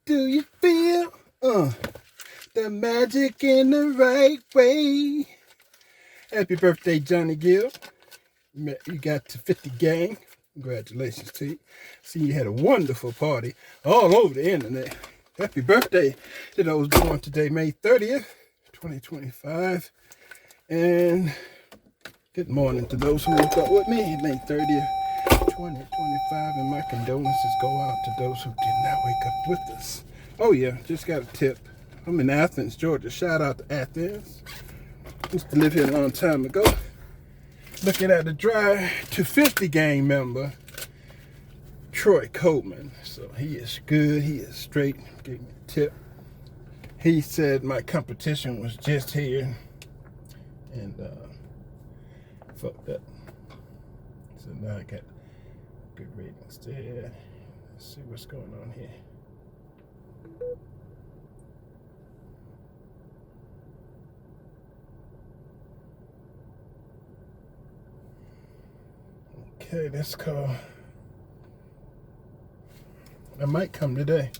Do you feel the magic in the right way? Happy birthday, Johnny Gill. You got to 50 gang. Congratulations to you. See, you had a wonderful party all over the internet. Happy birthday to those born today, May 30th, 2025. And good morning to those who woke up with me, May 30th, 2025. And my condolences go out to those who did not wake up with us. Oh yeah, just got a tip. I'm in Athens, Georgia. Shout out to Athens. Used to live here a long time ago. Looking at the Drive to 50 gang member, Troy Coleman. So he is good. He is straight. Gave me a tip. He said my competition was just here. And fucked up. So now I got good ratings there. Let's see what's going on here. Okay, let's call. I might come today.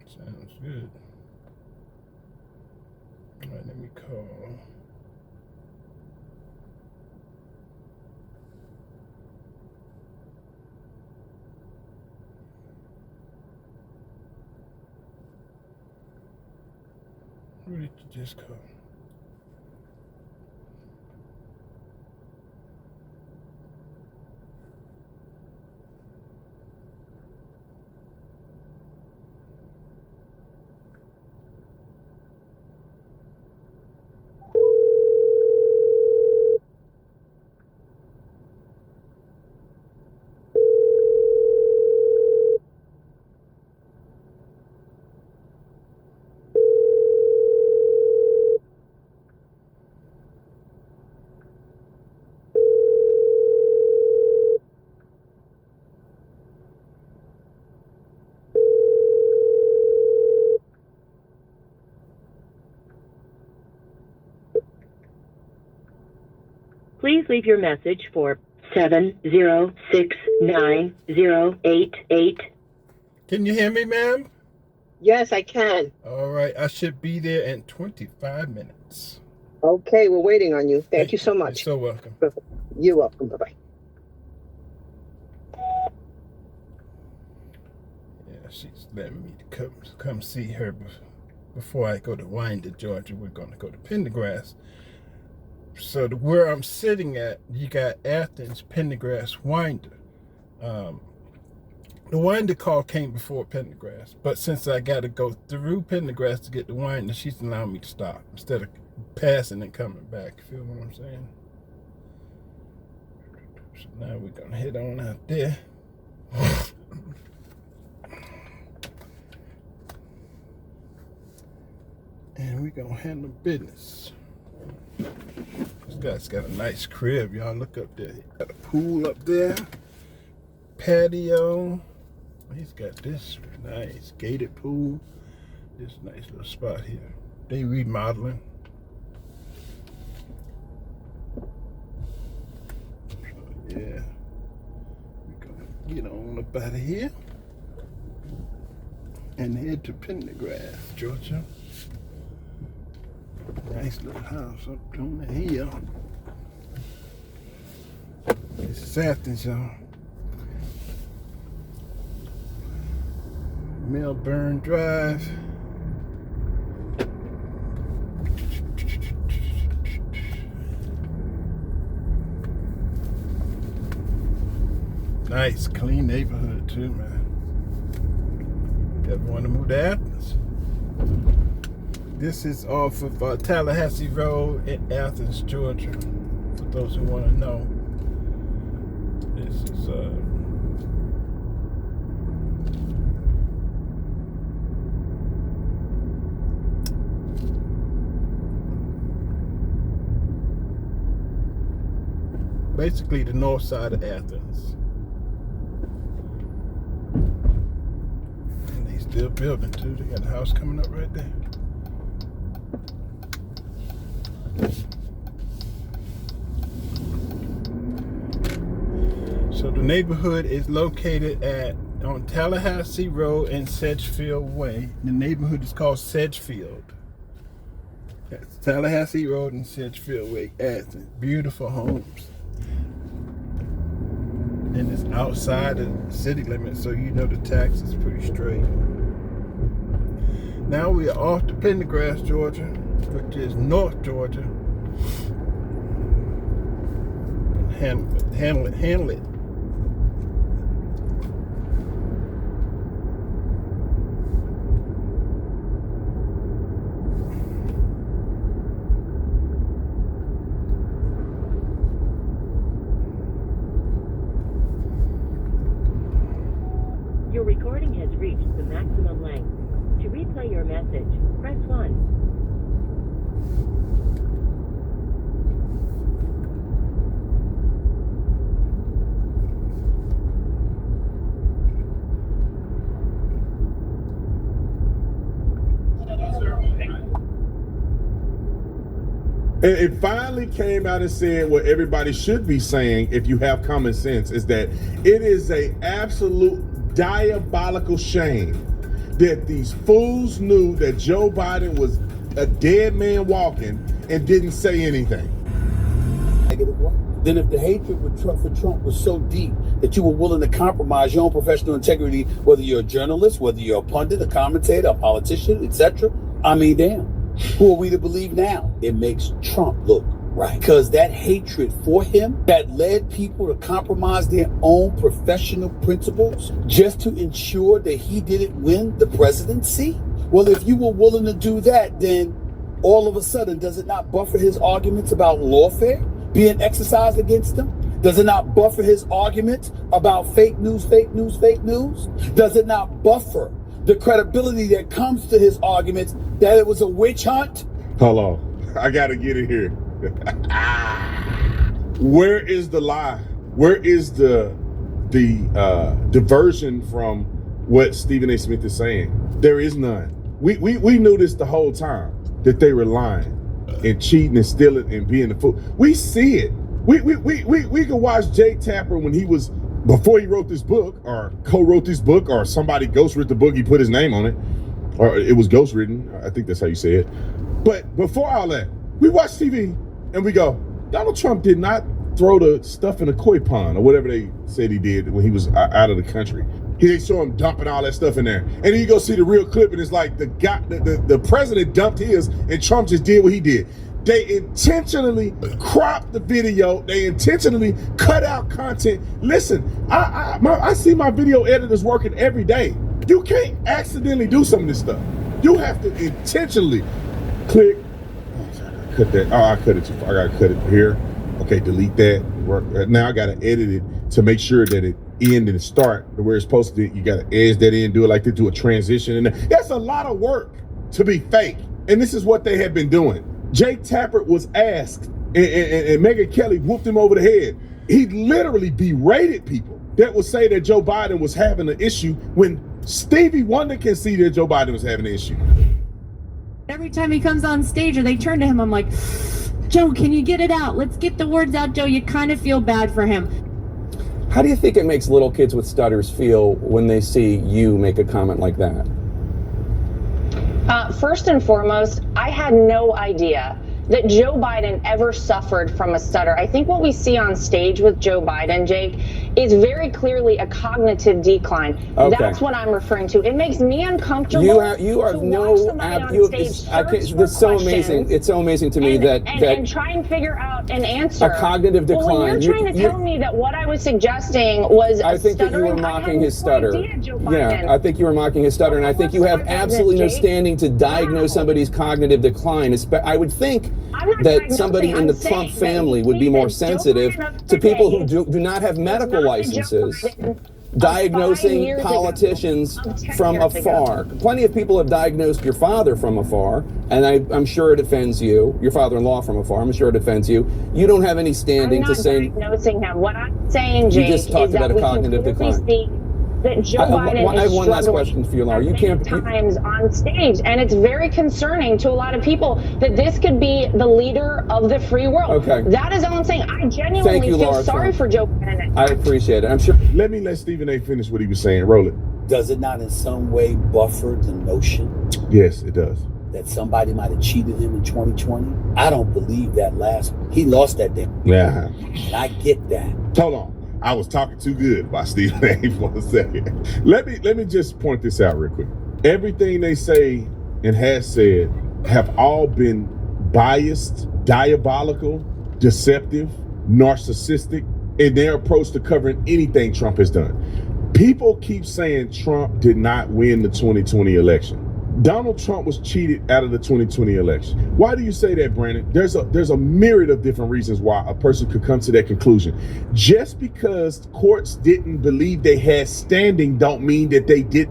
Sounds good. All right, let me call. Who did you just call? Please leave your message for 7069088. Can you hear me, ma'am? Yes, I can. All right, I should be there in 25 minutes. Okay, we're waiting on you. Thank you so much. You're so welcome. You're welcome. Bye-bye. Yeah, she's letting me come see her before I go to Winder, Georgia. We're going to go to Pendergrass. So where I'm sitting at, you got Athens, Pendergrass, Winder. The Winder call came before Pendergrass, but since I got to go through Pendergrass to get to Winder, she's allowing me to stop instead of passing and coming back. Feel what I'm saying? So now we're gonna head on out there. And we're gonna handle business. This guy's got a nice crib, y'all. Look up there. He got a pool up there, patio. He's got this nice gated pool. This nice little spot here. They remodeling. So yeah, we're gonna get on up out of here and head to Pendergrass, Georgia. Nice little house up on the hill. This is Athens, y'all. Melbourne Drive. Nice, clean neighborhood too, man. Ever want to move to Athens? This is off of Tallahassee Road in Athens, Georgia. For those who want to know, this is basically the north side of Athens. And they still building too. They got a house coming up right there. So the neighborhood is located on Tallahassee Road and Sedgefield Way. The neighborhood is called Sedgefield. That's Tallahassee Road and Sedgefield Way. Athens. Beautiful homes. And it's outside the city limits, so you know the tax is pretty straight. Now we are off to Pendergrass, Georgia, which is North Georgia. Handle it. Your recording has reached the maximum length. To replay your message, press 1. And it finally came out and said what everybody should be saying if you have common sense, is that it is a absolute diabolical shame that these fools knew that Joe Biden was a dead man walking and didn't say anything. Then if the hatred for Trump was so deep that you were willing to compromise your own professional integrity, whether you're a journalist, whether you're a pundit, a commentator, a politician, etc., I mean, damn. Who are we to believe now? It makes Trump look right. Because that hatred for him that led people to compromise their own professional principles just to ensure that he didn't win the presidency. Well, if you were willing to do that, then all of a sudden, does it not buffer his arguments about lawfare being exercised against him? Does it not buffer his arguments about fake news, fake news, fake news? Does it not buffer the credibility that comes to his arguments that it was a witch hunt? Hold on, I gotta get it here. Where is the lie? Where is the diversion from what Stephen A. Smith is saying? There is none. We knew this the whole time, that they were lying and cheating and stealing and being the fool. We see it. We could watch Jake Tapper when he was, before he wrote this book or co-wrote this book, or somebody ghostwrote the book, he put his name on it, or it was ghostwritten. I think that's how you say it. But before all that, we watch TV and we go, Donald Trump did not throw the stuff in a koi pond or whatever they said he did when he was out of the country. They saw him dumping all that stuff in there. And then you go see the real clip and it's like the president dumped his and Trump just did what he did. They intentionally cropped the video. They intentionally cut out content. Listen, I see my video editors working every day. You can't accidentally do some of this stuff. You have to intentionally click. Cut that. Oh, I cut it too far. I gotta cut it here. Okay, delete that. Now I gotta edit it to make sure that it end and start where it's supposed to. You gotta edge that in, do it like this, do a transition, and that's a lot of work to be fake. And this is what they have been doing. Jake Tapper was asked, and Megyn Kelly whooped him over the head. He literally berated people that would say that Joe Biden was having an issue when Stevie Wonder can see that Joe Biden was having an issue. Every time he comes on stage or they turn to him, I'm like, Joe, can you get it out? Let's get the words out, Joe. You kind of feel bad for him. How do you think it makes little kids with stutters feel when they see you make a comment like that? First and foremost, I had no idea that Joe Biden ever suffered from a stutter. I think what we see on stage with Joe Biden, Jake, is very clearly a cognitive decline. Okay. That's what I'm referring to. It makes me uncomfortable. You are no. It's so amazing. It's so amazing to me and try and figure out an answer. A cognitive decline. Well, when you're trying to tell me that what I was suggesting was I think that you were mocking his stutter. Yeah, I think you were mocking his stutter, and I think you have absolutely no standing to diagnose somebody's cognitive decline. I would think that somebody in the Trump family would be more sensitive to people who do not have medical licenses diagnosing politicians from afar. Plenty of people have diagnosed your father from afar, and I'm sure it offends you. Your father-in-law from afar, I'm sure it offends you. You don't have any standing to say. I'm not diagnosing him. What I'm saying, Jake, you just talked about a cognitive decline. that Joe Biden I have is one last struggling question for you, Laura. You can't times on stage, and it's very concerning to a lot of people that this could be the leader of the free world. Okay. That is all I'm saying. I genuinely feel Laura sorry Trump. for Joe Biden. I appreciate it. I'm sure. Let me let Stephen A. finish what he was saying. Roll it. Does it not in some way buffer the notion Yes, it does. that somebody might have cheated him in 2020? I don't believe that last one. He lost that damn. Yeah. And I get that. Hold on. I was talking too good about Stephen A. for a second. Let me just point this out real quick. Everything they say and has said have all been biased, diabolical, deceptive, narcissistic in their approach to covering anything Trump has done. People keep saying Trump did not win the 2020 election. Donald Trump was cheated out of the 2020 election. Why do you say that, Brandon? There's a myriad of different reasons why a person could come to that conclusion. Just because courts didn't believe they had standing don't mean that they did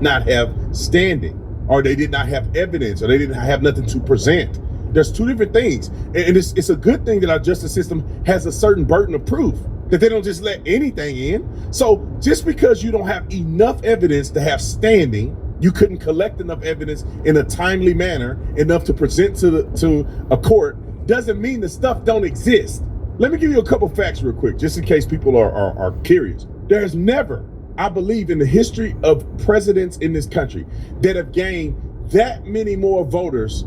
not have standing, or they did not have evidence, or they didn't have nothing to present. There's two different things. And it's a good thing that our justice system has a certain burden of proof, that they don't just let anything in. So just because you don't have enough evidence to have standing, you couldn't collect enough evidence in a timely manner enough to present to a court, doesn't mean the stuff don't exist. Let me give you a couple facts real quick, just in case people are curious. There's never, I believe, in the history of presidents in this country that have gained that many more voters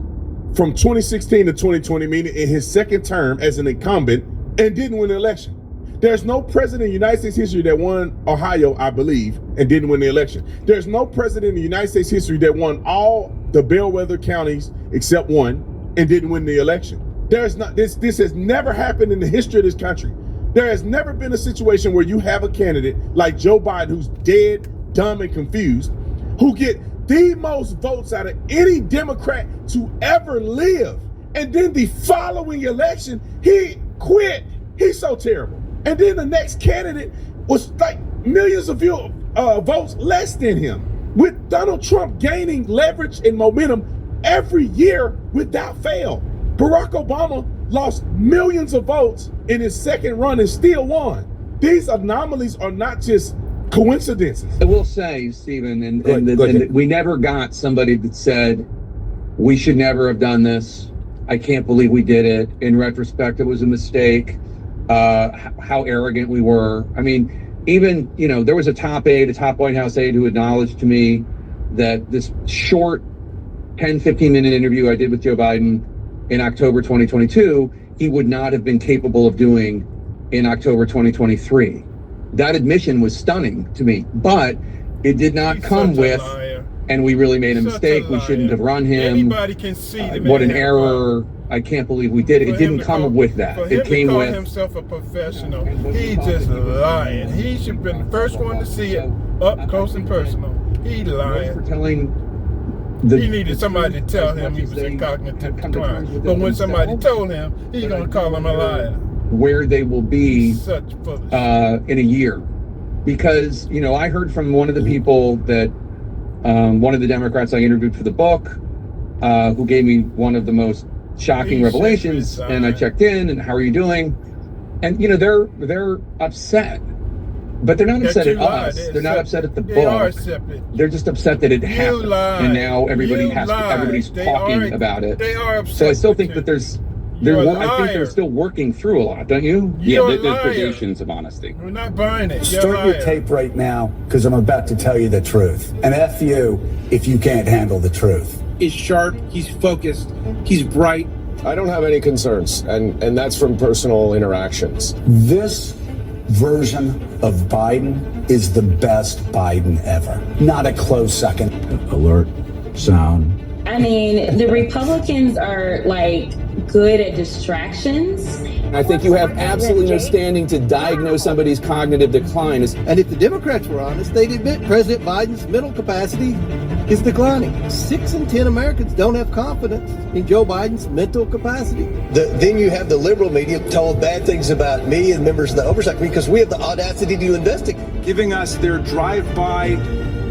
from 2016 to 2020, meaning in his second term as an incumbent, and didn't win the election. There's no president in United States history that won Ohio, I believe, and didn't win the election. There's no president in the United States history that won all the bellwether counties except one and didn't win the election. There's not, this has never happened in the history of this country. There has never been a situation where you have a candidate like Joe Biden, who's dead, dumb, and confused, who get the most votes out of any Democrat to ever live. And then the following election, he quit. He's so terrible. And then the next candidate was like millions of votes less than him, with Donald Trump gaining leverage and momentum every year without fail. Barack Obama lost millions of votes in his second run and still won. These anomalies are not just coincidences. I will say, Stephen, and we never got somebody that said we should never have done this. I can't believe we did it. In retrospect, it was a mistake. How arrogant we were. I mean, even, there was a top White House aide who acknowledged to me that this short 10, 15-minute interview I did with Joe Biden in October 2022, he would not have been capable of doing in October 2023. That admission was stunning to me, but it did not come with, and we really made a mistake. We shouldn't have run him. Anybody can see the what an error. I can't believe we did it. It didn't come with that. It came with himself a professional. He just lying. He should have been the first one to see it up close and personal. He lying. For telling he needed somebody to tell him he was in cognitive decline. But when somebody told him, he's going to call him a liar. Where they will be in a year. Because, I heard from one of the people that, one of the Democrats I interviewed for the book, who gave me one of the most shocking revelations, and I checked in, and how are you doing? And they're upset, but they're not upset at us. They're not upset at the book. They're just upset that it happened, and now everybody's talking about it. They are upset. So I still think that I think they're still working through a lot, don't you? There's gradations of honesty. We're not buying it. Start your tape right now, because I'm about to tell you the truth. And F you if you can't handle the truth. Is sharp, he's focused, he's bright. I don't have any concerns, and that's from personal interactions. This version of Biden is the best Biden ever. Not a close second. Alert, sound. I mean, the Republicans are good at distractions. I think you have absolutely no standing to diagnose somebody's cognitive decline. And if the Democrats were honest, they'd admit President Biden's mental capacity is declining. 6 in 10 Americans don't have confidence in Joe Biden's mental capacity. Then you have the liberal media told bad things about me and members of the Oversight Committee because we have the audacity to investigate. Giving us their drive-by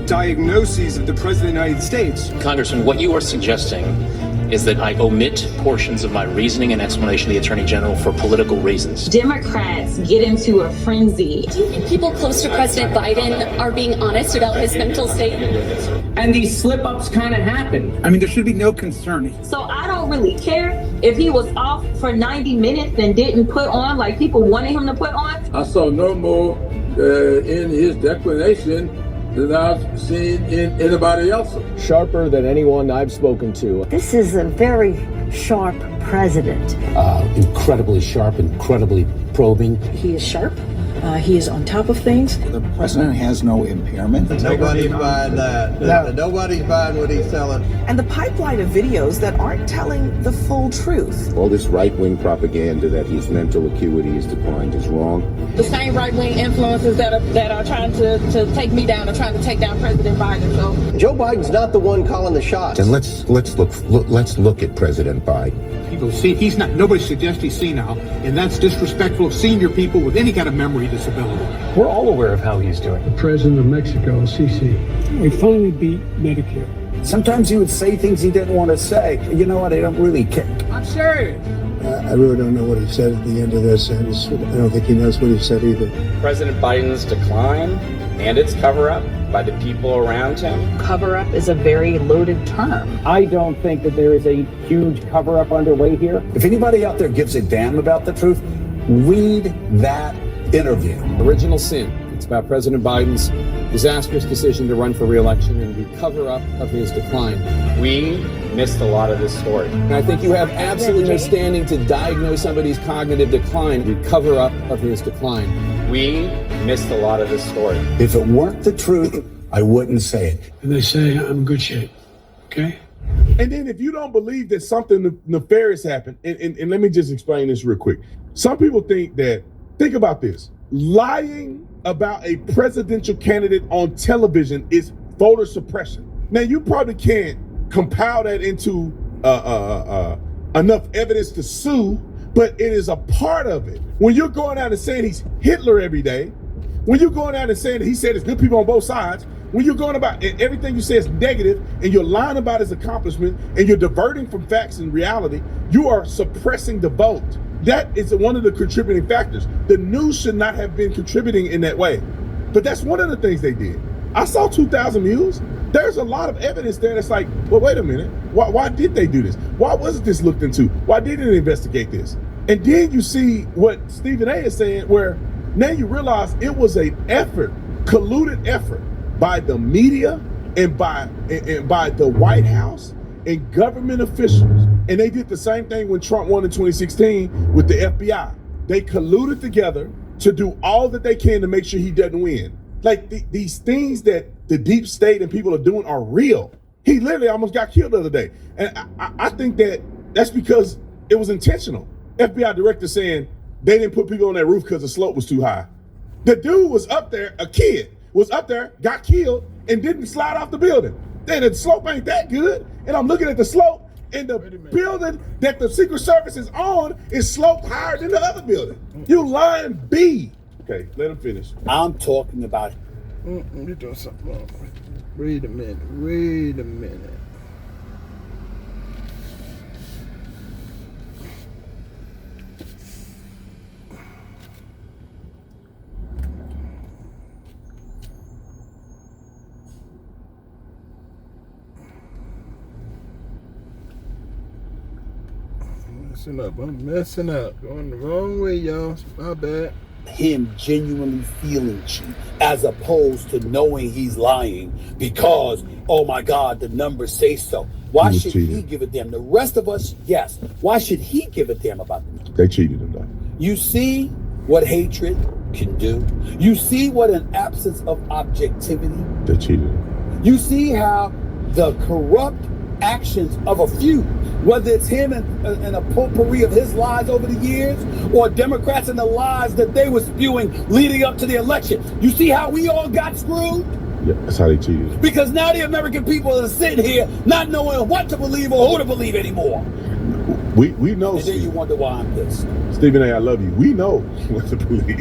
diagnoses of the President of the United States. Congressman, what you are suggesting is that I omit portions of my reasoning and explanation to the Attorney General for political reasons. Democrats get into a frenzy. Do you think people close to President Biden are being honest about his mental state? And these slip-ups kind of happen. I mean, there should be no concern. So I don't really care if he was off for 90 minutes and didn't put on like people wanted him to put on. I saw no more in his declaration than I've seen in anybody else. Sharper than anyone I've spoken to. This is a very sharp president. Incredibly sharp, incredibly probing. He is sharp. He is on top of things. The president has no impairment. Nobody's buying that. No. Nobody's buying what he's selling. And the pipeline of videos that aren't telling the full truth. All this right-wing propaganda that his mental acuity has declined is wrong. The same right-wing influences that are trying to take me down are trying to take down President Biden. So Joe Biden's not the one calling the shots. And let's look at President Biden. People see he's not. Nobody suggests he's senile, and that's disrespectful of senior people with any kind of memory disability. We're all aware of how he's doing. The president of Mexico, Sisi. We finally beat Medicare. Sometimes he would say things he didn't want to say. You know what? I don't really care. I'm serious. I really don't know what he said at the end of that sentence. I don't think he knows what he said either. President Biden's decline and its cover-up by the people around him. Cover-up is a very loaded term. I don't think that there is a huge cover-up underway here. If anybody out there gives a damn about the truth, read that interview. Original Sin. It's about President Biden's disastrous decision to run for re-election and the cover-up of his decline. We missed a lot of this story. And I think you have absolutely no standing to diagnose somebody's cognitive decline, the cover-up of his decline. We missed a lot of this story. If it weren't the truth, I wouldn't say it. And they say I'm in good shape. Okay? And then if you don't believe that something nefarious happened, and let me just explain this real quick. Some people think about this. Lying about a presidential candidate on television is voter suppression. Now, you probably can't compile that into enough evidence to sue, but it is a part of it. When you're going out and saying he's Hitler every day, when you're going out and saying that he said there's good people on both sides, when you're going about everything you say is negative and you're lying about his accomplishment and you're diverting from facts and reality, you are suppressing the vote. That is one of the contributing factors. The news should not have been contributing in that way. But that's one of the things they did. I saw 2,000 Mules. There's a lot of evidence there that's like, well, wait a minute. Why did they do this? Why wasn't this looked into? Why didn't they investigate this? And then you see what Stephen A is saying, where now you realize it was an effort, colluded effort by the media and by the White House and government officials. And they did the same thing when Trump won in 2016 with the FBI. They colluded together to do all that they can to make sure he doesn't win. Like these things that the deep state and people are doing are real. He literally almost got killed the other day. And I think that's because it was intentional. FBI director saying they didn't put people on that roof because the slope was too high. The dude was up there, a kid was up there, got killed, and didn't slide off the building. Then the slope ain't that good. And I'm looking at the slope, and the building that the Secret Service is on is sloped higher than the other building. You lying B. Okay, let him finish. I'm talking about. You're doing something wrong. Wait a minute. I'm messing up. Going the wrong way, y'all. My bad. Him genuinely feeling cheap as opposed to knowing he's lying because, oh my God, the numbers say so. Why should he give a damn? The rest of us, yes. Why should he give a damn about them? They cheated him, though. You see what hatred can do? You see what an absence of objectivity? They cheated him. You see how the corrupt actions of a few, whether it's him and a potpourri of his lies over the years, or Democrats and the lies that they were spewing leading up to the election. You see how we all got screwed? Yeah, that's how they cheated. Because now the American people are sitting here not knowing what to believe or who to believe anymore. We know. And then you wonder why I'm pissed. Stephen A., I love you. We know what to believe.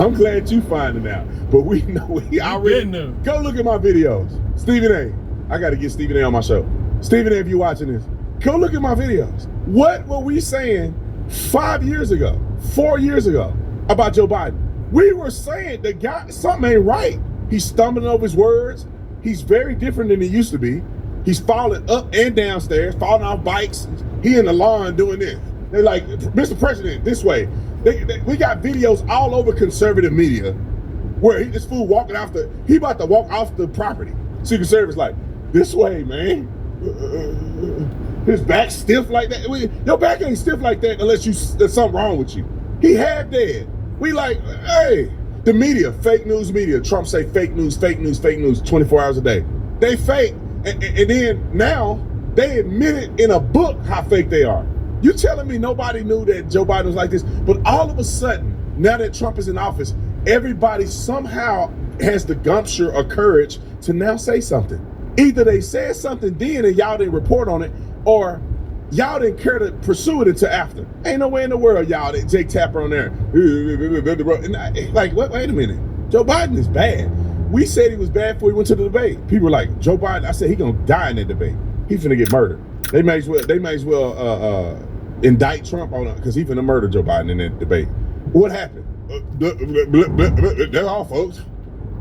I'm glad you finding out. But we know. We already know. Go look at my videos. Stephen A., I got to get Stephen A. on my show. Stephen A., if you're watching this, Go look at my videos. What were we saying 5 years ago, 4 years ago about Joe Biden? We were saying the guy, something ain't right. He's stumbling over his words. He's very different than he used to be. He's falling up and downstairs, falling off bikes. He in the lawn doing this. They're like, Mr. President, this way. We got videos all over conservative media where this fool walking off he about to walk off the property. Secret Service like, this way, man. His back stiff like that. Your back ain't stiff like that unless there's something wrong with you. He half dead. We like, hey, the media, fake news media. Trump say fake news, 24 hours a day. They fake. And then now they admit it in a book how fake they are. You telling me nobody knew that Joe Biden was like this? But all of a sudden, now that Trump is in office, everybody somehow has the gumption or courage to now say something. Either they said something then and y'all didn't report on it, or y'all didn't care to pursue it until after. Ain't no way in the world y'all didn't Jake Tapper on there. Like, wait a minute. Joe Biden is bad. We said he was bad before he went to the debate. People were like, Joe Biden, I said he gonna die in that debate. He finna get murdered. They may as well indict Trump on it because he finna murder Joe Biden in that debate. What happened? That's all, folks.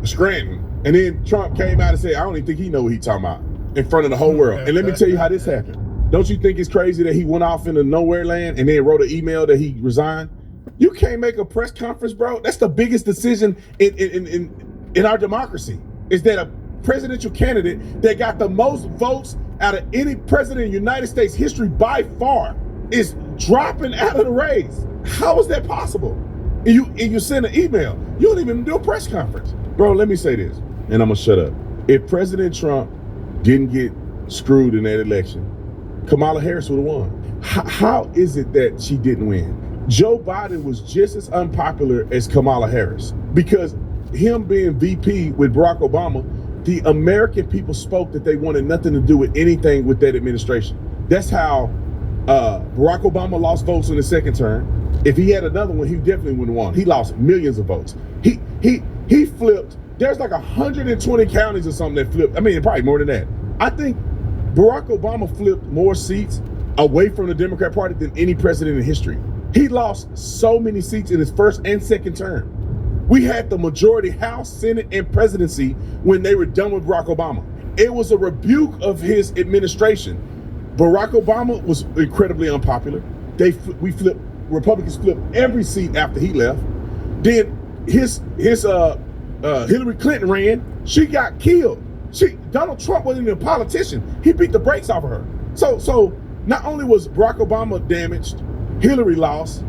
Scranton. And then Trump came out and said, I don't even think he know what he talking about in front of the whole world. And let me tell you how this happened. Don't you think it's crazy that he went off into nowhere land and then wrote an email that he resigned? You can't make a press conference, bro. That's the biggest decision in our democracy, is that a presidential candidate that got the most votes out of any president in United States history by far is dropping out of the race. How is that possible? And you send an email. You don't even do a press conference. Bro, let me say this, and I'm gonna shut up. If President Trump didn't get screwed in that election, Kamala Harris would have won. How is it that she didn't win? Joe Biden was just as unpopular as Kamala Harris, because him being VP with Barack Obama, the American people spoke that they wanted nothing to do with anything with that administration. That's how Barack Obama lost votes in the second term. If he had another one, he definitely would have won. He lost millions of votes. He flipped. There's like 120 counties or something that flipped. I mean, probably more than that. I think Barack Obama flipped more seats away from the Democrat Party than any president in history. He lost so many seats in his first and second term. We had the majority House, Senate, and presidency when they were done with Barack Obama. It was a rebuke of his administration. Barack Obama was incredibly unpopular. Republicans flipped every seat after he left. Then Hillary Clinton ran. She got killed. Donald Trump wasn't even a politician. He beat the brakes off of her. So not only was Barack Obama damaged, Hillary lost.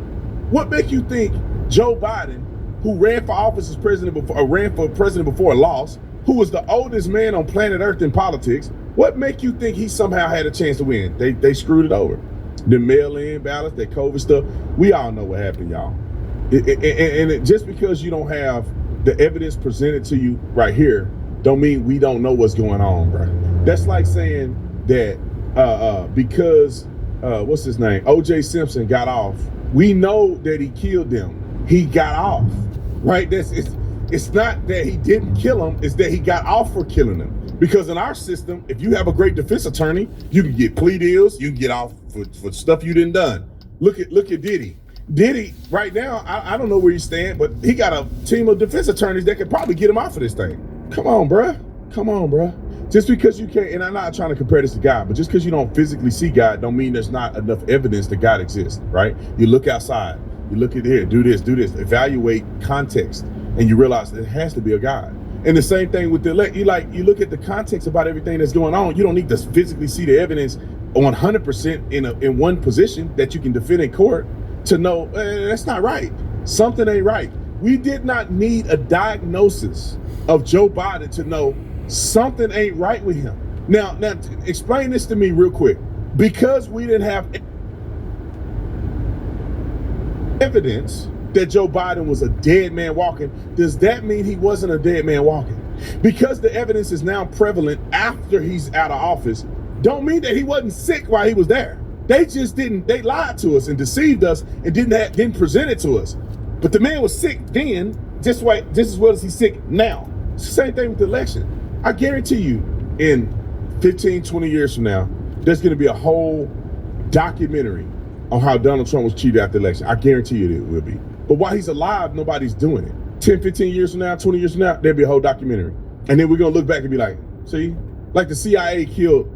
What makes you think Joe Biden, who ran for office as president before a loss, who was the oldest man on planet Earth in politics, what make you think he somehow had a chance to win? They screwed it over. The mail-in ballots, that COVID stuff, we all know what happened, y'all. And just because you don't have the evidence presented to you right here, don't mean we don't know what's going on, bro. That's like saying that because what's his name, O.J. Simpson got off, we know that he killed them. He got off, right? It's not that he didn't kill him, it's that he got off for killing them. Because in our system, if you have a great defense attorney, you can get plea deals, you can get off for stuff you didn't done. Look at Diddy. Diddy, right now, I don't know where you stand, but he got a team of defense attorneys that could probably get him off of this thing. Come on, bruh. Just because you can't, and I'm not trying to compare this to God, but just because you don't physically see God don't mean there's not enough evidence that God exists, right? You look outside, you look at here, do this, evaluate context, and you realize there has to be a God. And the same thing with the elect. You look at the context about everything that's going on. You don't need to physically see the evidence 100% in one position that you can defend in court to know that's not right. Something ain't right. We did not need a diagnosis of Joe Biden to know something ain't right with him. Now explain this to me real quick. Because we didn't have evidence that Joe Biden was a dead man walking, does that mean he wasn't a dead man walking? Because the evidence is now prevalent after he's out of office, don't mean that he wasn't sick while he was there. They lied to us and deceived us and didn't present it to us. But the man was sick then, just as well as he's sick now. It's the same thing with the election. I guarantee you in 15, 20 years from now, there's gonna be a whole documentary on how Donald Trump was cheated after the election. I guarantee you it will be. But while he's alive, nobody's doing it. 10, 15 years from now, 20 years from now, there'll be a whole documentary. And then we're going to look back and be like, see, like the CIA killed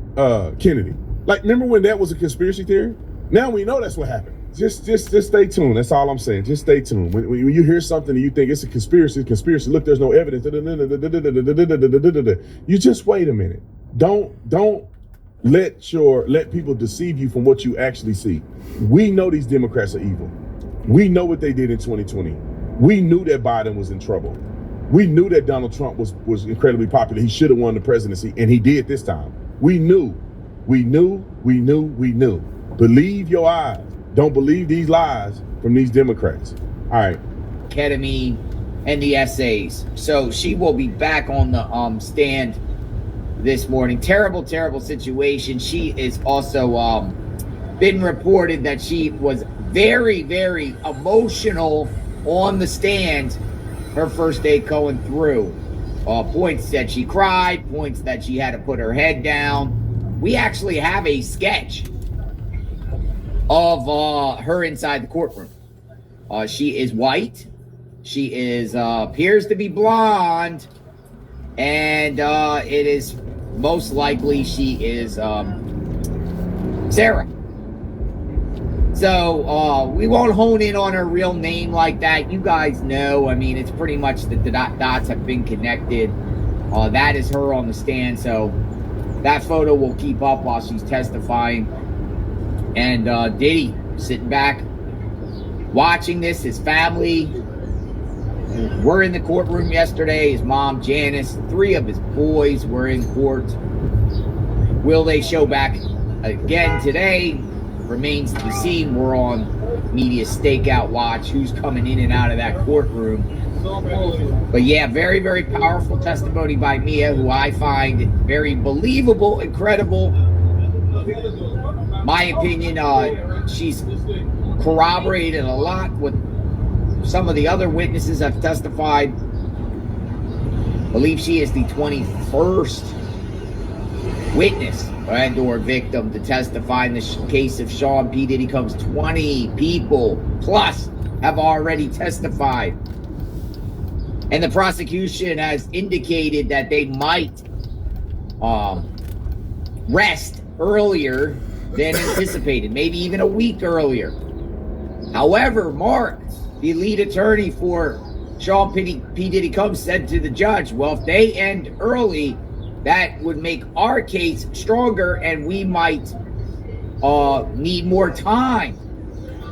Kennedy. Like, remember when that was a conspiracy theory? Now we know that's what happened. Just stay tuned. That's all I'm saying. Just stay tuned. When you hear something and you think it's a conspiracy, look, there's no evidence. You just wait a minute. Don't let people deceive you from what you actually see. We know these Democrats are evil. We know what they did in 2020. We knew that Biden was in trouble. We knew that Donald Trump was incredibly popular. He should have won the presidency, and he did this time. We knew. Believe your eyes. Don't believe these lies from these Democrats. All right. Ketamine and the essays. So she will be back on the stand this morning. Terrible situation. She is also been reported that she was very, very emotional on the stand her first day going through. Points that she cried, points that she had to put her head down. We actually have a sketch of her inside the courtroom. She is white. She is appears to be blonde, and it is most likely she is Sarah. So we won't hone in on her real name like that. You guys know. I mean, it's pretty much the dots have been connected. That is her on the stand. So that photo will keep up while she's testifying. And Diddy sitting back, watching this. His family were in the courtroom yesterday. His mom, Janice, 3 of his boys were in court. Will they show back again today? Remains to be seen. We're on media stakeout watch. Who's coming in and out of that courtroom? But yeah, very, very powerful testimony by Mia, who I find very believable and credible. My opinion, she's corroborated a lot with some of the other witnesses have testified. I believe she is the 21st witness and or victim to testify in the case of Sean P. Diddy Combs. 20 people plus have already testified. And the prosecution has indicated that they might rest earlier than anticipated, maybe even a week earlier. However, Mark, the lead attorney for Sean P. Diddy Combs, said to the judge, well, if they end early, that would make our case stronger and we might need more time,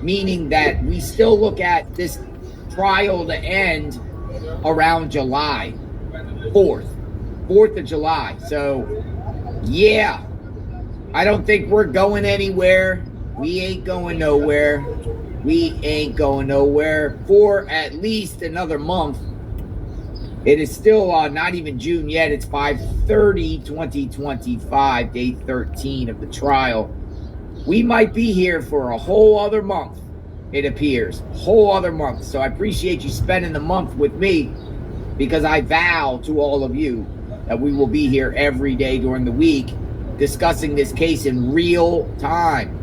meaning that we still look at this trial to end around July 4th of July. So, yeah, I don't think we're going anywhere. We ain't going nowhere. We ain't going nowhere for at least another month. It is still not even June yet. It's 5/30/2025, day 13 of the trial. We might be here for a whole other month, it appears. Whole other month. So I appreciate you spending the month with me, because I vow to all of you that we will be here every day during the week discussing this case in real time.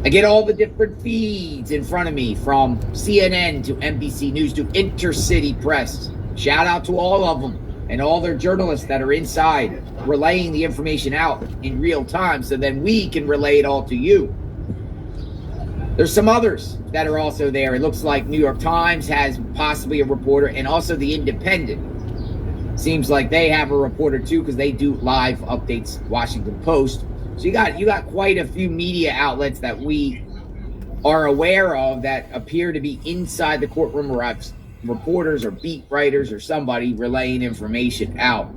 I get all the different feeds in front of me, from CNN to NBC News to Intercity Press. Shout out to all of them and all their journalists that are inside relaying the information out in real time so then we can relay it all to you. There's some others that are also there. It looks like New York Times has possibly a reporter, and also the Independent. Seems like they have a reporter too, because they do live updates. Washington Post. So you got quite a few media outlets that we are aware of that appear to be inside the courtroom, or have reporters or beat writers or somebody relaying information out.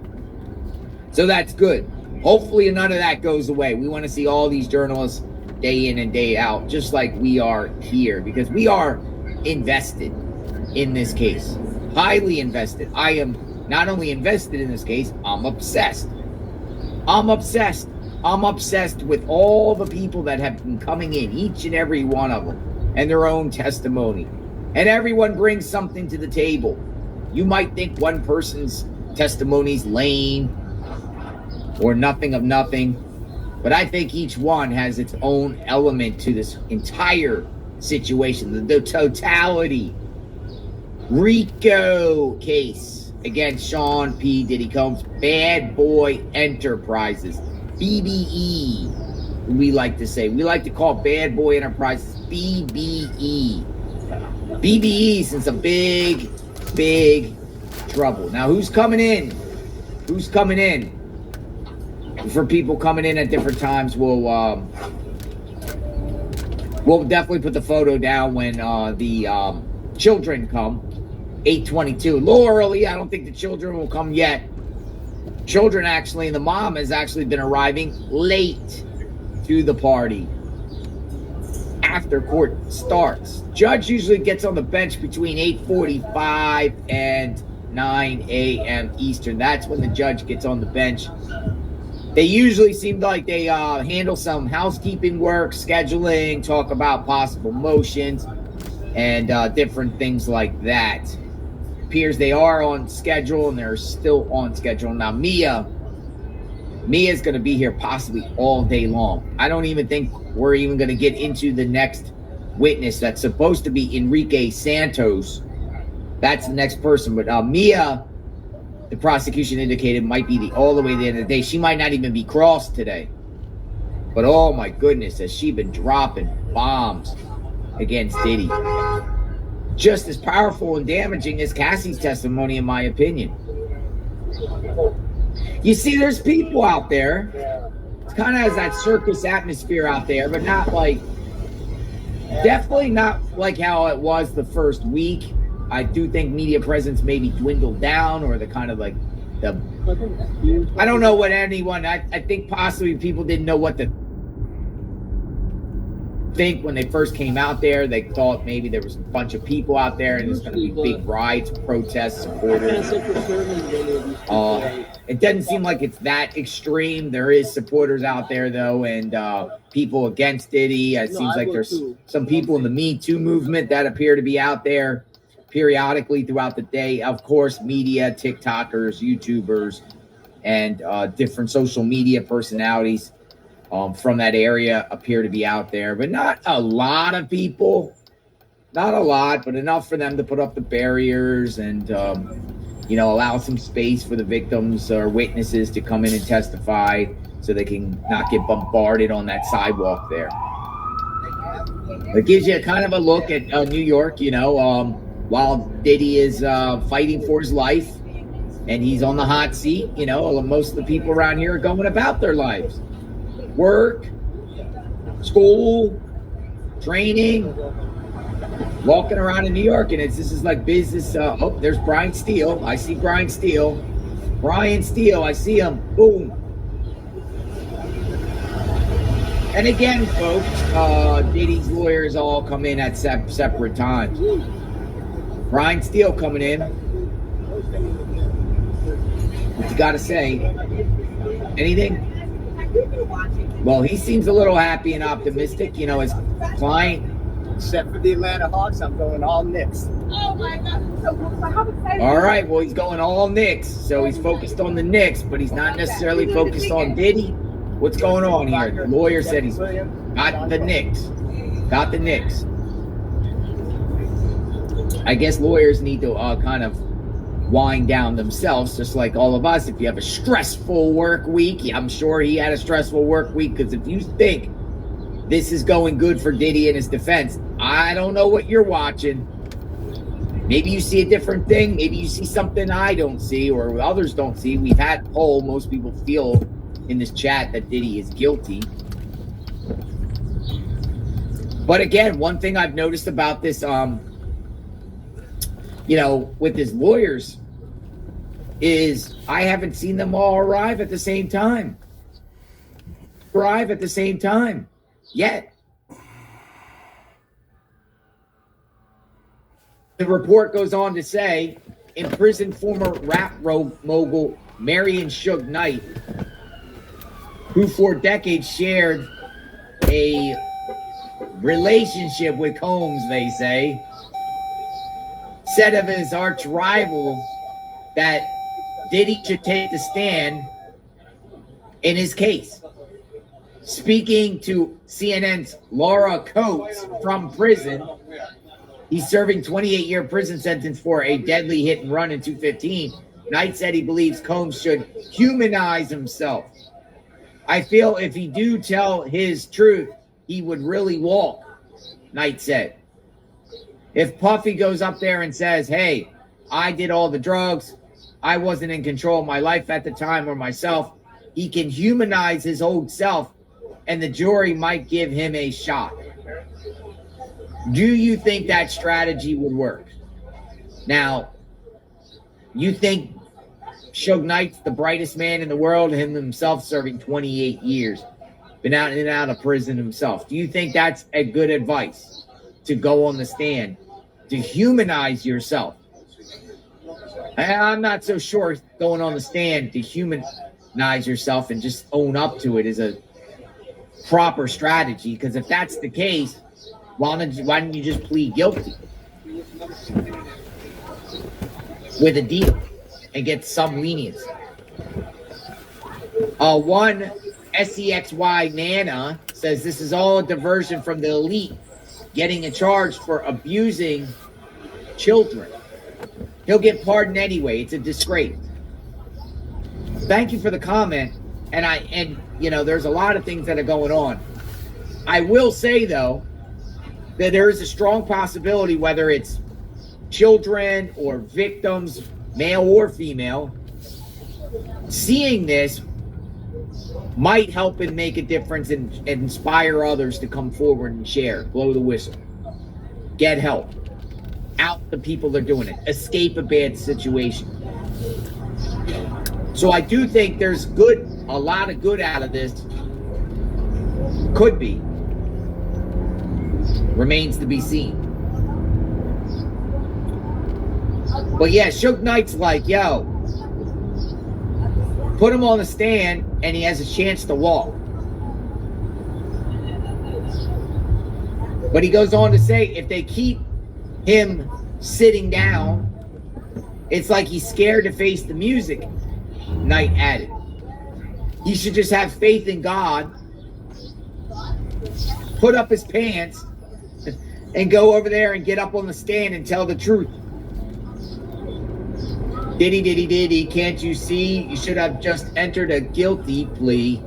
So that's good. Hopefully none of that goes away. We want to see all these journalists day in and day out, just like we are here, because we are invested in this case. Highly invested. I am not only invested in this case, I'm obsessed. I'm obsessed with all the people that have been coming in, each and every one of them, and their own testimony. And everyone brings something to the table. You might think one person's testimony's lame. or nothing of nothing. But I think each one has its own element to this entire situation, the totality. RICO case against Sean P. Diddy Combs, Bad Boy Enterprises, BBE, we like to say. We like to call Bad Boy Enterprises BBE. BBE's in some big, big trouble. Now, who's coming in? Who's coming in? For people coming in at different times, we'll definitely put the photo down when the children come. 8:22. A little early. I don't think the children will come yet. Children actually, and the mom has actually been arriving late to the party after court starts. Judge usually gets on the bench between 8:45 and 9 a.m. Eastern. That's when the judge gets on the bench. They usually seem like they handle some housekeeping work, scheduling, talk about possible motions, and different things like that. Appears they are on schedule, and they're still on schedule. Now, Mia's going to be here possibly all day long. I don't even think we're even going to get into the next witness. That's supposed to be Enrique Santos. That's the next person. But Mia, the prosecution indicated, might be all the way to the end of the day. She might not even be crossed today. But oh my goodness, has she been dropping bombs against Diddy. Just as powerful and damaging as Cassie's testimony, in my opinion. You see, there's people out there. It kind of has that circus atmosphere out there, but not like, definitely not like how it was the first week. I do think media presence maybe dwindled down, or the kind of like the, I don't know what anyone, I think possibly people didn't know what to think when they first came out there. They thought maybe there was a bunch of people out there and there's going to be big riots, protests, supporters. It doesn't seem like it's that extreme. There is supporters out there though, and people against Diddy. It seems like there's some people in the Me Too movement that appear to be out there periodically throughout the day. Of course, media, TikTokers, YouTubers, and different social media personalities from that area appear to be out there, but not a lot of people. Not a lot, but enough for them to put up the barriers and, allow some space for the victims or witnesses to come in and testify so they can not get bombarded on that sidewalk there. It gives you a kind of a look at New York, while Diddy is fighting for his life and he's on the hot seat, most of the people around here are going about their lives. Work, school, training, walking around in New York, and this is like business. There's Brian Steele. I see Brian Steele. Brian Steele, I see him. Boom. And again, folks, Diddy's lawyers all come in at separate times. Brian Steele coming in. What you got to say? Anything? Well, he seems a little happy and optimistic. His client. Except for the Atlanta Hawks, I'm going all Knicks. Oh my God! All right, well, he's going all Knicks, so he's focused on the Knicks, but he's not necessarily focused on Diddy. What's going on here? The lawyer said he's got the Knicks. Got the Knicks. I guess lawyers need to kind of wind down themselves, just like all of us. If you have a stressful work week, I'm sure he had a stressful work week, because if you think this is going good for Diddy and his defense, I don't know what you're watching. Maybe you see a different thing. Maybe you see something I don't see or others don't see. We've had a poll. Most people feel in this chat that Diddy is guilty. But again, one thing I've noticed about this, with his lawyers, is I haven't seen them all arrive at the same time. Yet. The report goes on to say, imprisoned former rap mogul Marion Suge Knight, who for decades shared a relationship with Combs, they say, said of his arch rival that Diddy should take the stand in his case. Speaking to CNN's Laura Coates from prison, he's serving 28-year prison sentence for a deadly hit and run in 2015. Knight said he believes Combs should humanize himself. I feel if he do tell his truth, he would really walk, Knight said. If Puffy goes up there and says, hey, I did all the drugs, I wasn't in control of my life at the time or myself, he can humanize his old self and the jury might give him a shot. Do you think that strategy would work? Now, you think Suge Knight's the brightest man in the world, him himself serving 28 years, been out and out of prison himself. Do you think that's a good advice to go on the stand, to humanize yourself? I'm not so sure going on the stand to humanize yourself and just own up to it is a proper strategy, because if that's the case, why didn't you just plead guilty with a deal and get some leniency? One SEXY Nana says this is all a diversion from the elite getting a charge for abusing children. He'll get pardoned anyway. It's a disgrace. Thank you for the comment. And you know, there's a lot of things that are going on. I will say though that there is a strong possibility, whether it's children or victims, male or female, seeing this might help and make a difference and inspire others to come forward and share, blow the whistle, get help, out the people that are doing it, escape a bad situation. So I do think there's a lot of good out of this. Could be. Remains to be seen. But yeah, Suge Knight's like, yo, put him on the stand and he has a chance to walk. But he goes on to say, if they keep him sitting down, it's like he's scared to face the music, Knight added. He should just have faith in God, put up his pants, and go over there and get up on the stand and tell the truth. Diddy, can't you see? You should have just entered a guilty plea.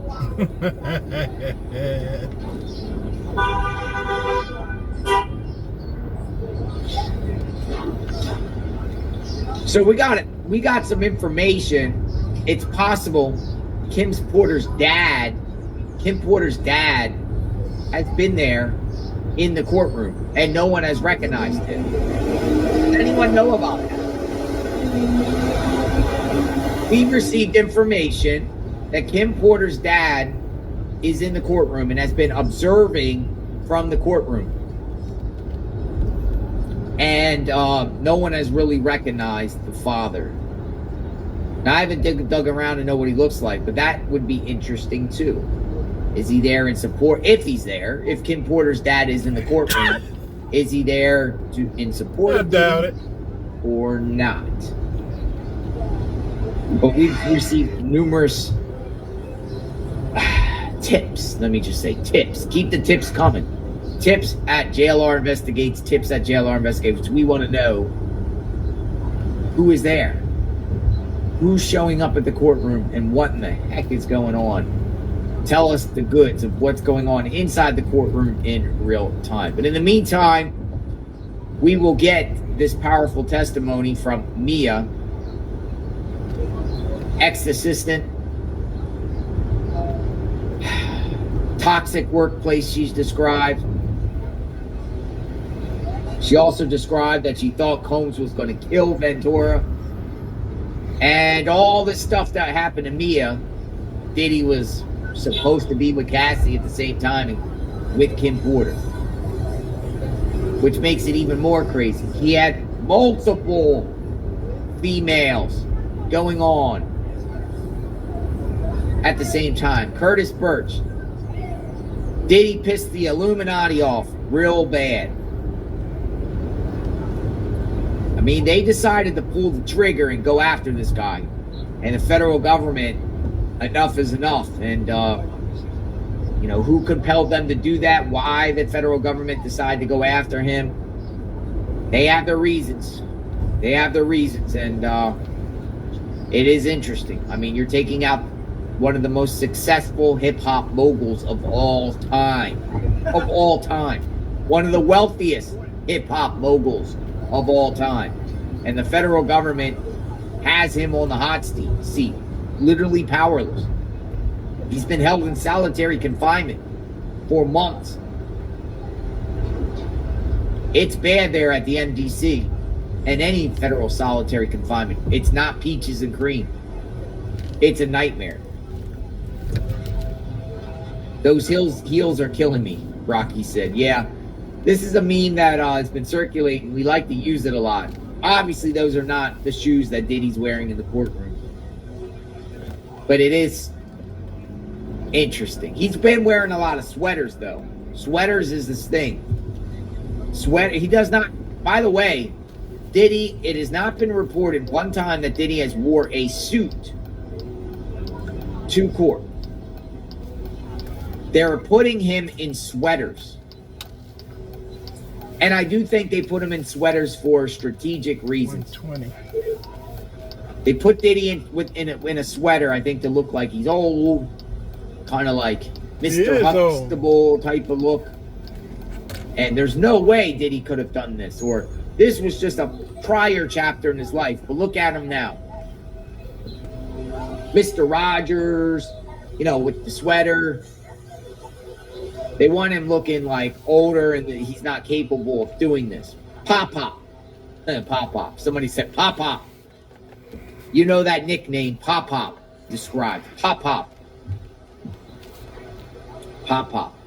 So we got some information. It's possible Kim Porter's dad has been there in the courtroom and no one has recognized him. Does anyone know about that? We received information that Kim Porter's dad is in the courtroom and has been observing from the courtroom. And no one has really recognized the father. Now, I haven't dug around to know what he looks like, but that would be interesting too. Is he there in support? If he's there, if Kim Porter's dad is in the courtroom, is he there in support? I doubt it. Or not? But we've received numerous tips. Let me just say tips. Keep the tips coming. Tips at JLR Investigates. Tips at JLR Investigates. We want to know who is there. Who's showing up at the courtroom and what in the heck is going on? Tell us the goods of what's going on inside the courtroom in real time. But in the meantime, we will get this powerful testimony from Mia, ex-assistant, toxic workplace she's described. She also described that she thought Combs was going to kill Ventura. And all the stuff that happened to Mia, Diddy was supposed to be with Cassie at the same time and with Kim Porter. Which makes it even more crazy. He had multiple females going on at the same time. Curtis Birch. Diddy pissed the Illuminati off real bad. I mean, they decided to pull the trigger and go after this guy. And the federal government enough is enough. And, you know, who compelled them to do that? Why the federal government decided to go after him? They have their reasons. They have their reasons. And it is interesting. I mean, you're taking out one of the most successful hip-hop moguls of all time. Of all time. One of the wealthiest hip-hop moguls of all time. And the federal government has him on the hot seat. Literally powerless. He's been held in solitary confinement for months. It's bad there at the NDC and any federal solitary confinement. It's not peaches and cream. It's a nightmare. Those heels are killing me, Rocky said. Yeah, this is a meme that has been circulating. We like to use it a lot. Obviously, those are not the shoes that Diddy's wearing in the courtroom. But it is interesting. He's been wearing a lot of sweaters, though. Sweaters is this thing. He does not, by the way, Diddy, it has not been reported one time that Diddy has wore a suit to court. They're putting him in sweaters. And I do think they put him in sweaters for strategic reasons. 120. They put Diddy in a sweater, I think, to look like he's old, kind of like Mr. Huxtable type of look. And there's no way Diddy could have done this, or this was just a prior chapter in his life. But look at him now. Mr. Rogers, you know, with the sweater. They want him looking like older and that he's not capable of doing this. Pop-Pop. Pop-Pop. Somebody said Pop-Pop. You know that nickname, Pop-Pop, described. Pop-Pop. Pop-Pop.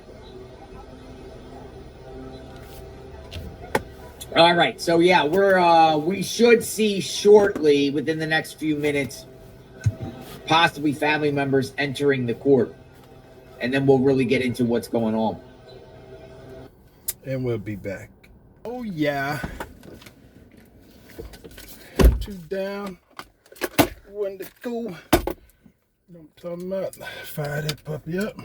All right, so yeah, we should see shortly, within the next few minutes, possibly family members entering the court. And then we'll really get into what's going on. And we'll be back. Oh, yeah. 2 down. 1 to go. You know what I'm talking about? Fire that puppy up.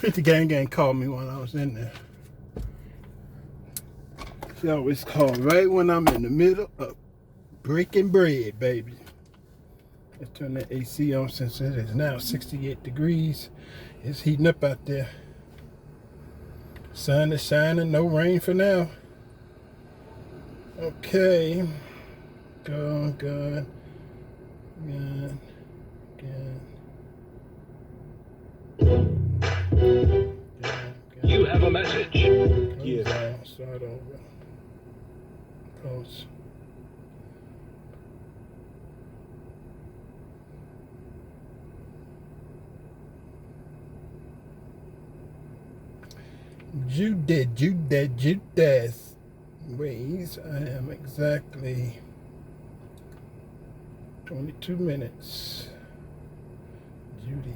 The gang called me when I was in there. She always called right when I'm in the middle of breaking bread, baby. I turned the AC on since it is now 68 degrees. It's heating up out there. Sun is shining, no rain for now. Okay. Good. You have a message. Yeah. Start over. Close. Judas ways. I am exactly 22 minutes. Judy.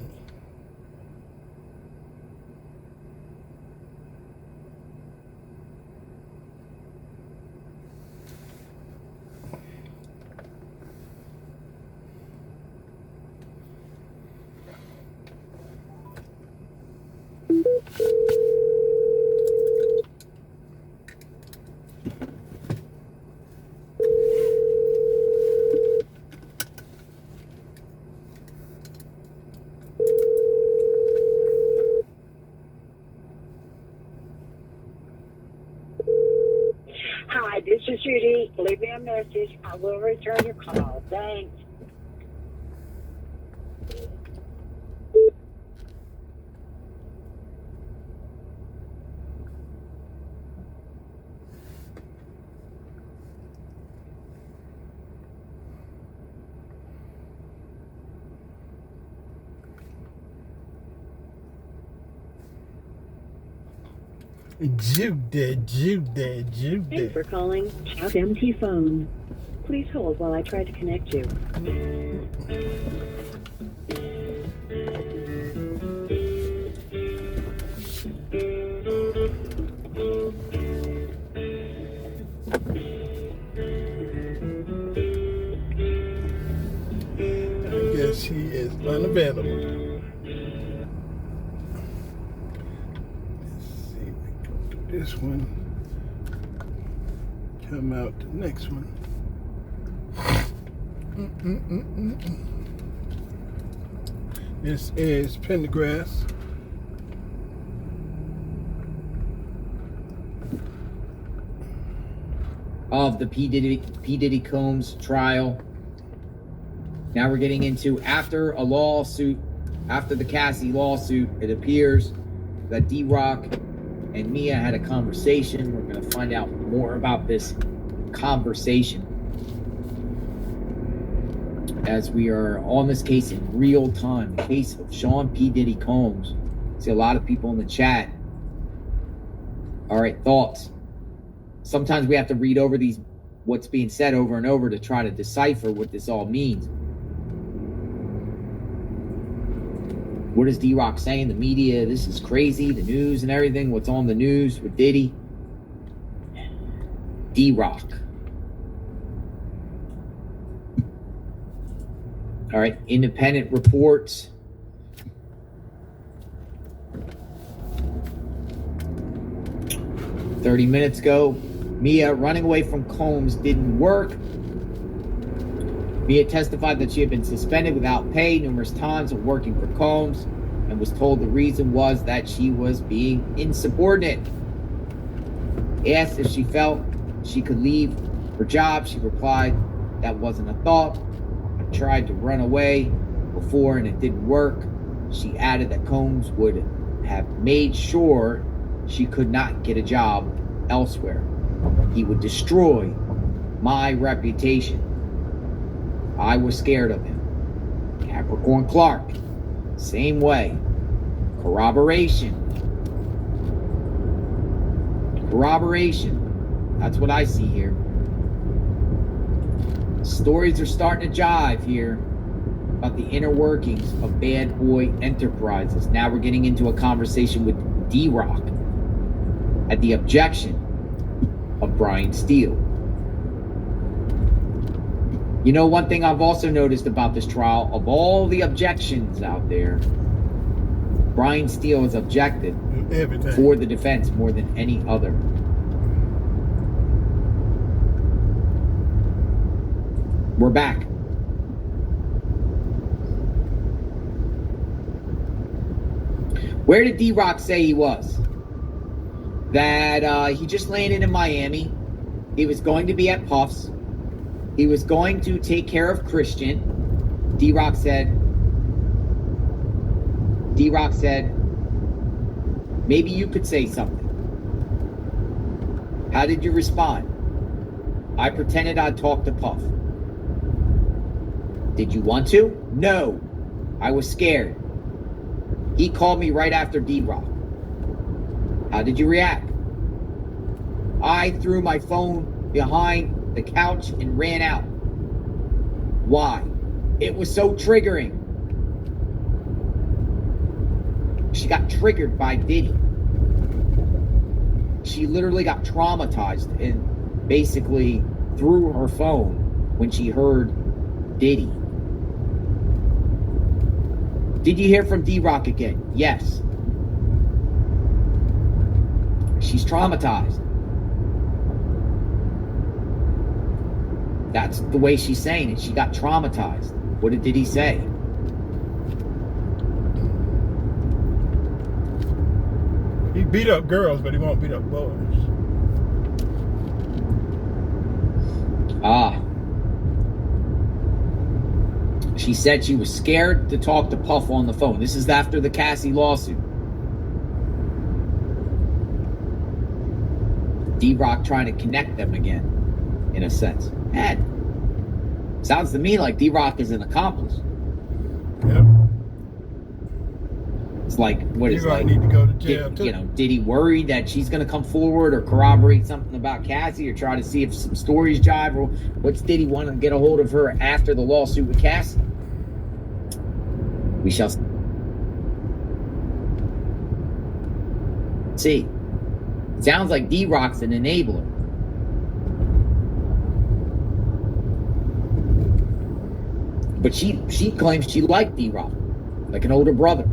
Hi, this is Judy. Leave me a message. I will return your call. Thanks. Jude. Thanks for calling Chat Empty Phone. Please hold while I try to connect you. I guess he is unavailable. Let's see, we go to this one. Come out the next one. This is Pendergrass. Of the P. Diddy Combs trial. Now we're getting into after the Cassie lawsuit, it appears that D-Rock and Mia had a conversation. We're going to find out more about this conversation as we are on this case in real time. The case of Sean P. Diddy Combs. See a lot of people in the chat. All right, thoughts. Sometimes we have to read over what's being said over and over to try to decipher what this all means. What is D-Rock saying? The media, this is crazy. The news and everything. What's on the news with Diddy? D-Rock. All right, independent reports. "30 minutes ago, Mia running away from Combs didn't work. Mia testified that she had been suspended without pay numerous times of working for Combs and was told the reason was that she was being insubordinate. Asked if she felt she could leave her job, she replied, that wasn't a thought. I tried to run away before and it didn't work. She added that Combs would have made sure she could not get a job elsewhere. He would destroy my reputation. I was scared of him." Capricorn Clark, same way. Corroboration. That's what I see here. Stories are starting to jive here about the inner workings of Bad Boy Enterprises. Now we're getting into a conversation with D-Rock at the objection of Brian Steele. You know, one thing I've also noticed about this trial, of all the objections out there, Brian Steele has objected Everything for the defense more than any other. We're back. Where did D-Rock say he was? That he just landed in Miami. He was going to be at Puff's. He was going to take care of Christian. D-Rock said, maybe you could say something. How did you respond? I pretended I'd talk to Puff. Did you want to? No. I was scared. He called me right after D-Rock. How did you react? I threw my phone behind the couch and ran out. Why? It was so triggering. She got triggered by Diddy. She literally got traumatized and basically threw her phone when she heard Diddy. Did you hear from D-Rock again? Yes. She's traumatized. That's the way she's saying it. She got traumatized. What did Diddy say? He beat up girls, but he won't beat up boys. She said she was scared to talk to Puff on the phone. This is after the Cassie lawsuit. D-Rock trying to connect them again, in a sense. Man, sounds to me like D-Rock is an accomplice. Yep. It's like, what is like? Need to go to jail too. You know, did he worry that she's going to come forward or corroborate something about Cassie or try to see if some stories jive? Or did he want to get a hold of her after the lawsuit with Cassie? We shall see. Sounds like D-Rock's an enabler. But she claims she liked D-Rock, like an older brother.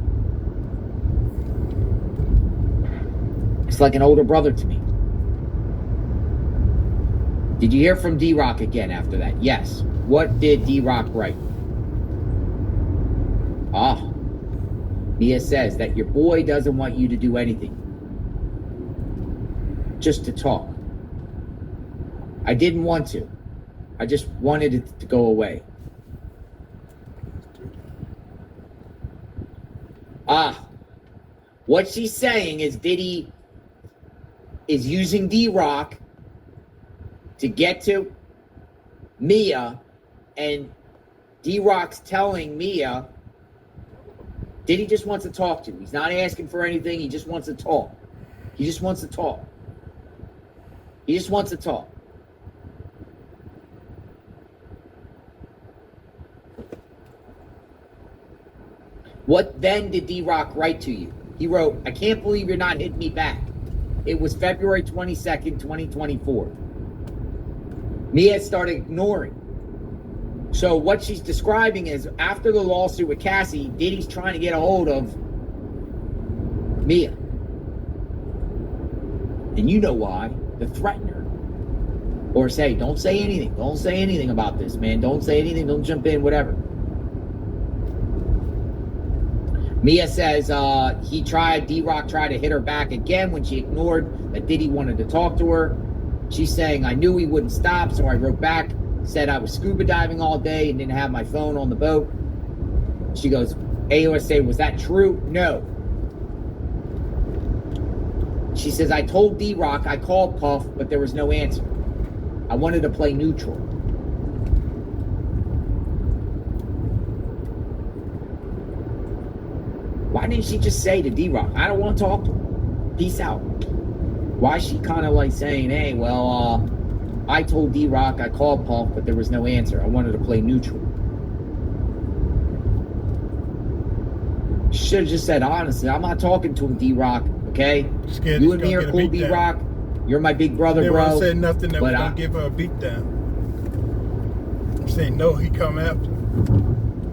It's like an older brother to me. Did you hear from D-Rock again after that? Yes. What did D-Rock write? Mia says that your boy doesn't want you to do anything. Just to talk. I didn't want to. I just wanted it to go away. What she's saying is Diddy is using D-Rock to get to Mia, and D-Rock's telling Mia Diddy just wants to talk to. He's not asking for anything. He just wants to talk. He just wants to talk. He just wants to talk. What then did D-Rock write to you? He wrote, I can't believe you're not hitting me back. It was February 22nd, 2024. Mia started ignoring. So what she's describing is after the lawsuit with Cassie, Diddy's trying to get a hold of Mia. And you know why. To threaten her. Or say, don't say anything. Don't say anything about this, man. Don't say anything. Don't jump in, whatever. Mia says D-Rock tried to hit her back again when she ignored that Diddy wanted to talk to her. She's saying, I knew he wouldn't stop, so I wrote back, said I was scuba diving all day and didn't have my phone on the boat. She goes, AOSA, was that true? No. She says, I told D-Rock I called Puff, but there was no answer. I wanted to play neutral. Why didn't she just say to D-Rock, I don't want to talk to him. Peace out. Why is she kind of like saying, hey, well, I told D-Rock I called Puff, but there was no answer. I wanted to play neutral. She should have just said, honestly, I'm not talking to him, D-Rock, okay? You and me are cool, D-Rock. You're my big brother, they bro. They won't say nothing that we're going to give her a beat down. I'm saying, no, he come after.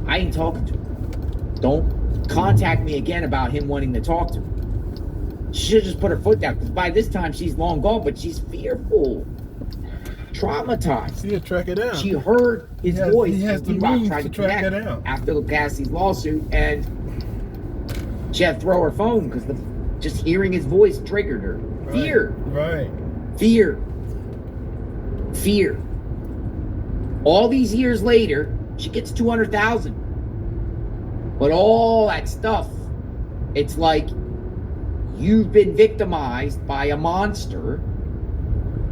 I ain't talking to him. Don't contact me again about him wanting to talk to him. She should just put her foot down, because by this time she's long gone, but she's fearful, traumatized. She had to track it down. She heard his voice. He has the means to track it out after Cassie's lawsuit, and she had to throw her phone because just hearing his voice triggered her. Right. Fear. Right. Fear. Fear. All these years later, she gets $200,000. But all that stuff, it's like you've been victimized by a monster.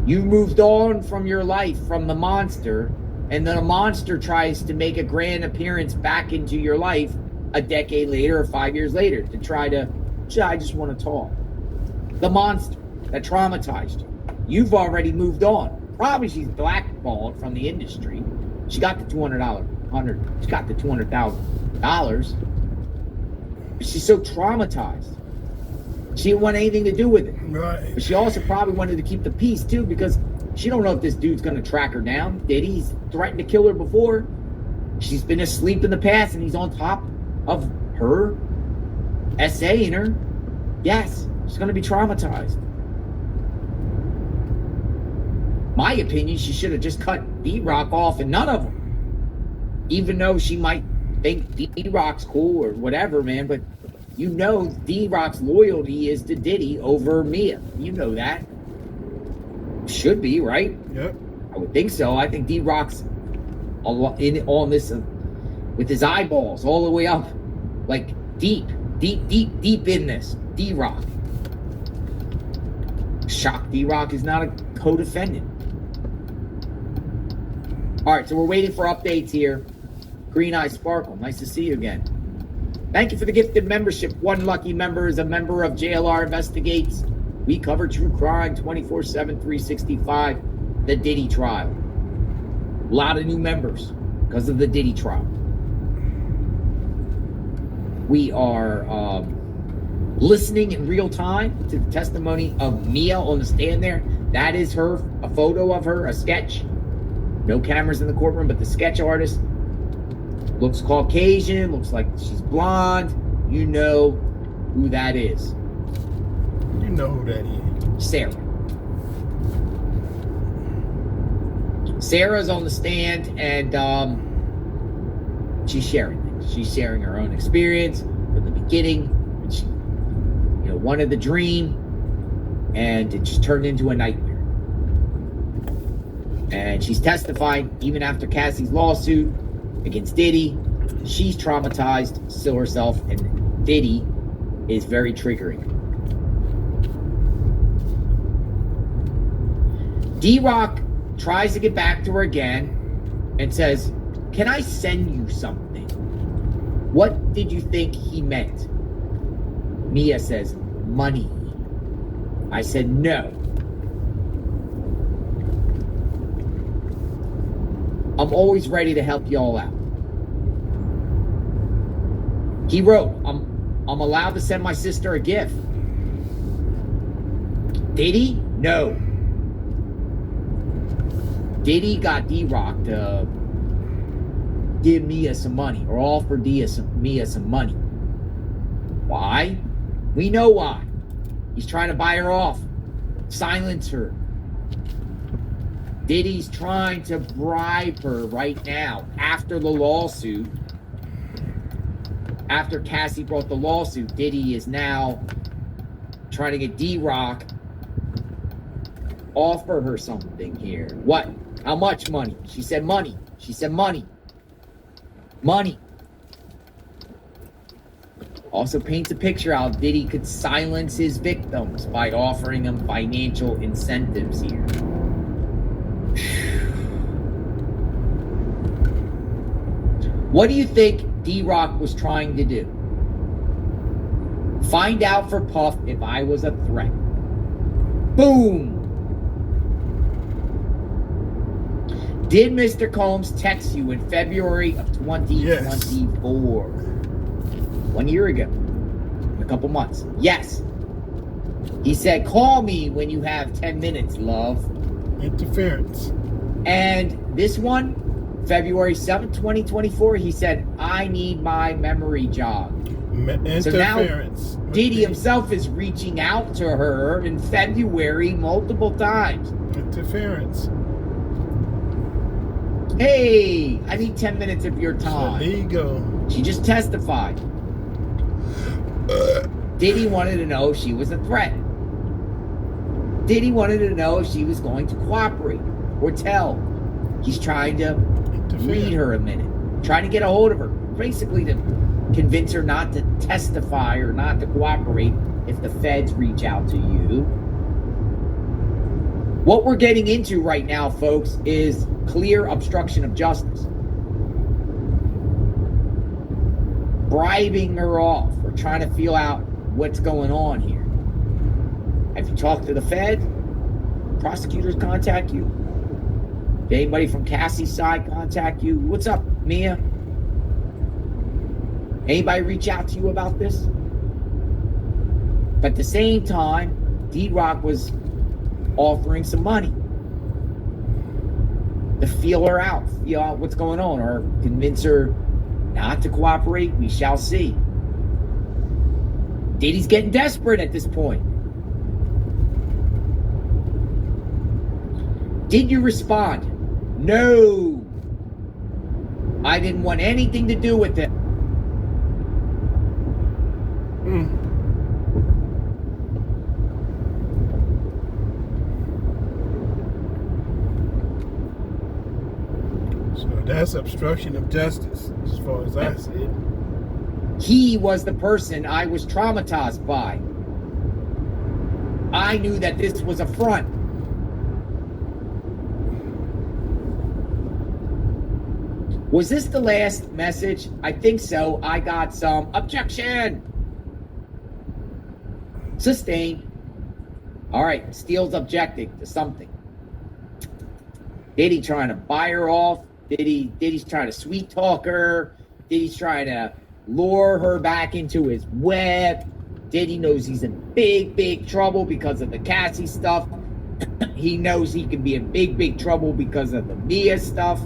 You moved on from your life from the monster, and then a monster tries to make a grand appearance back into your life a decade later or 5 years later to try to, I just want to talk. The monster that traumatized you. You've already moved on. Probably she's blackballed from the industry. She got the $200,000. She got the $200,000. But she's so traumatized. She didn't want anything to do with it. Right. But she also probably wanted to keep the peace too, because she don't know if this dude's gonna track her down. Diddy's threatened to kill her before. She's been asleep in the past, and he's on top of her, essaying her. Yes, she's gonna be traumatized. My opinion, she should have just cut D-Rock off and none of them. Even though she might think D-Rock's cool or whatever, man, but you know D-Rock's loyalty is to Diddy over Mia. You know that. Should be, right? Yep. I would think so. I think D-Rock's on this with his eyeballs all the way up. Like deep in this. D-Rock. Shocked D-Rock is not a co-defendant. All right, so we're waiting for updates here. Green Eye Sparkle, nice to see you again. Thank you for the gifted membership. One lucky member is a member of JLR Investigates. We cover true crime 24/7, 365. The Diddy trial. A lot of new members because of the Diddy trial. We are listening in real time to the testimony of Mia on the stand there. That is her, a photo of her, a sketch. No cameras in the courtroom, but the sketch artist looks Caucasian, looks like she's blonde. You know who that is. You know who that is. Sarah. Sarah's on the stand, and she's sharing things. She's sharing her own experience from the beginning. When she, wanted the dream, and it just turned into a nightmare. And she's testifying even after Cassie's lawsuit against Diddy. She's traumatized, still herself, and Diddy is very triggering. D-Rock tries to get back to her again and says, "Can I send you something?" What did you think he meant? Mia says, "Money." I said, "No. I'm always ready to help y'all out." He wrote, I'm allowed to send my sister a gift. Diddy? No. Diddy got D-Rock to give Mia some money, or offer Mia some money. Why? We know why. He's trying to buy her off, silence her. Diddy's trying to bribe her right now after the lawsuit. After Cassie brought the lawsuit, Diddy is now trying to get D-Rock offer her something here. What? How much money? She said money. She said money. Money. Also paints a picture how Diddy could silence his victims by offering them financial incentives here. What do you think D-Rock was trying to do? Find out for Puff if I was a threat. Boom! Did Mr. Combs text you in February of 2024? Yes. 1 year ago. A couple months. Yes. He said, "Call me when you have 10 minutes, love." Interference. And this one, February 7th, 2024, he said, "I need my memory jog." Interference. So now Diddy himself is reaching out to her in February multiple times. Interference. Hey, I need 10 minutes of your time. So there you go. She just testified. Diddy wanted to know if she was a threat. Diddy wanted to know if she was going to cooperate or tell. He's trying to read her a minute, trying to get a hold of her, basically to convince her not to testify or not to cooperate if the feds reach out to you. What we're getting into right now, folks, is clear obstruction of justice. Bribing her off or trying to feel out what's going on here. Have you talked to the Fed? Prosecutors contact you? Did anybody from Cassie's side contact you? What's up, Mia? Anybody reach out to you about this? But at the same time, D-Rock was offering some money to feel her out, feel out what's going on, or convince her not to cooperate. We shall see. Diddy's getting desperate at this point. Did you respond? No. I didn't want anything to do with it. So that's obstruction of justice, as far as I see it. He was the person I was traumatized by. I knew that this was a front. Was this the last message? I think so. I got some objection. Sustained. All right, Steele's objecting to something. Diddy trying to buy her off. Diddy's trying to sweet talk her. Diddy's trying to lure her back into his web. Diddy knows he's in big, big trouble because of the Cassie stuff. He knows he can be in big, big trouble because of the Mia stuff.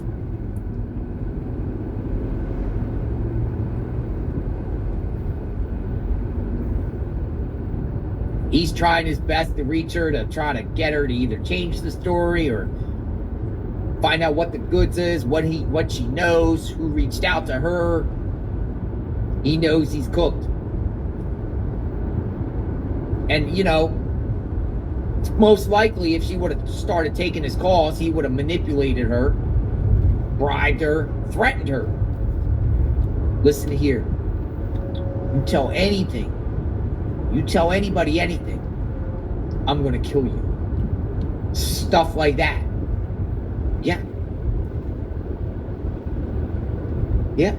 He's trying his best to reach her, to try to get her to either change the story or find out what the goods is, what she knows, who reached out to her. He knows he's cooked. And, you know, most likely if she would have started taking his calls, he would have manipulated her, bribed her, threatened her. Listen here. You tell anything. You tell anybody anything, I'm going to kill you. Stuff like that. Yeah. Yeah.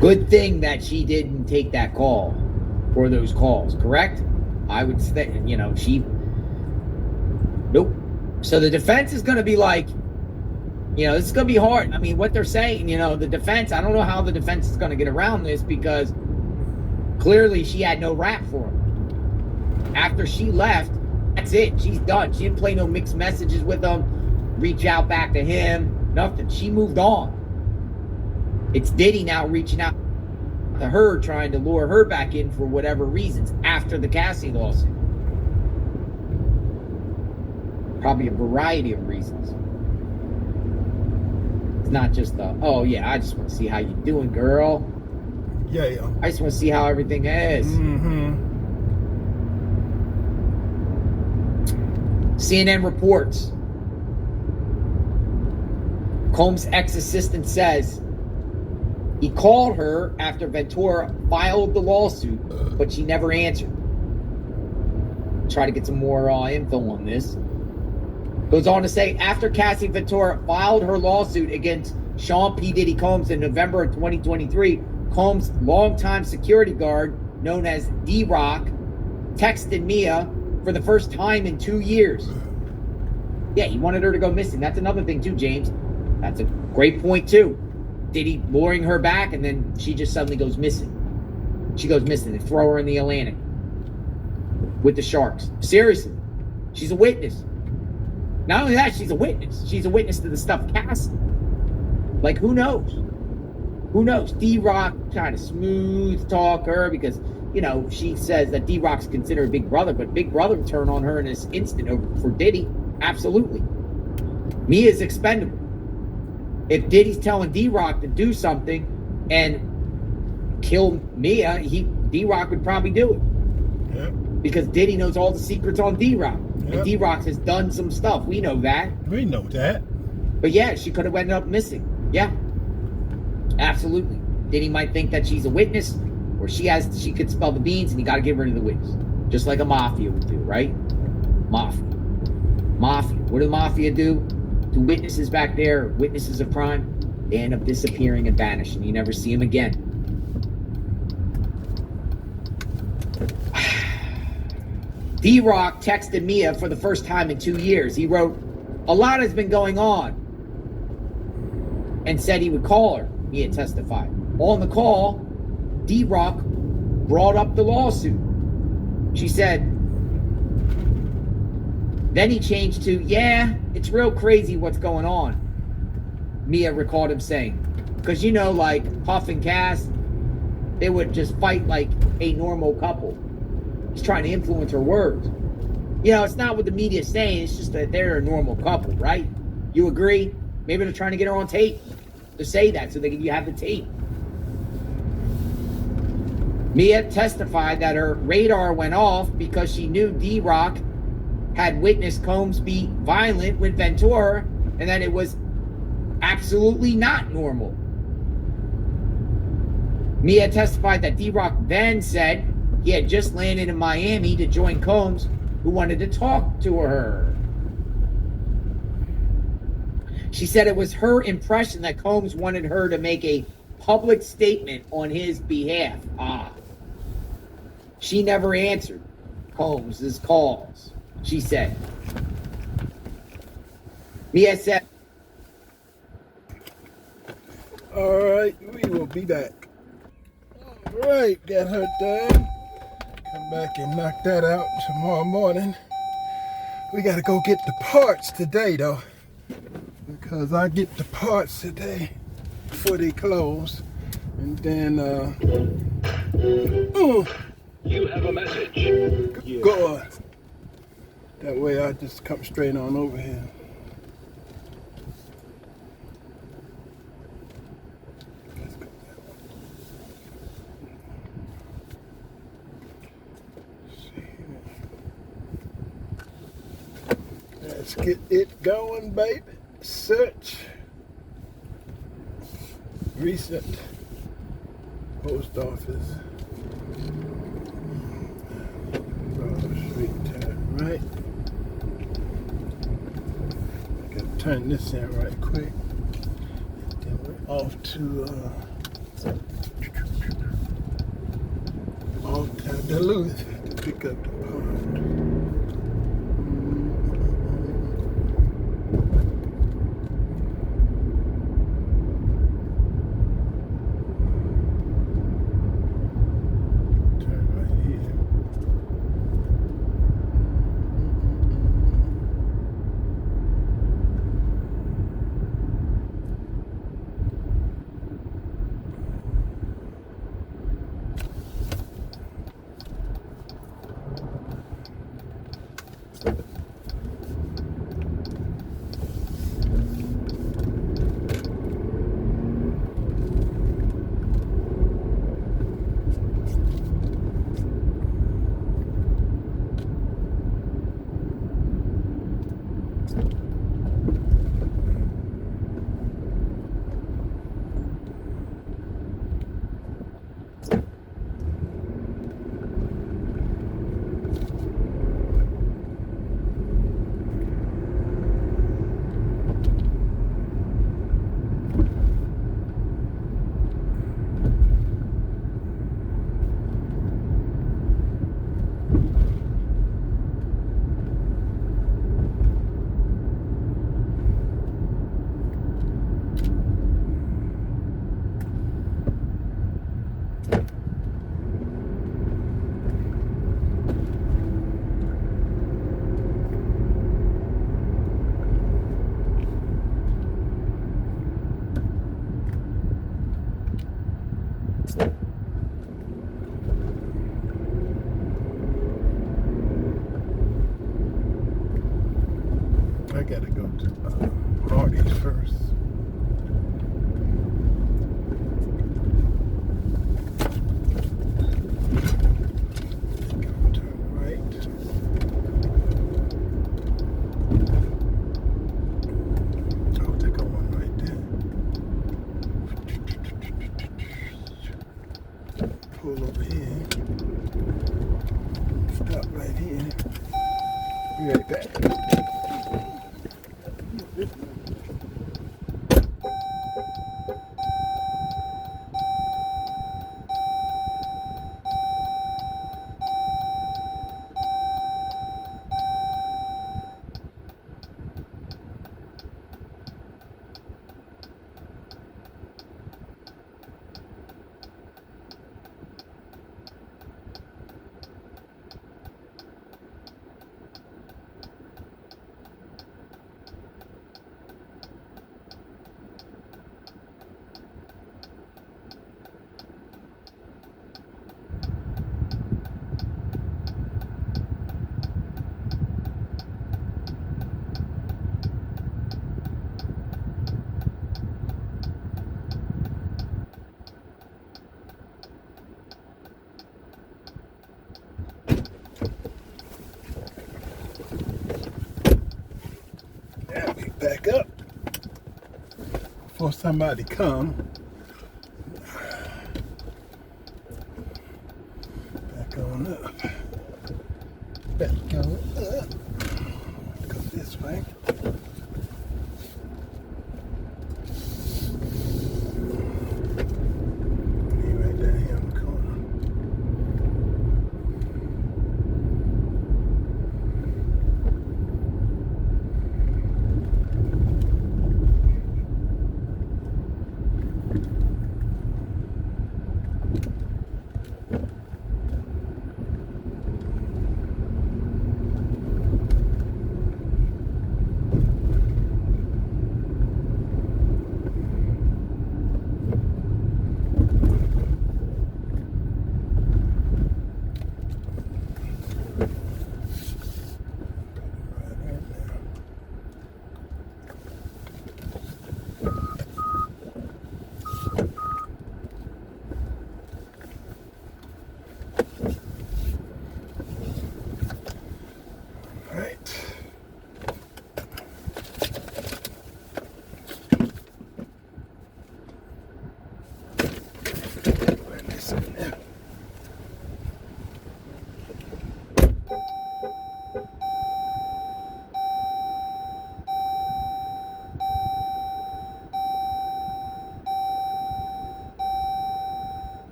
Good thing that she didn't take that call or those calls, correct? I would say, you know, nope. So the defense is going to be like, you know, it's going to be hard. I mean, what they're saying, you know, the defense, I don't know how the defense is going to get around this because clearly she had no rap for him. After she left, that's it. She's done. She didn't play no mixed messages with him, reach out back to him, nothing. She moved on. It's Diddy now reaching out to her, trying to lure her back in for whatever reasons after the Cassie lawsuit. Probably a variety of reasons. It's not just the, oh yeah, I just want to see how you doing, girl. Yeah. I just want to see how everything is. CNN reports. Combs' ex-assistant says he called her after Ventura filed the lawsuit, but she never answered. Try to get some more info on this. Goes on to say, after Cassie Ventura filed her lawsuit against Sean P. Diddy Combs in November of 2023, Combs' longtime security guard, known as D-Rock, texted Mia for the first time in 2 years. Yeah, he wanted her to go missing. That's another thing too, James. That's a great point too. Diddy luring her back, and then she just suddenly goes missing. She goes missing. They throw her in the Atlantic with the sharks. Seriously, she's a witness. Not only that, she's a witness. She's a witness to the stuff Cassie. Like, who knows? Who knows? D-Rock trying to smooth talk her because, you know, she says that D-Rock's considered Big Brother, but Big Brother would turn on her in this instant for Diddy. Absolutely. Mia's expendable. If Diddy's telling D-Rock to do something and kill Mia, D-Rock would probably do it. Yeah. Because Diddy knows all the secrets on D-Rock. Yep. And D-Rock has done some stuff. We know that. We know that. But yeah, she could have ended up missing. Yeah. Absolutely. Diddy might think that she's a witness, or she could spell the beans, and you got to get rid of the witness. Just like a mafia would do, right? Mafia. What do the mafia do? To witnesses back there, witnesses of crime, they end up disappearing and vanishing. You never see them again. D-Rock texted Mia for the first time in 2 years. He wrote, "A lot has been going on," and said he would call her. Mia testified. On the call, D-Rock brought up the lawsuit. She said, then he changed to, "Yeah, it's real crazy what's going on," Mia recalled him saying. Because, you know, like Puff and Cass, they would just fight like a normal couple. He's trying to influence her words. You know, it's not what the media is saying. It's just that they're a normal couple, right? You agree? Maybe they're trying to get her on tape to say that so you have the tape. Mia testified that her radar went off because she knew D-Rock had witnessed Combs be violent with Ventura and that it was absolutely not normal. Mia testified that D-Rock then said he had just landed in Miami to join Combs who wanted to talk to her. She said it was her impression that Combs wanted her to make a public statement on his behalf. She never answered Combs' calls, she said. Mia said, all right, we will be back. All right, got her done. Come back and knock that out tomorrow morning. We got to go get the parts today, though, because I get the parts today before they close. And then, You have a message. Go on. That way I just come straight on over here. Let's get it going, baby. Search. Recent post office. Straight turn right. I gotta turn this in right quick. Then we're off to Duluth to pick up the part. I gotta go to Hardee's first. Turn right. I'll take a one right there. Pull over here. Stop right here. Be right back. Back up before somebody come. Back on up. Back on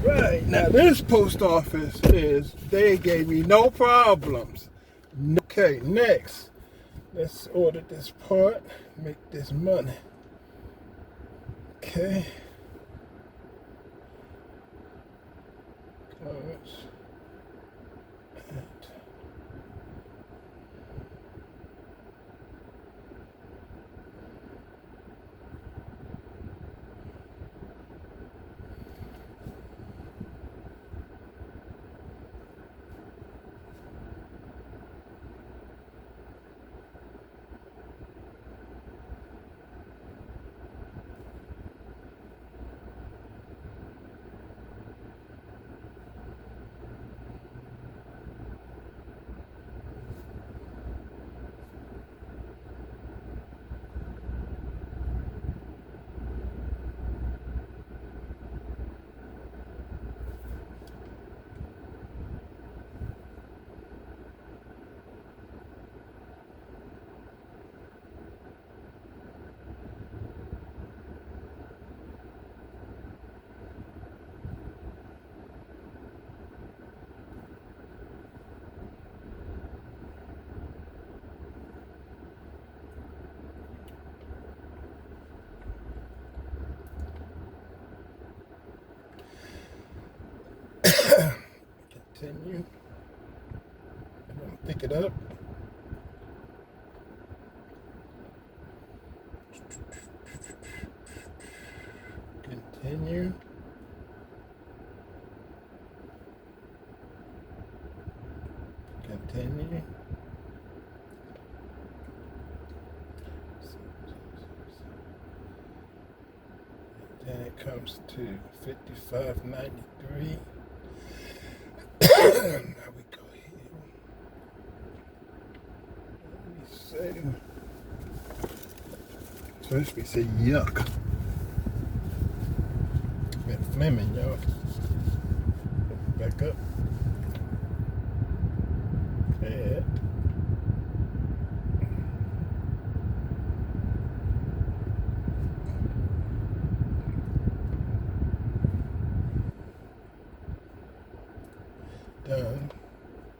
Right, now this post office they gave me no problems. Okay, next, let's order this part, make this money. Okay. Close. Continue. I'm gonna pick it up. Continue. Continue. Then it comes to 55.93. Now we go here. Let me say. First we say yuck. Been flaming, y'all. Back up. Add. Done.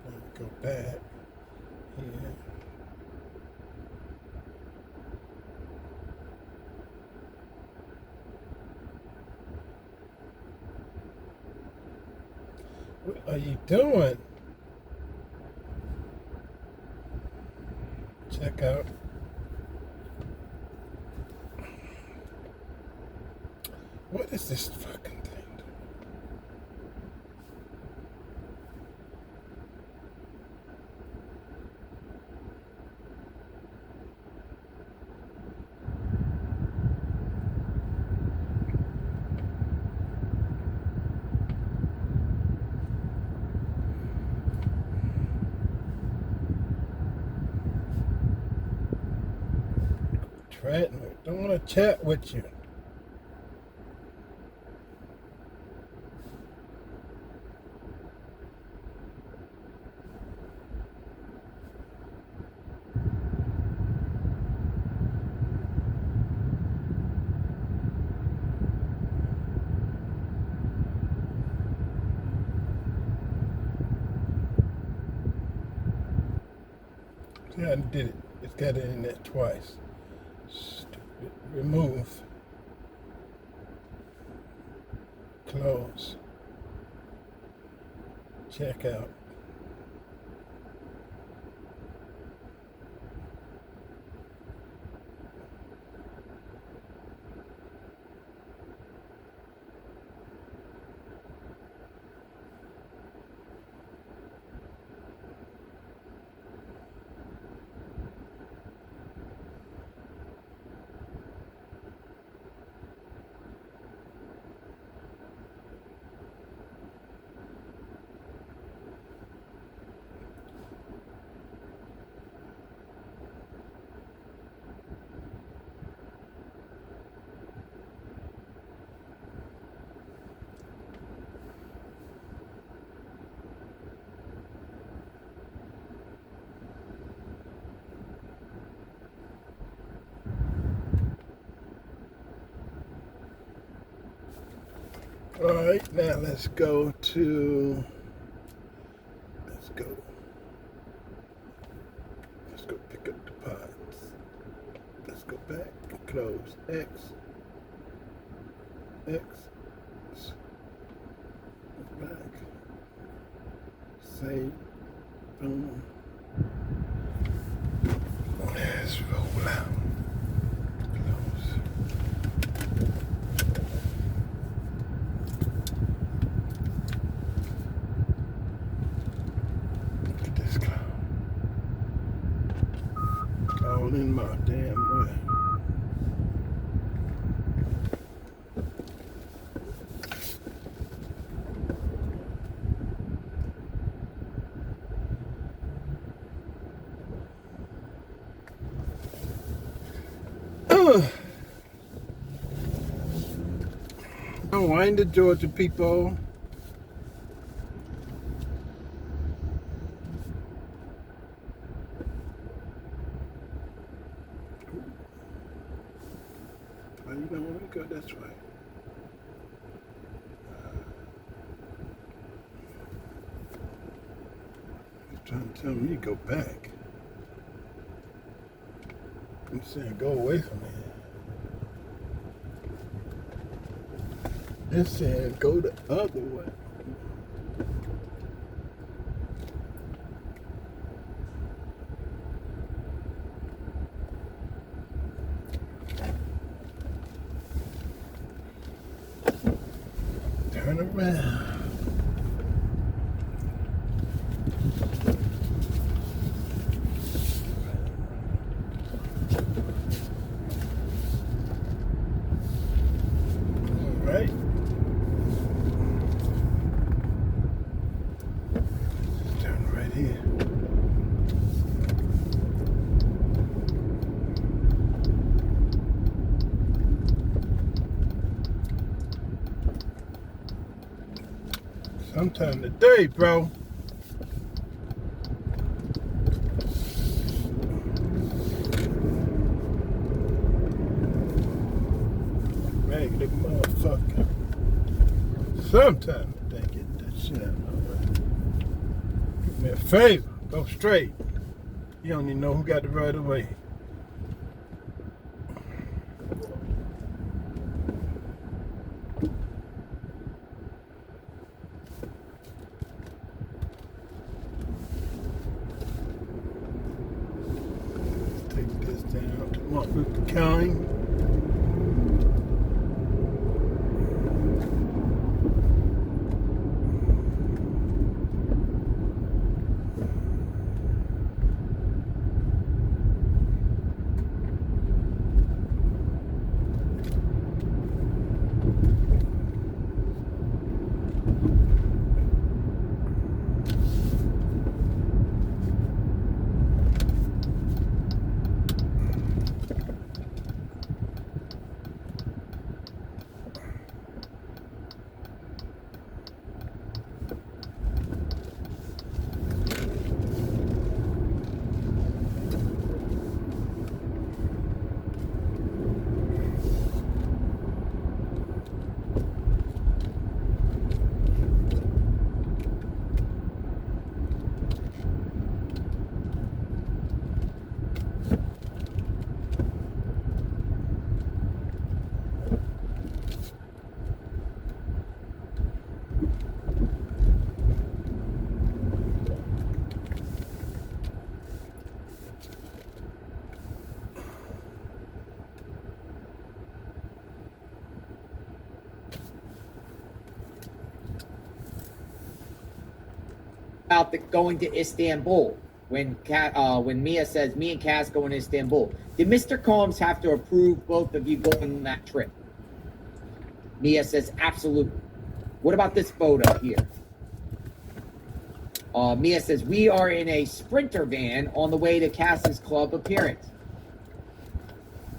Now we go back here. What are you doing? Check out. What is this fucking thing? Don't want to chat with you. See, I did it. It's got it in there twice. Stupid. Remove. Close. Check out. All right, now let's go pick up the pods. Let's go back, close X, back, save, boom. Let's roll out. Close. Look at this cloud. All in my damn way. Don't wind the Georgia people. Oh, you don't want to go this way. He's trying to tell me to go back. I'm saying go away from here. They're saying go the other way. Turn around. All right. Turn right here. Sometime today, bro. Raggedy motherfucker. Sometime today, get that shit out of my way. Do me a favor. Go straight. You don't even know who got the right of way. Take this down to Martin Luther King. About going to Istanbul when Mia says me and Cass going to Istanbul. Did Mr. Combs have to approve both of you going on that trip? Mia says absolutely. What about this photo here? Mia says we are in a Sprinter van on the way to Cass's club appearance.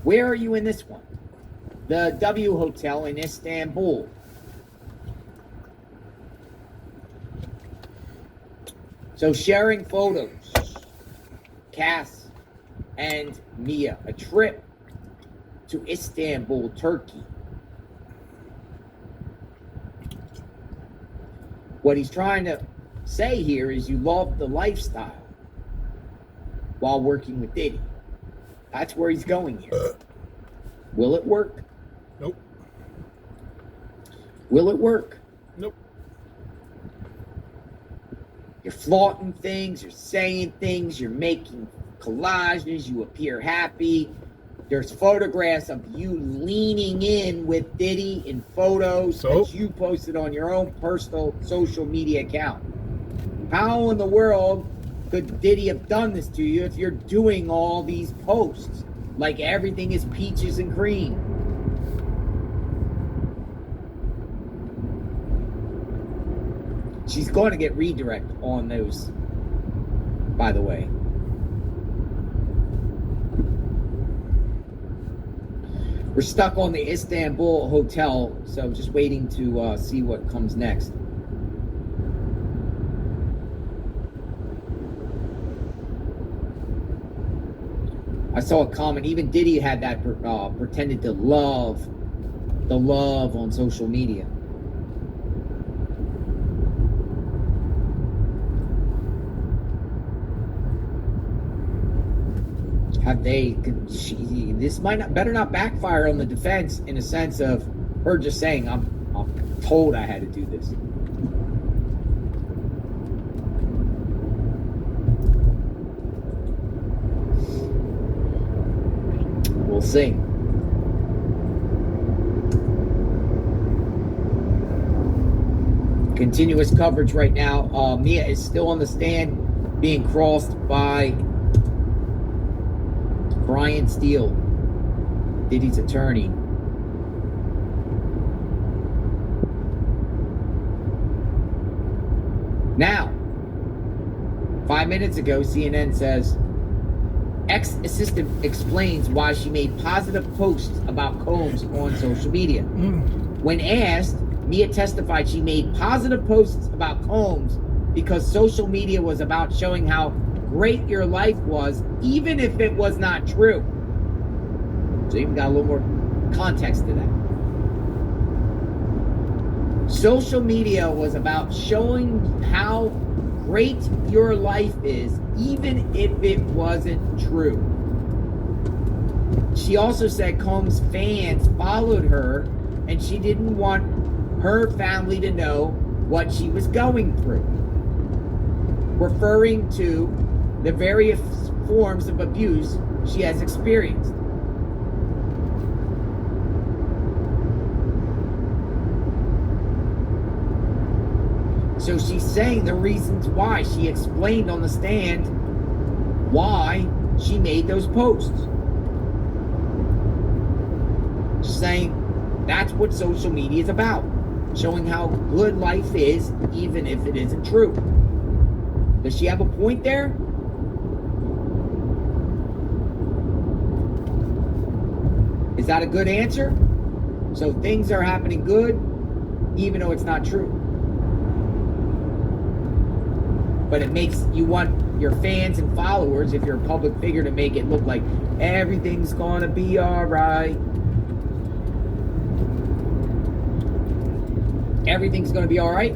Where are you in this one? The W Hotel in Istanbul. So sharing photos, Cass and Mia, a trip to Istanbul, Turkey. What he's trying to say here is you love the lifestyle while working with Diddy. That's where he's going here. Will it work? Nope. Will it work? Nope. You're flaunting things, you're saying things, you're making collages, you appear happy. There's photographs of you leaning in with Diddy in photos that you posted on your own personal social media account. How in the world could Diddy have done this to you if you're doing all these posts? Like everything is peaches and cream. She's going to get redirect on those, by the way. We're stuck on the Istanbul hotel, so just waiting to see what comes next. I saw a comment, even Diddy had that pretended to love the love on social media. This better not backfire on the defense in a sense of her just saying, I'm told I had to do this. We'll see. Continuous coverage right now. Mia is still on the stand being crossed by Brian Steele, Diddy's attorney. Now, 5 minutes ago, CNN says, ex-assistant explains why she made positive posts about Combs on social media. When asked, Mia testified she made positive posts about Combs because social media was about showing how great your life was, even if it was not true. So even got a little more context to that. Social media was about showing how great your life is, even if it wasn't true. She also said Combs' fans followed her and she didn't want her family to know what she was going through, referring to the various forms of abuse she has experienced. So she's saying the reasons why. She explained on the stand why she made those posts. She's saying that's what social media is about. Showing how good life is, even if it isn't true. Does she have a point there? Is that a good answer? So things are happening good, even though it's not true. But it makes you want your fans and followers, if you're a public figure, to make it look like everything's gonna be all right. Everything's gonna be all right.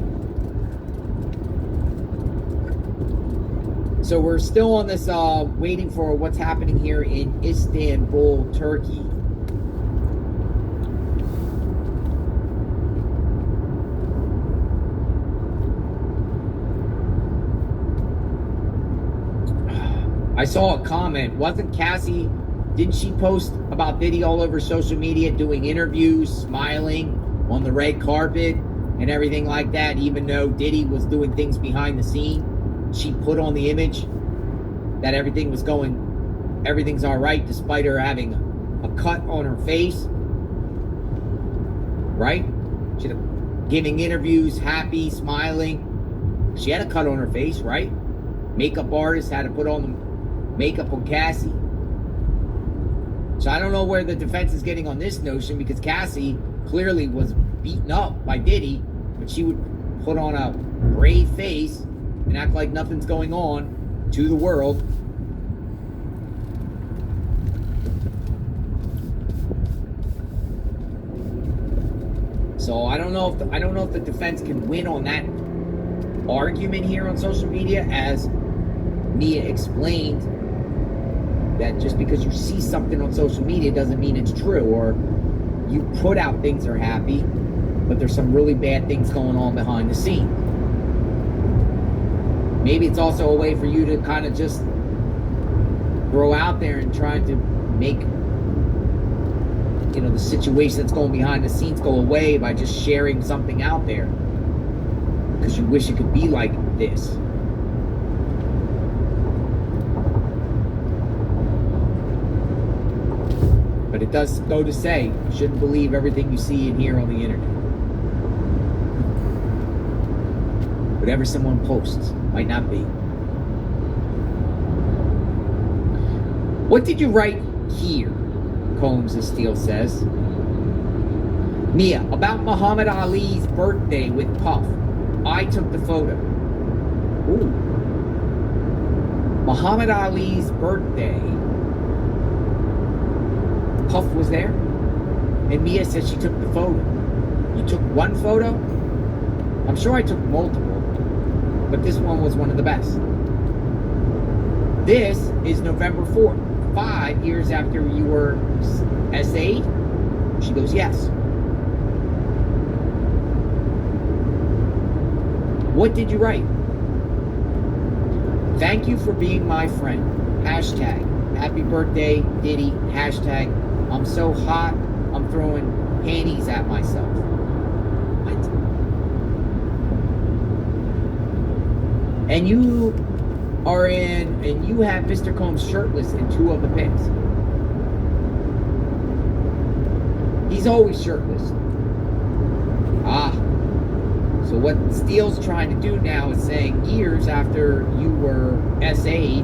So we're still on this waiting for what's happening here in Istanbul, Turkey. I saw a comment. Wasn't Cassie, didn't she post about Diddy all over social media, doing interviews, smiling on the red carpet and everything like that, even though Diddy was doing things behind the scene? She put on the image that everything's all right, despite her having a cut on her face. Right? She giving interviews, happy, smiling. She had a cut on her face, right? Makeup artist had to put on the makeup on Cassie. So I don't know where the defense is getting on this notion, because Cassie clearly was beaten up by Diddy, but she would put on a brave face and act like nothing's going on to the world. So I don't know if the defense can win on argument here on social media, as Mia explained, that just because you see something on social media doesn't mean it's true, or you put out things that are happy, but there's some really bad things going on behind the scenes. Maybe it's also a way for you to kind of just throw out there and try to make, the situation that's going behind the scenes go away by just sharing something out there because you wish it could be like this. But it does go to say you shouldn't believe everything you see and hear on the internet. Whatever someone posts might not be. What did you write here? Combs, as Steele says. Mia, about Muhammad Ali's birthday with Puff. I took the photo. Ooh. Muhammad Ali's birthday. Puff was there. And Mia said she took the photo. You took one photo? I'm sure I took multiple, but this one was one of the best. This is November 4th. 5 years after you were SA'd? She goes, yes. What did you write? Thank you for being my friend. Hashtag happy birthday, Diddy. Hashtag I'm so hot, I'm throwing panties at myself. What? And you are in, and you have Mr. Combs shirtless in 2 of the pics. He's always shirtless. So what Steele's trying to do now is saying years after you were SA'd,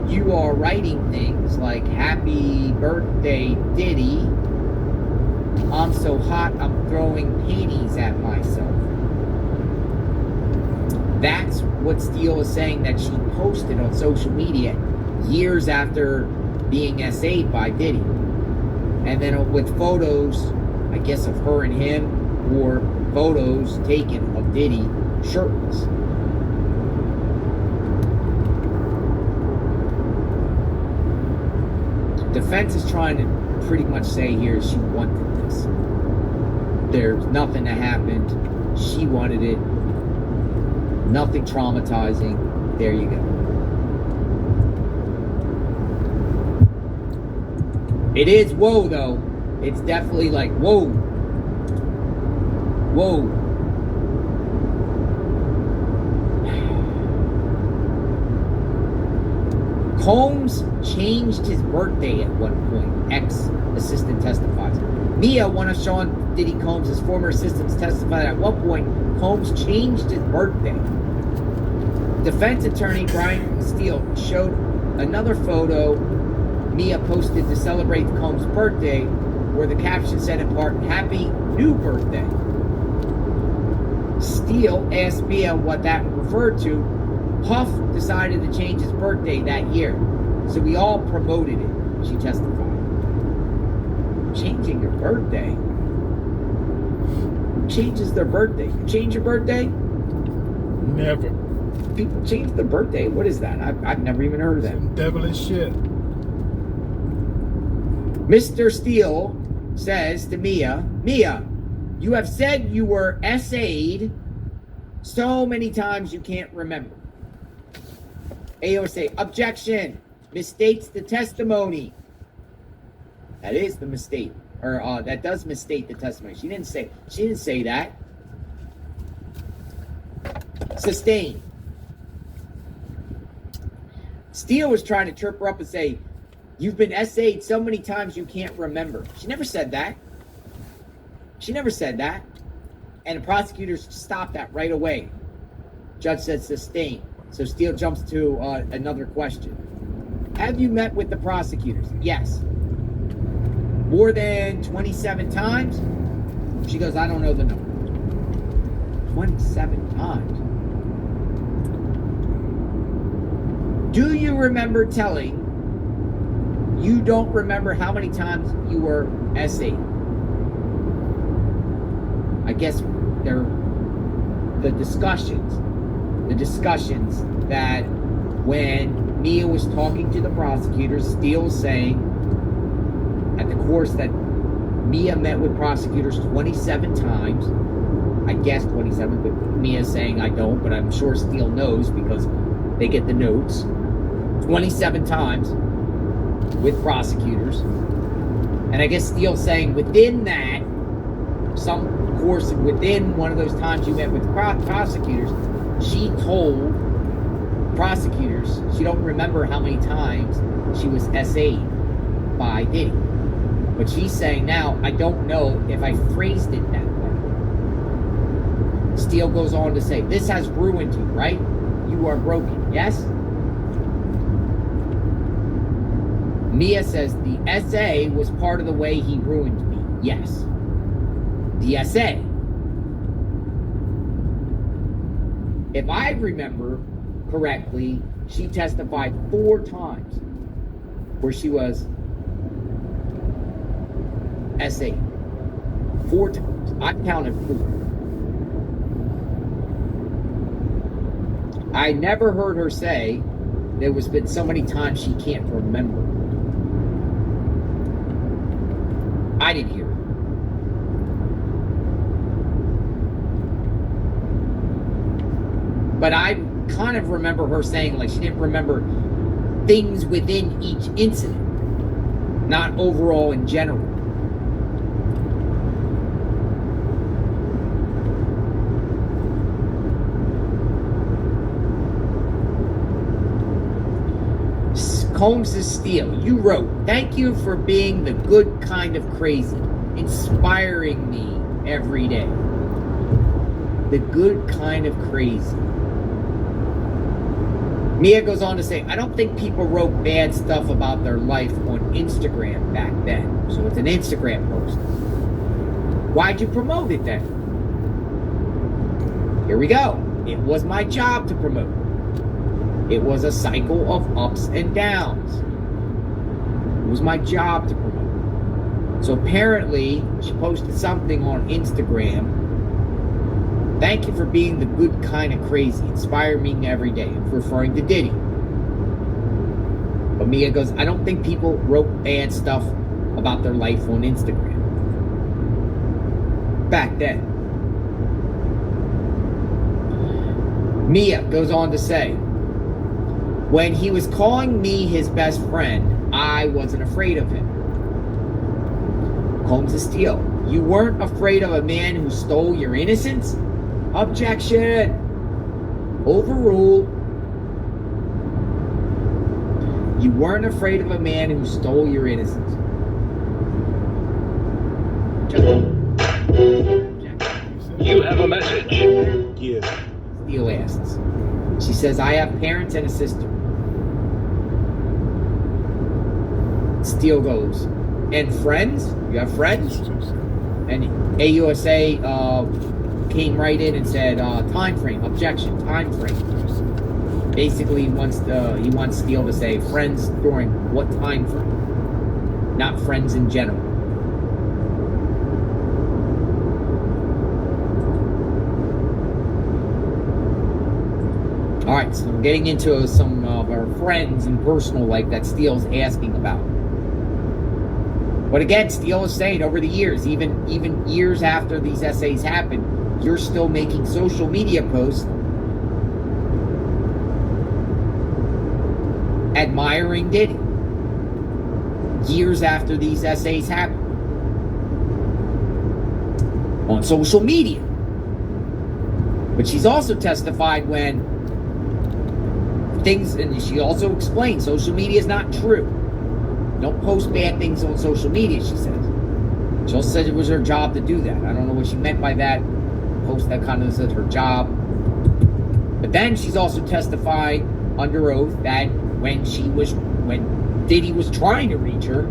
you are writing things like happy birthday Diddy, I'm so hot I'm throwing panties at myself. That's what Steele is saying that she posted on social media years after being SA'd by Diddy. And then with photos, I guess, of her and him, or photos taken of Diddy shirtless. Defense is trying to pretty much say here she wanted this. There's nothing that happened. She wanted it. Nothing traumatizing. There you go. It is whoa, though. It's definitely like whoa. Whoa. Combs changed his birthday at one point. Ex-assistant testifies. Mia, one of Sean Diddy Combs' former assistants, testified at one point Combs changed his birthday. Defense attorney Brian Steele showed another photo Mia posted to celebrate Combs' birthday, where the caption said in part, "Happy New Birthday." Steele asked Mia what that referred to. Puff decided to change his birthday that year, so we all promoted it, she testified. Changing your birthday? Who changes their birthday? You change your birthday? Never. People change their birthday? What is that? I've never even heard of that. Some devilish shit. Mr. Steele says to Mia, Mia, you have said you were SA'd so many times you can't remember. AOSA, objection, misstates the testimony. That is the mistake, or that does misstate the testimony. She didn't say that. Sustained. Steele was trying to trip her up and say, you've been SA'd so many times you can't remember. She never said that. She never said that. And the prosecutors stopped that right away. Judge said sustained. So Steele jumps to another question. Have you met with the prosecutors? Yes. More than 27 times? She goes, I don't know the number. 27 times. Do you remember telling you don't remember how many times you were SA'd? I guess they're the discussions that when Mia was talking to the prosecutors, Steele was saying at the course that Mia met with prosecutors 27 times. I guess 27, but Mia's saying I don't, but I'm sure Steele knows because they get the notes. 27 times with prosecutors. And I guess Steele's saying within that, some course within one of those times you met with prosecutors, she told prosecutors she don't remember how many times she was SA'd by Diddy. But she's saying now, I don't know if I phrased it that way. Steele goes on to say, this has ruined you, right? You are broken, yes? Mia says, the SA was part of the way he ruined me, yes. The SA. If I remember correctly, she testified 4 times where she was SA. 4 times. I counted 4. I never heard her say there was been so many times she can't remember. I didn't hear it. But I kind of remember her saying like she didn't remember things within each incident, not overall in general. Combs is Steele. You wrote, thank you for being the good kind of crazy, inspiring me every day. The good kind of crazy. Mia goes on to say, I don't think people wrote bad stuff about their life on Instagram back then. So it's an Instagram post. Why'd you promote it then? Here we go. It was my job to promote. It was a cycle of ups and downs. It was my job to promote. So apparently, she posted something on Instagram. Thank you for being the good kind of crazy. Inspire me every day. Referring to Diddy. But Mia goes, I don't think people wrote bad stuff about their life on Instagram. Back then. Mia goes on to say, when he was calling me his best friend, I wasn't afraid of him. Combs is Steele. You weren't afraid of a man who stole your innocence? Objection. Overruled. You weren't afraid of a man who stole your innocence. You have a message. Yeah. Steele asks. She says, I have parents and a sister. Steele goes, and friends? You have friends? And AUSA came right in and said, time frame, objection, time frame. Basically, he wants Steele to say friends during what time frame? Not friends in general. All right, so we're getting into some of our friends and personal life that Steele's asking about. But again, Steele is saying over the years, even years after these essays happened, you're still making social media posts admiring Diddy. Years after these essays happened. On social media. But she's also testified when things, and she also explained social media is not true. Don't post bad things on social media, she says. She also said it was her job to do that. I don't know what she meant by that. Post that kind of said her job. But then she's also testified under oath that when Diddy was trying to reach her,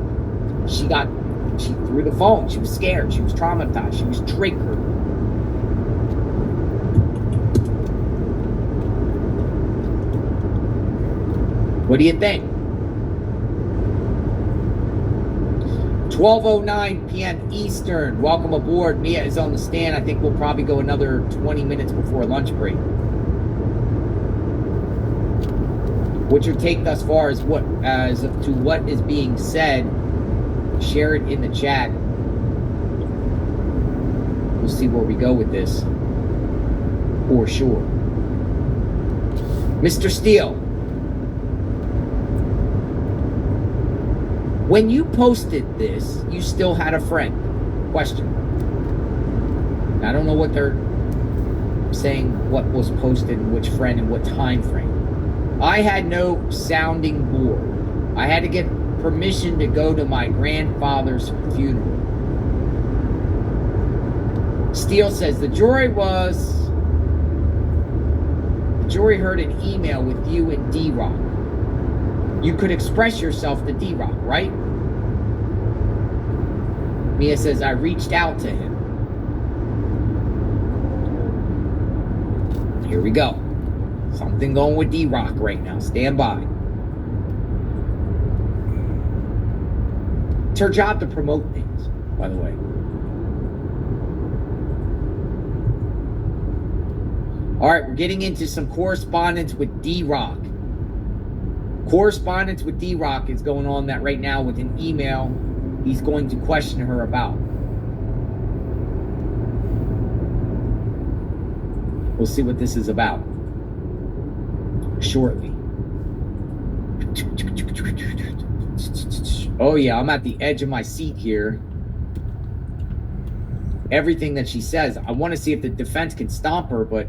she threw the phone. She was scared. She was traumatized. She was triggered. What do you think? 12:09 p.m. Eastern. Welcome aboard. Mia is on the stand. I think we'll probably go another 20 minutes before lunch break. What's your take thus far as to what is being said? Share it in the chat. We'll see where we go with this. For sure. Mr. Steele, when you posted this, you still had a friend? Question. I don't know what they're saying, what was posted and which friend and what time frame. I had no sounding board. I had to get permission to go to my grandfather's funeral. Steele says the jury heard an email with you and D-Rock. You could express yourself to D-Rock, right? Mia says, I reached out to him. Here we go. Something going with D-Rock right now. Stand by. It's her job to promote things, by the way. All right, we're getting into some correspondence with D-Rock. Correspondence with D-Rock is going on that right now with an email he's going to question her about. We'll see what this is about shortly. Oh yeah, I'm at the edge of my seat here. Everything that she says, I want to see if the defense can stomp her, but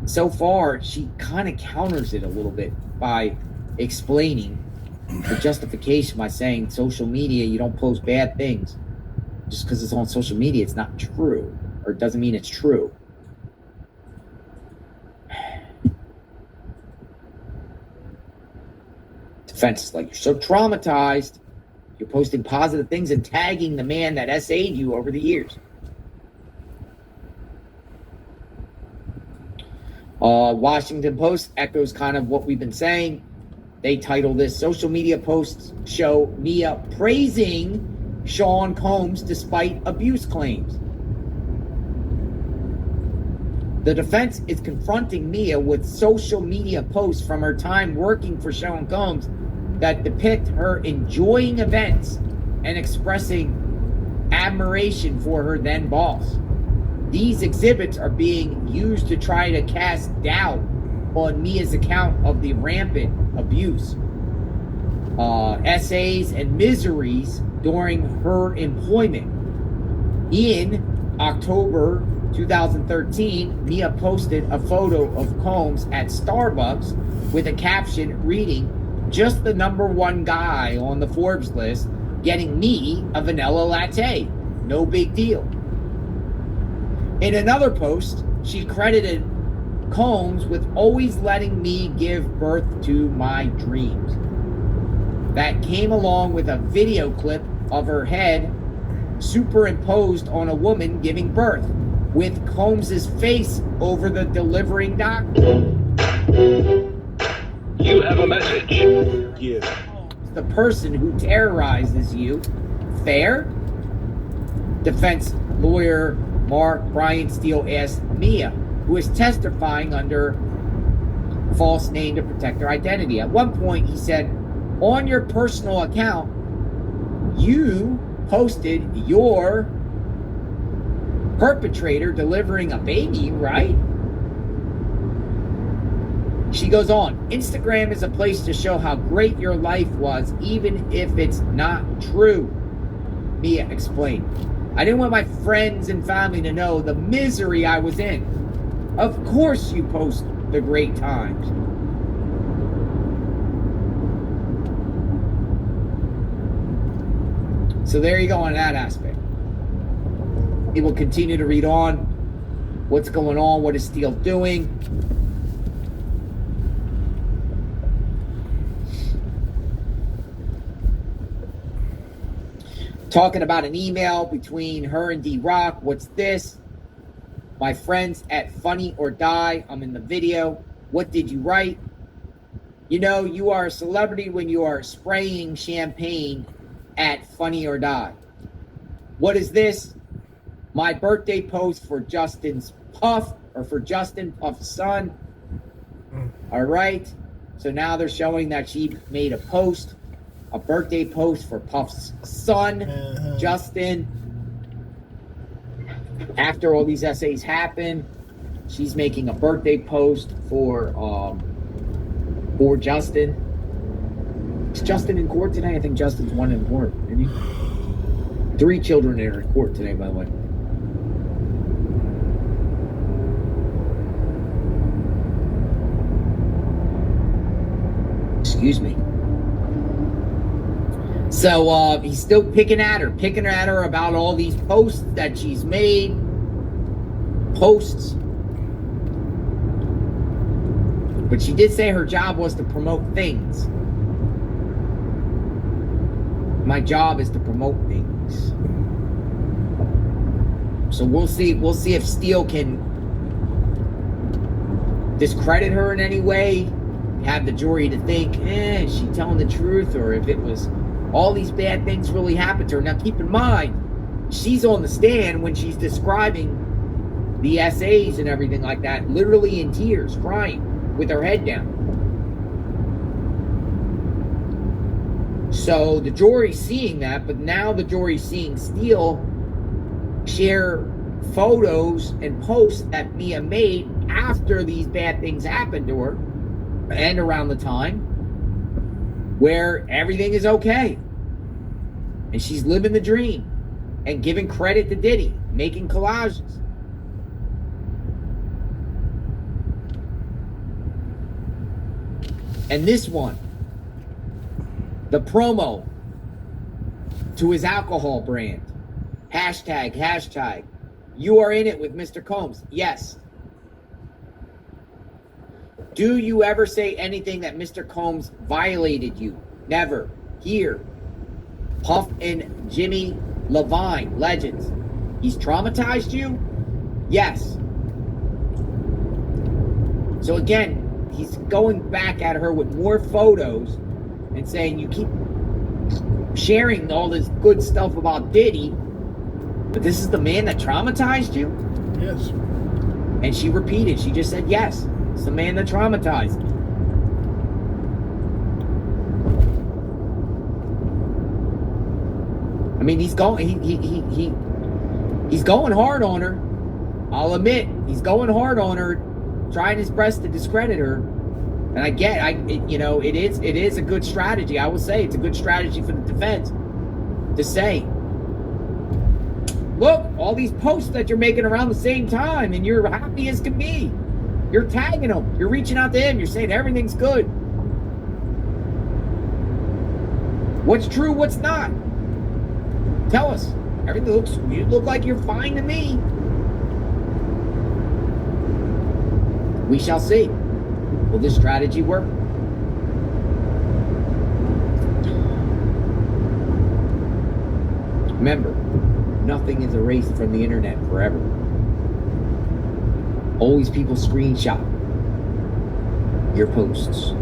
so far she kind of counters it a little bit by explaining the justification by saying social media, you don't post bad things. Just because it's on social media, it's not true, or it doesn't mean it's true. Defense is like, you're so traumatized. You're posting positive things and tagging the man that SA'd you over the years. Washington Post echoes kind of what we've been saying. They title this, social media posts show Mia praising Sean Combs despite abuse claims. The defense is confronting Mia with social media posts from her time working for Sean Combs that depict her enjoying events and expressing admiration for her then boss. These exhibits are being used to try to cast doubt on Mia's account of the rampant abuse, essays, and miseries during her employment. In October 2013, Mia posted a photo of Combs at Starbucks with a caption reading, "Just the #1 guy on the Forbes list getting me a vanilla latte. No big deal." In another post, she credited Combs with always letting me give birth to my dreams. That came along with a video clip of her head superimposed on a woman giving birth, with Combs' face over the delivering doctor. You have a message. Yeah. The person who terrorizes you. Fair? Defense lawyer Brian Steele asked Mia, who is testifying under a false name to protect her identity. At one point, he said, on your personal account, you posted your perpetrator delivering a baby, right? She goes on, Instagram is a place to show how great your life was, even if it's not true, Mia explained. I didn't want my friends and family to know the misery I was in. Of course you post the great times. So there you go on that aspect. He will continue to read on what's going on, what is Steele doing. Talking about an email between her and D-Rock. What's this? My friends at Funny or Die. I'm in the video. What did you write? You know, you are a celebrity when you are spraying champagne at Funny or Die. What is this? My birthday post for Justin's Puff, or for Justin Puff's son. All right. So now they're showing that she made a post, a birthday post for Puff's son, Justin. After all these essays happen, she's making a birthday post for Justin. Is Justin in court today? I think Justin's one in court, isn't he? 3 children are in court today, by the way. Excuse me. So he's still picking at her about all these posts that she's made. Posts. But she did say her job was to promote things. My job is to promote things. So we'll see if Steele can discredit her in any way, have the jury to think, is she telling the truth, or if it was all these bad things really happened to her. Now keep in mind, she's on the stand when she's describing the essays and everything like that, literally in tears, crying, with her head down. So the jury's seeing that, but now the jury's seeing Steele share photos and posts that Mia made after these bad things happened to her, and around the time where everything is okay. And she's living the dream and giving credit to Diddy, making collages. And this one, the promo to his alcohol brand. Hashtag, you are in it with Mr. Combs. Yes. Do you ever say anything that Mr. Combs violated you? Never. Here. Puff and Jimmy Levine, legends. He's traumatized you? Yes. So again, he's going back at her with more photos and saying, you keep sharing all this good stuff about Diddy, but this is the man that traumatized you? Yes. And she repeated, she just said, yes, it's the man that traumatized me. I mean, he's going hard on her. I'll admit, he's going hard on her, trying his best to discredit her. And it is a good strategy. I will say it's a good strategy for the defense to say, look, all these posts that you're making around the same time, and you're happy as can be. You're tagging him. You're reaching out to him. You're saying everything's good. What's true? What's not? Tell us. Everything you look like you're fine to me. We shall see. Will this strategy work? Remember, nothing is erased from the internet forever. Always people screenshot your posts.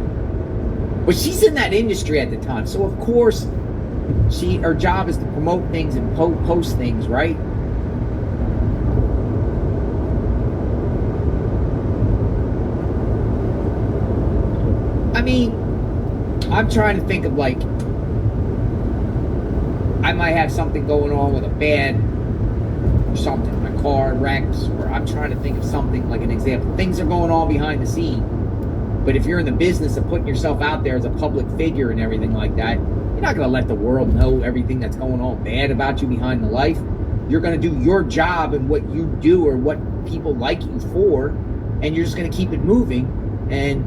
But she's in that industry at the time, so of course her job is to promote things and post things, right? I mean, I'm trying to think of, like, I might have something going on with a band or something, my car wrecks, or I'm trying to think of something, like an example. Things are going on behind the scene. But if you're in the business of putting yourself out there as a public figure and everything like that, you're not going to let the world know everything that's going on bad about you behind the life. You're going to do your job and what you do or what people like you for, and you're just going to keep it moving. And,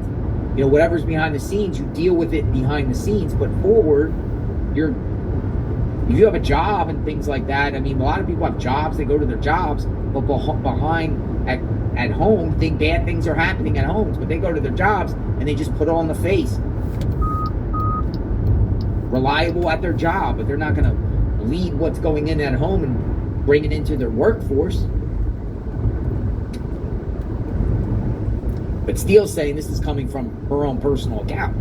you know, whatever's behind the scenes, you deal with it behind the scenes. But forward, if you have a job and things like that, I mean, a lot of people have jobs, they go to their jobs, but behind at home, think bad things are happening at homes, but they go to their jobs and they just put on the face. Reliable at their job, but they're not going to lead what's going in at home and bring it into their workforce. But Steele's saying this is coming from her own personal account.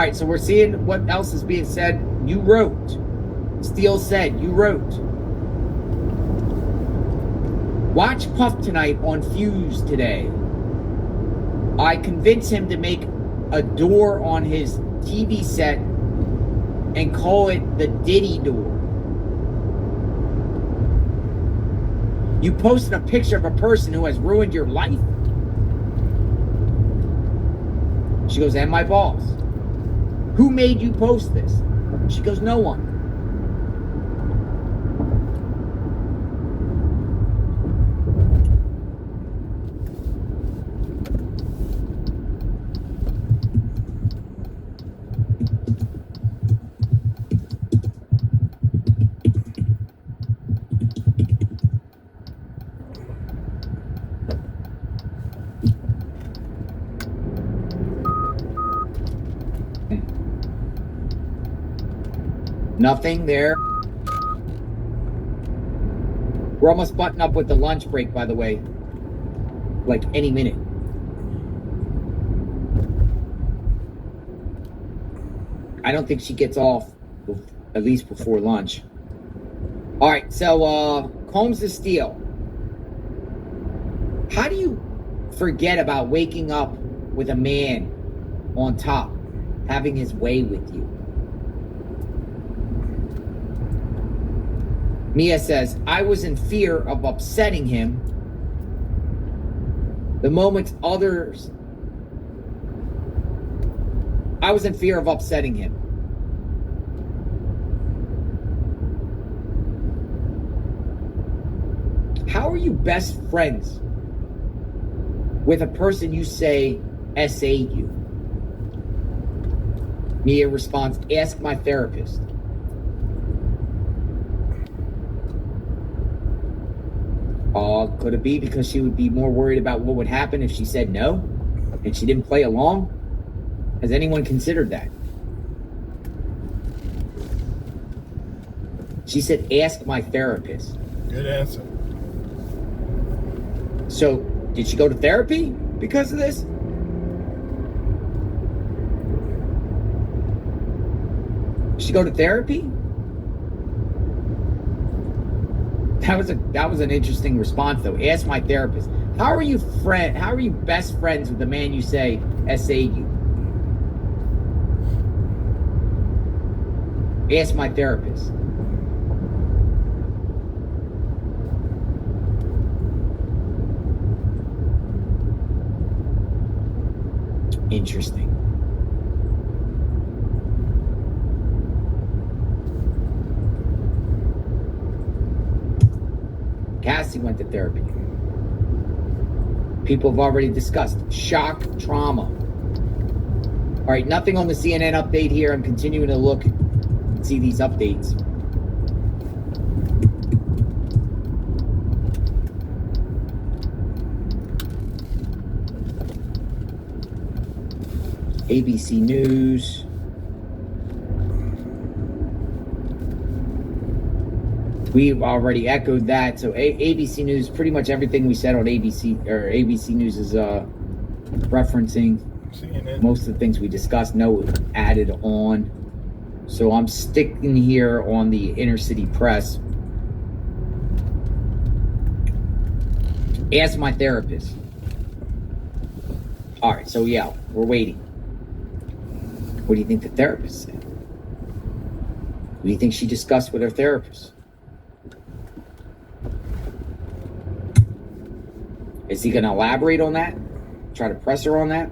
right, so we're seeing what else is being said. You wrote. Steele said, you wrote. Watch Puff tonight on Fuse today. I convinced him to make a door on his TV set and call it the Diddy door. You posted a picture of a person who has ruined your life? She goes, and my boss. Who made you post this? She goes, no one. Nothing there. We're almost buttoned up with the lunch break, by the way. Like any minute. I don't think she gets off, at least before lunch. All right, so Combs to Steele. How do you forget about waking up with a man on top, having his way with you? Mia says, I was in fear of upsetting him. The moment others... I was in fear of upsetting him. How are you best friends with a person you say SA'd you? Mia responds, ask my therapist. Could it be because she would be more worried about what would happen if she said no and she didn't play along? Has anyone considered that? She said, ask my therapist. Good answer. So, did she go to therapy because of this? Did she go to therapy? That was an interesting response, though. Ask my therapist. How are you best friends with the man you say SA'd you? Ask my therapist. Interesting. Cassie went to therapy. People have already discussed shock trauma. All right, nothing on the CNN update here. I'm continuing to look and see these updates. ABC News. We've already echoed that. So ABC News, pretty much everything we said on ABC News is referencing CNN. Most of the things we discussed, no added on. So I'm sticking here on the inner city press. Ask my therapist. All right, so yeah, we're waiting. What do you think the therapist said? What do you think she discussed with her therapist? Is he going to elaborate on that? Try to press her on that?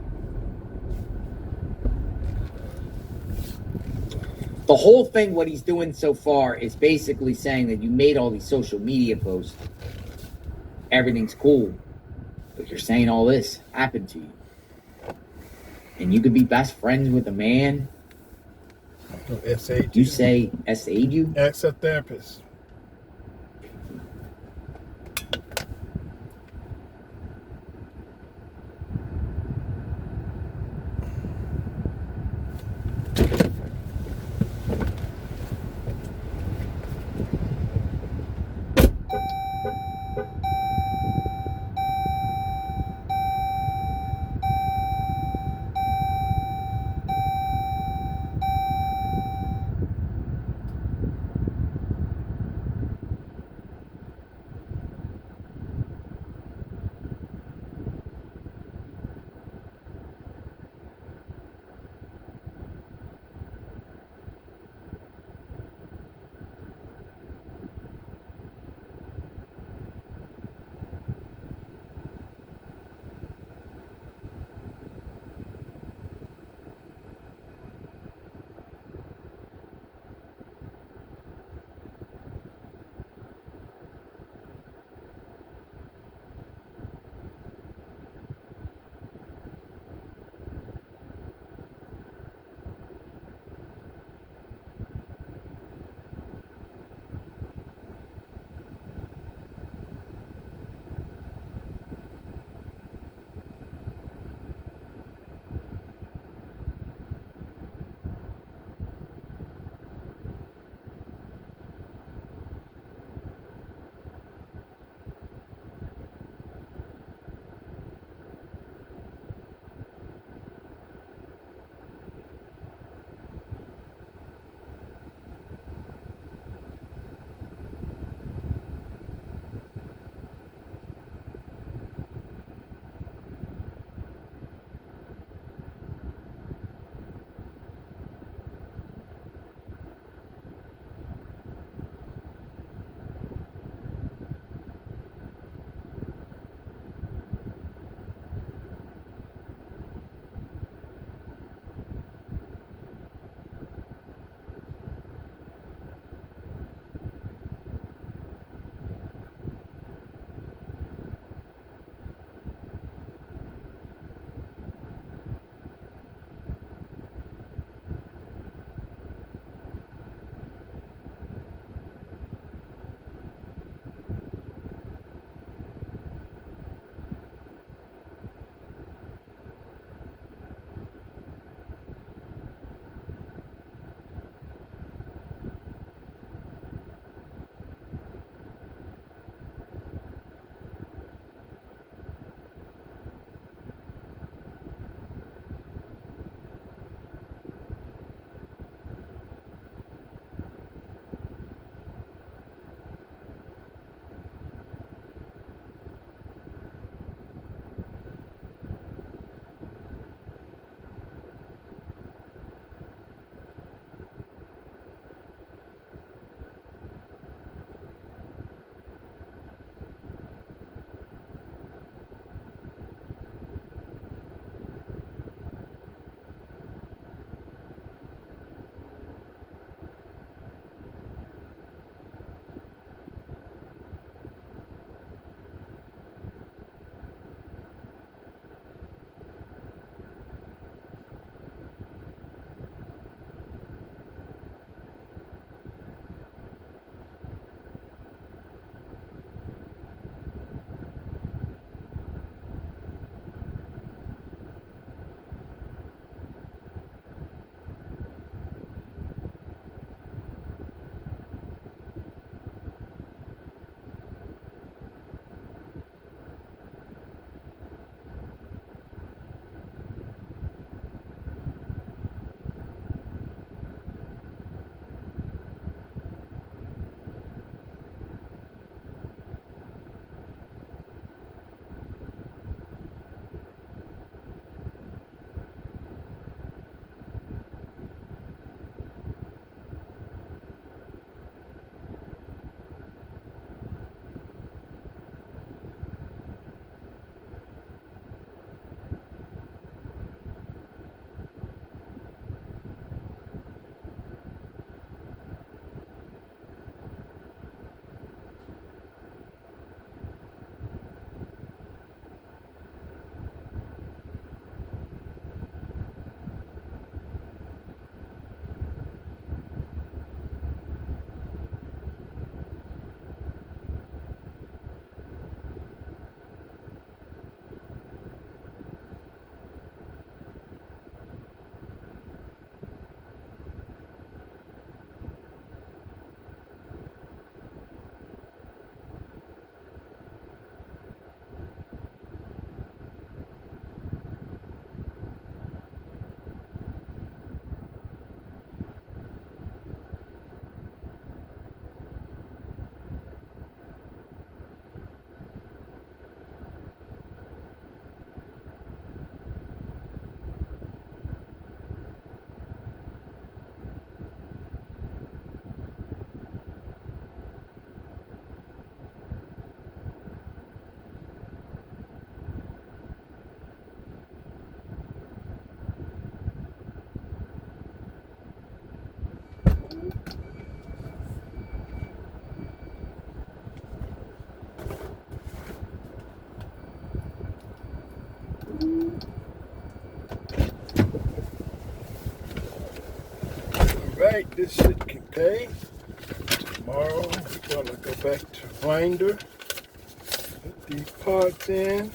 The whole thing, what he's doing so far, is basically saying that you made all these social media posts. Everything's cool. But you're saying all this happened to you. And you could be best friends with a man. SA'd you say SA'd you? Ask a therapist. Alright, this shit can pay. Tomorrow, we're gonna go back to Winder. Put these parts in.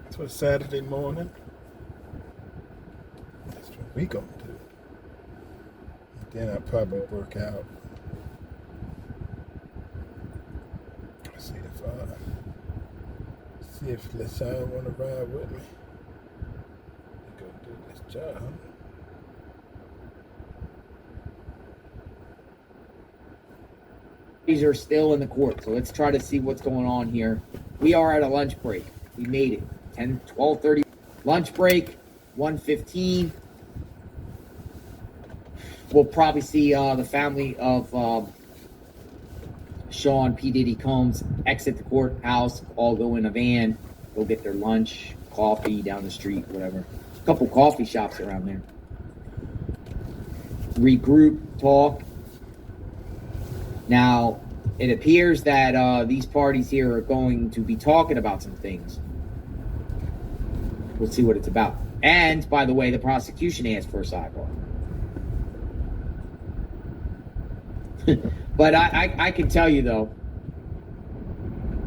That's what Saturday morning. That's what we gonna do. And then I'll probably work out. See if LaShawn wanna ride with me. Go do this job. These are still in the court, so let's try to see what's going on here. We are at a lunch break. We made it. 12:30 lunch break, 1:15. We'll probably see the family of Sean P. Diddy Combs exit the courthouse, all go in a van, go get their lunch, coffee down the street, whatever. A couple coffee shops around there. Regroup, talk. Now, it appears that these parties here are going to be talking about some things. We'll see what it's about. And, by the way, the prosecution asked for a sidebar. But I can tell you, though,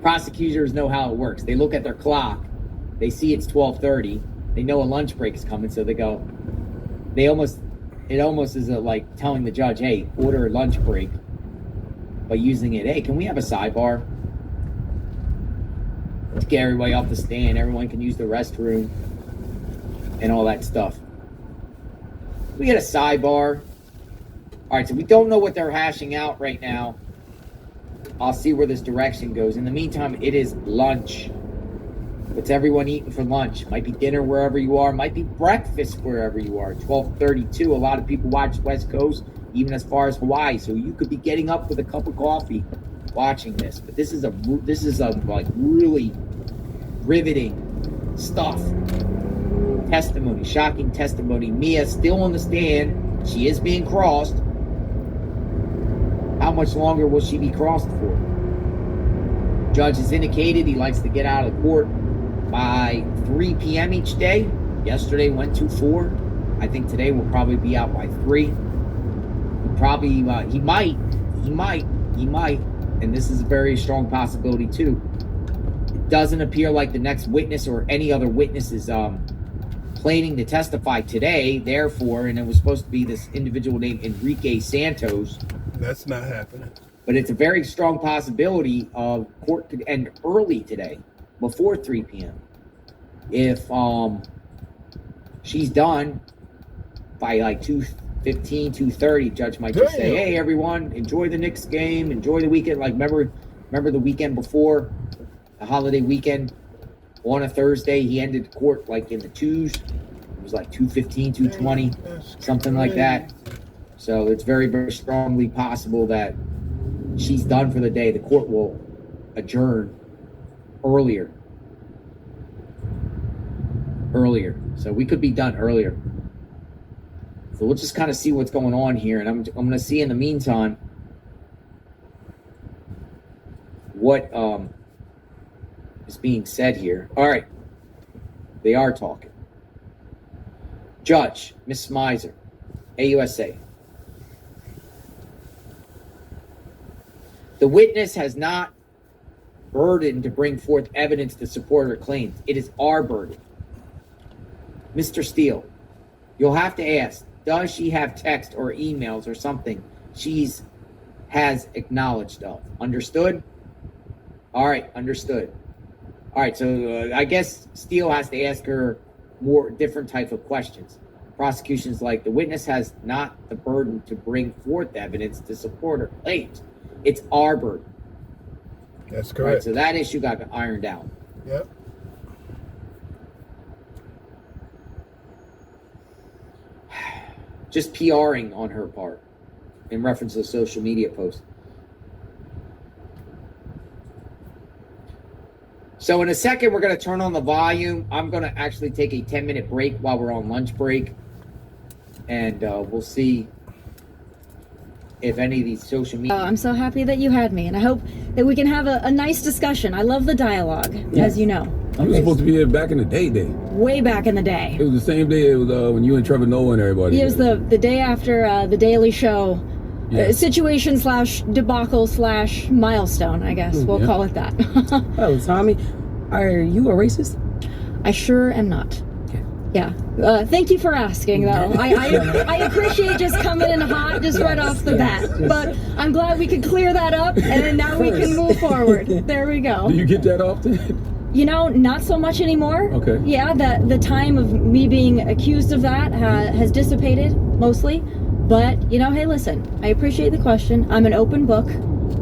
prosecutors know how it works. They look at their clock. They see it's 12:30. They know a lunch break is coming, so they go. It almost is like telling the judge, hey, order a lunch break, by using it. Hey, can we have a sidebar? To get everybody off the stand. Everyone can use the restroom and all that stuff. We get a sidebar. All right, so we don't know what they're hashing out right now. I'll see where this direction goes. In the meantime, it is lunch. What's everyone eating for lunch? Might be dinner wherever you are. Might be breakfast wherever you are. 12:32. A lot of people watch West Coast, even as far as Hawaii. So you could be getting up with a cup of coffee, watching this. But this is a like really riveting stuff. Testimony, shocking testimony. Mia still on the stand. She is being crossed. How much longer will she be crossed for? Judge has indicated he likes to get out of court by 3 p.m. each day. Yesterday went to 4. I think today will probably be out by 3. He might, and this is a very strong possibility too. It doesn't appear like the next witness or any other witness is planning to testify today, therefore, and it was supposed to be this individual named Enrique Santos. That's not happening. But it's a very strong possibility of court could end early today, before 3 p.m. If she's done by like 2:15, 2:30, judge might just say, hey, everyone, enjoy the Knicks game, enjoy the weekend. Like, remember the weekend before, the holiday weekend, on a Thursday, he ended court like in the 2s. It was like 2:15, 2:20, something like that. So it's very, very strongly possible that she's done for the day. The court will adjourn earlier. So we could be done earlier. So we'll just kind of see what's going on here. And I'm going to see in the meantime what is being said here. All right. They are talking. Judge, Ms. Miser, AUSA. The witness has not burden to bring forth evidence to support her claims. It is our burden. Mr. Steele, you'll have to ask, does she have text or emails or something has acknowledged of? Understood? All right, understood. All right, so I guess Steele has to ask her more different type of questions. Prosecution's like, the witness has not the burden to bring forth evidence to support her claims. It's our burden. That's correct. Right, so that issue got ironed out. Yep. Just PRing on her part in reference to the social media post. So in a second, we're going to turn on the volume. I'm going to actually take a 10-minute break while we're on lunch break. And we'll see if any of these social media... I'm so happy that you had me, and I hope that we can have a nice discussion. I love the dialogue, as you know. You were supposed to be here back in the day. Way back in the day. It was the same day it was when you and Trevor Noah and everybody. It was the day after the Daily Show situation / debacle / milestone, I guess. We'll call it that. Oh, Tommy, are you a racist? I sure am not. Yeah. Thank you for asking, though. I appreciate just coming in hot, just right off the bat. But I'm glad we could clear that up, and now we can move forward. There we go. Do you get that often? You know, not so much anymore. Okay. Yeah, the time of me being accused of that has dissipated, mostly. But, you know, hey, listen, I appreciate the question. I'm an open book,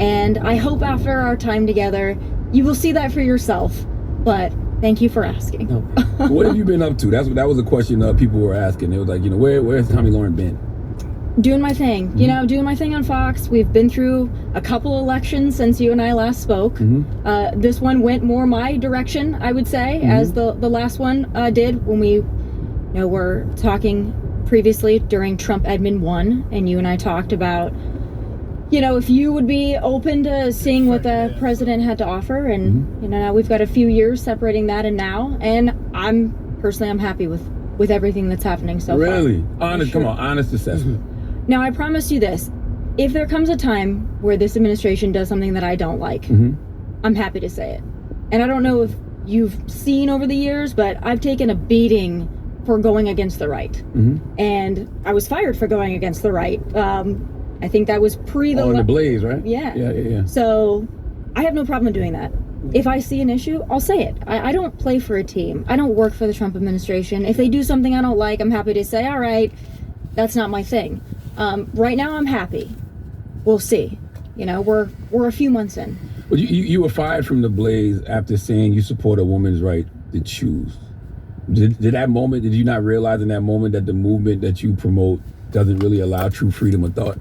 and I hope after our time together, you will see that for yourself. But thank you for asking. What have you been up to? That was a question people were asking. It was like, you know, where's Tommy Lauren been? Doing my thing, you know, doing my thing on Fox. We've been through a couple elections since you and I last spoke. This one went more my direction, I would say, as the last one did when we, you know, were talking previously during Trump Edmund 1, and you and I talked about, you know, if you would be open to seeing what the president had to offer, and you know, now we've got a few years separating that and now, and I'm happy with everything that's happening so far. Really? Honest, come on, honest assessment. Now, I promise you this. If there comes a time where this administration does something that I don't like, I'm happy to say it. And I don't know if you've seen over the years, but I've taken a beating for going against the right. And I was fired for going against the right. I think that was the Blaze, right? Yeah. So I have no problem doing that. If I see an issue, I'll say it. I don't play for a team. I don't work for the Trump administration. If they do something I don't like, I'm happy to say, all right, that's not my thing. Right now, I'm happy. We'll see. You know, we're a few months in. Well, you were fired from the Blaze after saying you support a woman's right to choose. Did you not realize in that moment that the movement that you promote doesn't really allow true freedom of thought?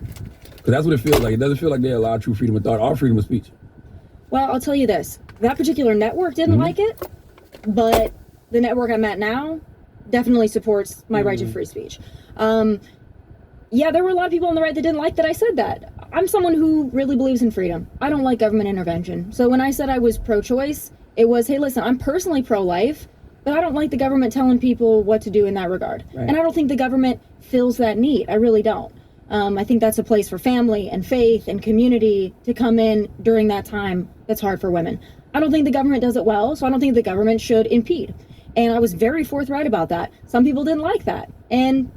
Because that's what it feels like. It doesn't feel like they allow true freedom of thought or freedom of speech. Well, I'll tell you this. That particular network didn't like it, but the network I'm at now definitely supports my right to free speech. Yeah, there were a lot of people on the right that didn't like that I said that. I'm someone who really believes in freedom. I don't like government intervention. So when I said I was pro-choice, it was, hey, listen, I'm personally pro-life, but I don't like the government telling people what to do in that regard. Right. And I don't think the government fills that need. I really don't. I think that's a place for family and faith and community to come in during that time that's hard for women. I don't think the government does it well, so I don't think the government should impede. And I was very forthright about that. Some people didn't like that, and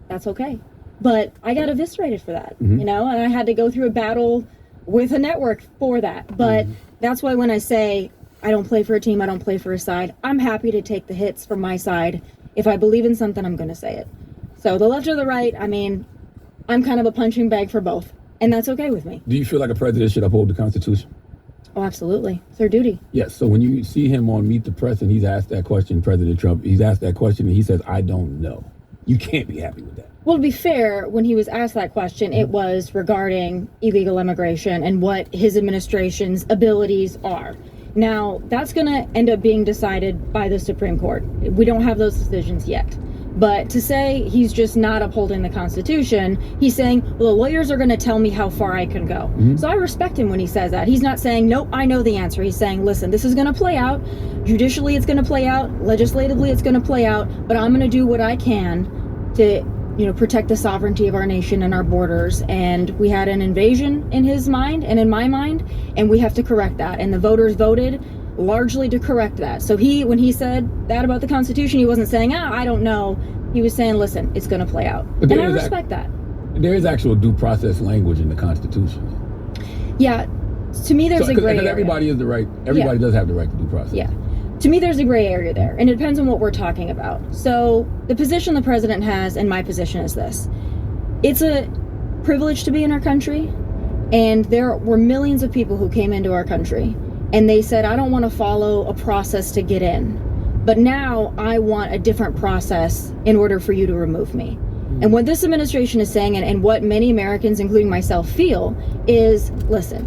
that's okay. But I got eviscerated for that, you know, and I had to go through a battle with a network for that. But that's why when I say I don't play for a team, I don't play for a side, I'm happy to take the hits from my side. If I believe in something, I'm going to say it. So the left or the right, I mean, I'm kind of a punching bag for both, and that's okay with me. Do you feel like a president should uphold the Constitution? Oh, absolutely. It's their duty. Yes. So when you see him on Meet the Press and he's asked that question, President Trump, he's asked that question and he says, I don't know. You can't be happy with that. Well, to be fair, when he was asked that question, it was regarding illegal immigration and what his administration's abilities are. Now, that's going to end up being decided by the Supreme Court. We don't have those decisions yet. But to say he's just not upholding the Constitution, he's saying, well, the lawyers are going to tell me how far I can go. So I respect him when he says that. He's not saying, nope, I know the answer. He's saying, listen, this is going to play out. Judicially, it's going to play out. Legislatively, it's going to play out. But I'm going to do what I can to, you know, protect the sovereignty of our nation and our borders. And we had an invasion in his mind and in my mind, and we have to correct that. And the voters voted largely to correct that. So when he said that about the Constitution, he wasn't saying, I don't know. He was saying, listen, it's going to play out. And I respect that. There is actual due process language in the Constitution. Yeah. To me, there's a gray area. Everybody is the right. Everybody does have the right to due process. Yeah. To me, there's a gray area there, and it depends on what we're talking about. So the position the president has and my position is this. It's a privilege to be in our country, and there were millions of people who came into our country, and they said, I don't want to follow a process to get in, but now I want a different process in order for you to remove me. And what this administration is saying, and what many Americans, including myself, feel is, listen,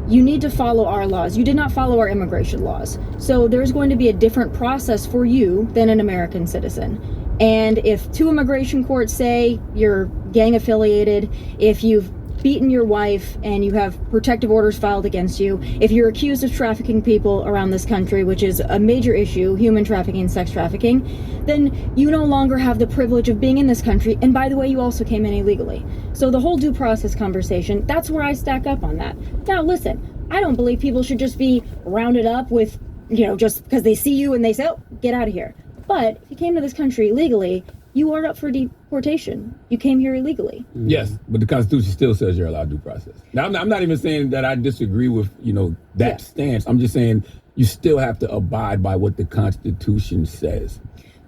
you need to follow our laws. You did not follow our immigration laws. So there's going to be a different process for you than an American citizen. And if two immigration courts say you're gang affiliated, if you've beaten your wife and you have protective orders filed against you, if you're accused of trafficking people around this country, which is a major issue, human trafficking, sex trafficking, then you no longer have the privilege of being in this country. And by the way, you also came in illegally. So the whole due process conversation, that's where I stack up on that. Now, listen, I don't believe people should just be rounded up with, just because they see you and they say, oh, get out of here. But if you came to this country illegally, you are up for deportation. You came here illegally. Yes, but the Constitution still says you're allowed due process. Now, I'm not even saying that I disagree with, that stance. I'm just saying you still have to abide by what the Constitution says.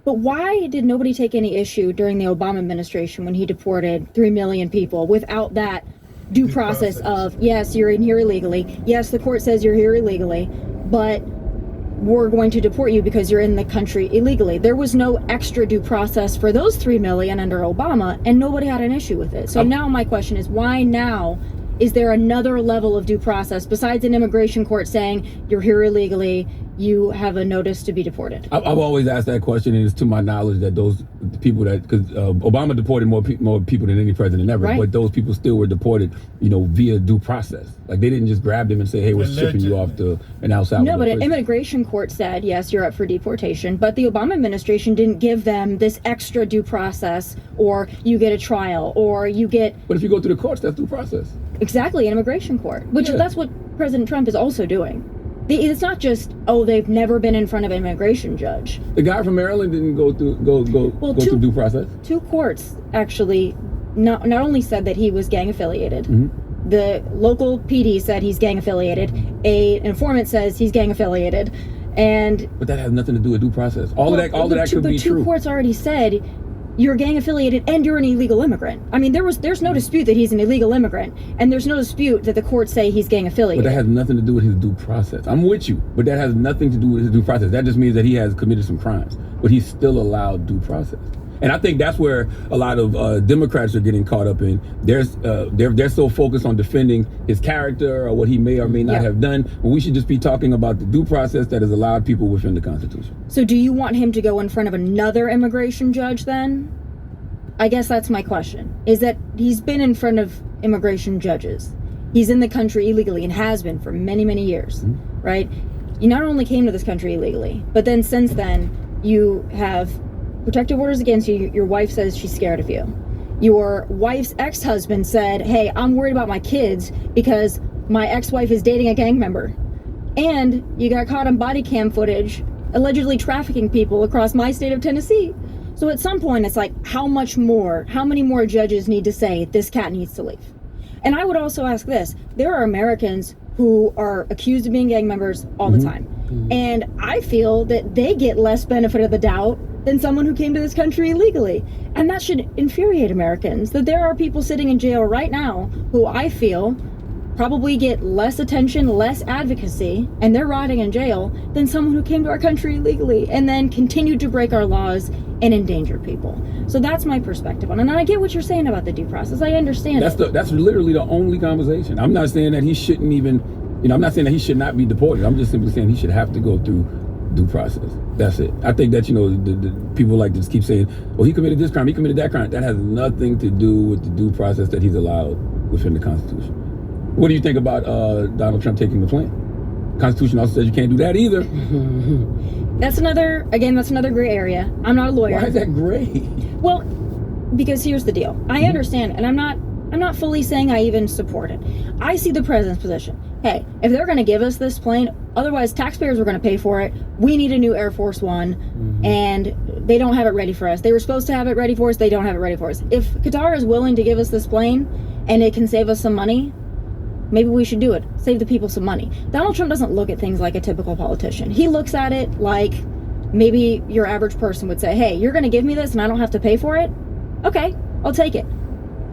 But why did nobody take any issue during the Obama administration when he deported 3 million people without that due process of, yes, you're in here illegally. Yes, the court says you're here illegally, but we're going to deport you because you're in the country illegally. There was no extra due process for those 3 million under Obama, and nobody had an issue with it. So now my question is, why now is there another level of due process besides an immigration court saying you're here illegally, you have a notice to be deported? I've always asked that question, and it's to my knowledge that those people because Obama deported more people than any president ever, right. But those people still were deported, via due process. Like they didn't just grab them and say, hey, we're shipping you off to an El Salvador. No, but an prison. immigration court said, yes, you're up for deportation, but the Obama administration didn't give them this extra due process, or you get a trial, or you get... But if you go through the courts, that's due process. Exactly, an immigration court, which that's what President Trump is also doing. It's not just, they've never been in front of an immigration judge. The guy from Maryland didn't go through through due process. Two courts actually not only said that he was gang affiliated. Mm-hmm. The local PD said he's gang affiliated. An informant says he's gang affiliated, but that has nothing to do with due process. All of that could be true. But two courts already said you're gang affiliated and you're an illegal immigrant. I mean, there's no dispute that he's an illegal immigrant, and there's no dispute that the courts say he's gang affiliated. But that has nothing to do with his due process. I'm with you, but that has nothing to do with his due process. That just means that he has committed some crimes, but he's still allowed due process. And I think that's where a lot of Democrats are getting caught up in. They're so focused on defending his character or what he may or may not have done, when we should just be talking about the due process that has allowed people within the Constitution. So do you want him to go in front of another immigration judge then? I guess that's my question, is that he's been in front of immigration judges. He's in the country illegally and has been for many, many years, right? You not only came to this country illegally, but then since then you have protective orders against you. Your wife says she's scared of you. Your wife's ex-husband said, hey, I'm worried about my kids because my ex-wife is dating a gang member. And you got caught on body cam footage allegedly trafficking people across my state of Tennessee. So at some point, it's like, how many more judges need to say this cat needs to leave? And I would also ask this. There are Americans who are accused of being gang members all the time. And I feel that they get less benefit of the doubt than someone who came to this country illegally. And that should infuriate Americans, that there are people sitting in jail right now who I feel probably get less attention, less advocacy, and they're rotting in jail than someone who came to our country illegally and then continued to break our laws and endanger people. So that's my perspective on it. And I get what you're saying about the due process. I understand that's literally the only conversation. I'm not saying that he shouldn't even, I'm not saying that he should not be deported. I'm just simply saying he should have to go through due process. That's it. I think that, the people like to just keep saying, well, he committed this crime, he committed that crime. That has nothing to do with the due process that he's allowed within the Constitution. What do you think about Donald Trump taking the plane? Constitution also says you can't do that either. That's another gray area. I'm not a lawyer. Why is that gray? Well, because here's the deal. I understand, and I'm not fully saying I even support it. I see the president's position. Hey, if they're going to give us this plane, otherwise taxpayers are going to pay for it. We need a new Air Force One, and they don't have it ready for us. They were supposed to have it ready for us. They don't have it ready for us. If Qatar is willing to give us this plane, and it can save us some money, maybe we should do it. Save the people some money. Donald Trump doesn't look at things like a typical politician. He looks at it like maybe your average person would say, hey, you're going to give me this and I don't have to pay for it? Okay, I'll take it.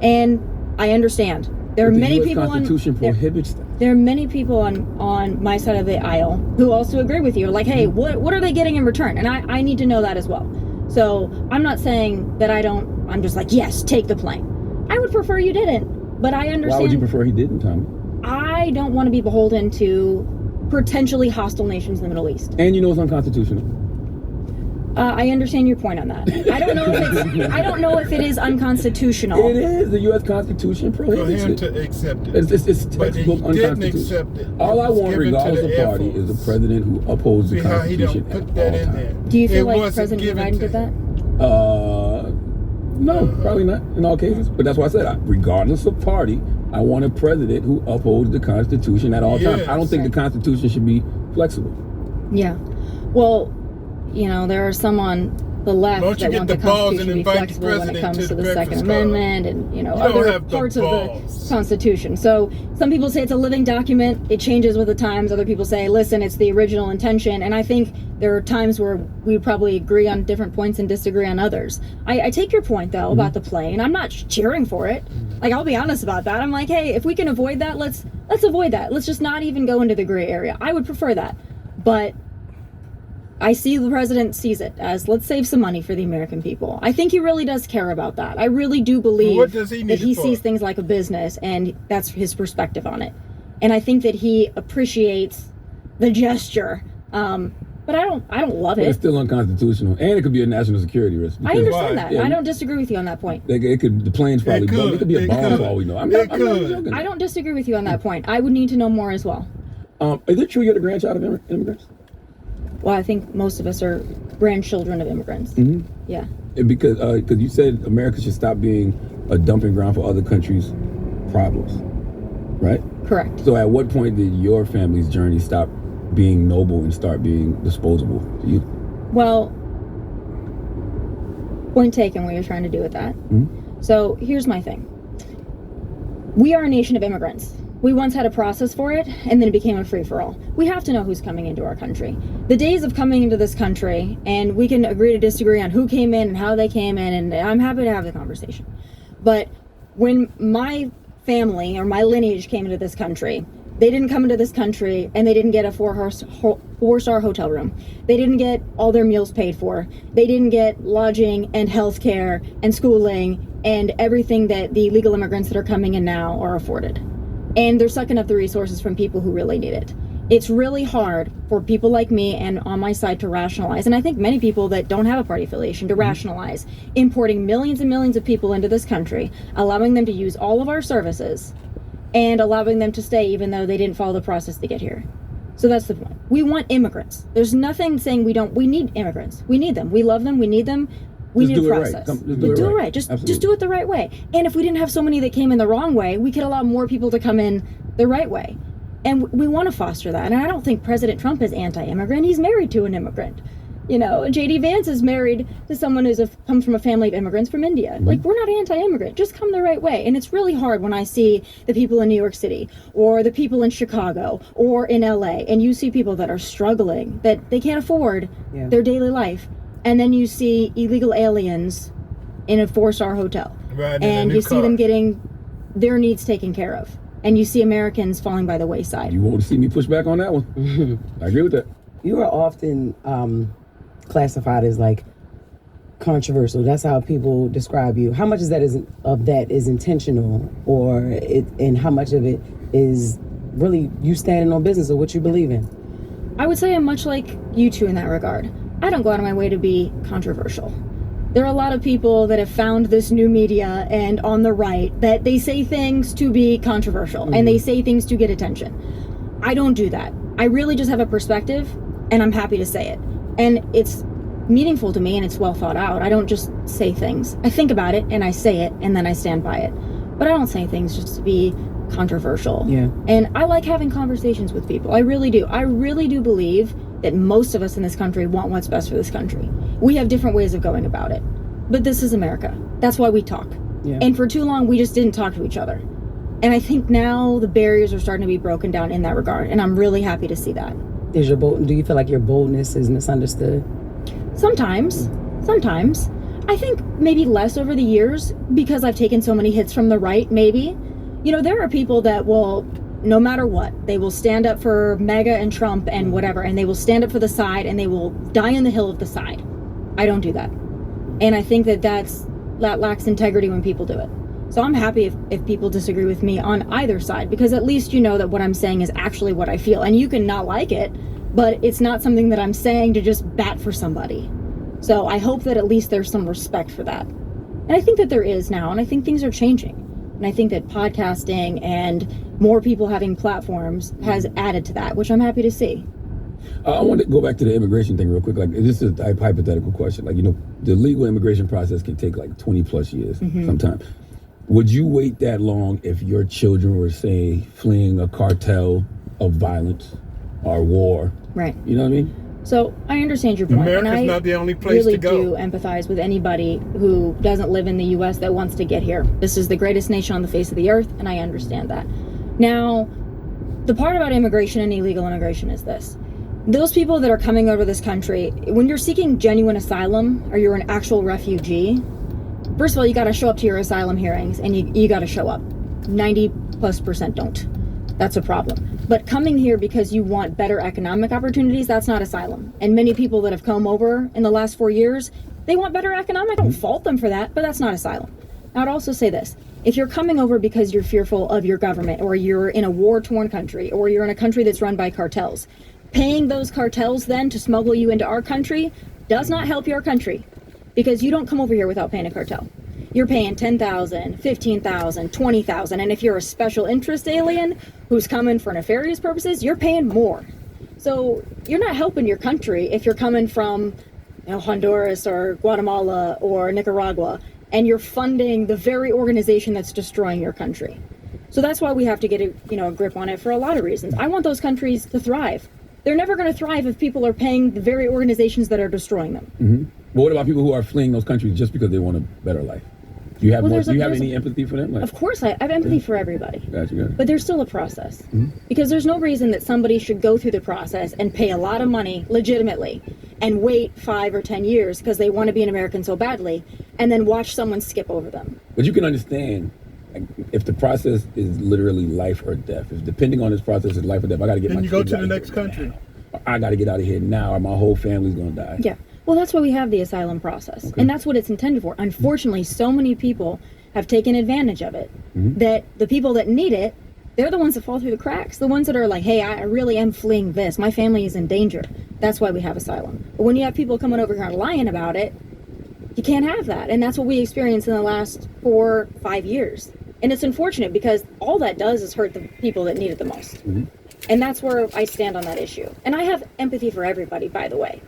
And I understand. There are many people prohibits that. There are many people on my side of the aisle who also agree with you. Like, hey, what are they getting in return? And I need to know that as well. So I'm not saying that I'm just like, yes, take the plane. I would prefer you didn't, but I understand. Why would you prefer he didn't, Tommy? I I don't want to be beholden to potentially hostile nations in the Middle East. And you know it's unconstitutional. I understand your point on that. I don't know if it is unconstitutional. It is. The U.S. Constitution prohibits For him it. to accept it. It's textbook But he didn't unconstitutional. accept it. All I It was want, given to regardless the of Air party, is a president who upholds the See how he Constitution don't put at that all in times. there. Do you feel It like wasn't President Joe given Biden to did that? No, probably not in all cases. But that's why I said, regardless of party, I want a president who upholds the Constitution at all times. I don't think the Constitution should be flexible. Yeah. Well, you know, there are some on the left that want the Constitution to be flexible when it comes to the Second Amendment and, you know, other parts of the Constitution. So some people say it's a living document. It changes with the times. Other people say, listen, it's the original intention. And I think there are times where we probably agree on different points and disagree on others. I take your point, though, about the plane. I'm not cheering for it. Like, I'll be honest about that. I'm like, hey, if we can avoid that, let's avoid that. Let's just not even go into the gray area. I would prefer that. But I see the president sees it as, let's save some money for the American people. I think he really does care about that. I really do believe that he sees things like a business, and that's his perspective on it. And I think that he appreciates the gesture. But I don't love it. It's still unconstitutional, and it could be a national security risk. I understand that. I don't disagree with you on that point. The plane's probably bombed. It could be a bomb for all we know. I'm not joking. I don't disagree with you on that point. I would need to know more as well. Is it true you're the grandchild of immigrants? Well, I think most of us are grandchildren of immigrants. Mm-hmm. Yeah. Because you said America should stop being a dumping ground for other countries' problems, right? Correct. So at what point did your family's journey stop being noble and start being disposable to you? Well, point taken what you're trying to do with that. Mm-hmm. So here's my thing. We are a nation of immigrants. We once had a process for it, and then it became a free-for-all. We have to know who's coming into our country. The days of coming into this country, and we can agree to disagree on who came in and how they came in, and I'm happy to have the conversation. But when my family or my lineage came into this country, they didn't come into this country and they didn't get a four-star hotel room. They didn't get all their meals paid for. They didn't get lodging and health care and schooling and everything that the legal immigrants that are coming in now are afforded. And they're sucking up the resources from people who really need it. It's really hard for people like me and on my side to rationalize, and I think many people that don't have a party affiliation to rationalize importing millions and millions of people into this country, allowing them to use all of our services, and allowing them to stay even though they didn't follow the process to get here. So that's the point. We want immigrants. There's nothing saying we don't. We need immigrants. We need them. We love them. We need them. We need a process. Do it right. Just do it the right way. And if we didn't have so many that came in the wrong way, we could allow more people to come in the right way. And we want to foster that. And I don't think President Trump is anti-immigrant. He's married to an immigrant. You know, J.D. Vance is married to someone who comes from a family of immigrants from India. Like, we're not anti-immigrant. Just come the right way. And it's really hard when I see the people in New York City or the people in Chicago or in L.A. and you see people that are struggling, that they can't afford their daily life. And then you see illegal aliens in a 4-star hotel. Right, and you see them getting their needs taken care of. And you see Americans falling by the wayside. You won't see me push back on that one. I agree with that. You are often classified as like controversial. That's how people describe you. How much of that is intentional, and how much of it is really you standing on business of what you believe in? I would say I'm much like you two in that regard. I don't go out of my way to be controversial. There are a lot of people that have found this new media and on the right that they say things to be controversial and they say things to get attention. I don't do that. I really just have a perspective and I'm happy to say it. And it's meaningful to me and it's well thought out. I don't just say things. I think about it and I say it and then I stand by it. But I don't say things just to be controversial. Yeah. And I like having conversations with people. I really do. I really do believe that most of us in this country want what's best for this country. We have different ways of going about it. But this is America. That's why we talk. Yeah. And for too long, we just didn't talk to each other. And I think now the barriers are starting to be broken down in that regard. And I'm really happy to see that. Do you feel like your boldness is misunderstood? Sometimes. I think maybe less over the years because I've taken so many hits from the right, maybe. You know, there are people that will, no matter what, they will stand up for MAGA and Trump and whatever, and they will stand up for the side and they will die on the hill of the side. I don't do that. And I think that lacks integrity when people do it. So I'm happy if people disagree with me on either side, because at least you know that what I'm saying is actually what I feel. And you can not like it, but it's not something that I'm saying to just bat for somebody. So I hope that at least there's some respect for that. And I think that there is now, and I think things are changing. And I think that podcasting and more people having platforms has added to that, which I'm happy to see. I want to go back to the immigration thing real quick. Like, this is a hypothetical question. Like, the legal immigration process can take like 20 plus years sometimes. Would you wait that long if your children were, say, fleeing a cartel of violence or war? Right. You know what I mean? So I understand your point. America's and I not the only place really to go. do empathize with anybody who doesn't live in the U.S. that wants to get here. This is the greatest nation on the face of the earth, and I understand that. Now, the part about immigration and illegal immigration is this. Those people that are coming over this country, when you're seeking genuine asylum or you're an actual refugee, first of all, you got to show up to your asylum hearings, and you got to show up. 90+% don't. That's a problem. But coming here because you want better economic opportunities, that's not asylum. And many people that have come over in the last 4 years, they want better economic. I don't fault them for that, but that's not asylum. Now, I'd also say this. If you're coming over because you're fearful of your government, or you're in a war-torn country, or you're in a country that's run by cartels, paying those cartels then to smuggle you into our country does not help your country, because you don't come over here without paying a cartel. You're paying $10,000, $15,000, $20,000, and if you're a special interest alien who's coming for nefarious purposes, you're paying more. So you're not helping your country if you're coming from Honduras or Guatemala or Nicaragua, and you're funding the very organization that's destroying your country. So that's why we have to get a grip on it for a lot of reasons. I want those countries to thrive. They're never going to thrive if people are paying the very organizations that are destroying them. But what about people who are fleeing those countries just because they want a better life? Do you have any empathy for them? Like, of course, I have empathy for everybody. Gotcha. But there's still a process. Because there's no reason that somebody should go through the process and pay a lot of money legitimately and wait 5 or 10 years because they want to be an American so badly, and then watch someone skip over them. But you can understand, like, if the process is literally life or death, if depending on this process is life or death, I got to get my kids out of here. Then you go to the next country. I got to get out of here now or my whole family's going to die. Yeah. Well, that's why we have the asylum process. And that's what it's intended for. Unfortunately, so many people have taken advantage of it that the people that need it, they're the ones that fall through the cracks. The ones that are like, hey, I really am fleeing this. My family is in danger. That's why we have asylum. But when you have people coming over here and lying about it, you can't have that. And that's what we experienced in the last 4 or 5 years. And it's unfortunate because all that does is hurt the people that need it the most. And that's where I stand on that issue. And I have empathy for everybody, by the way.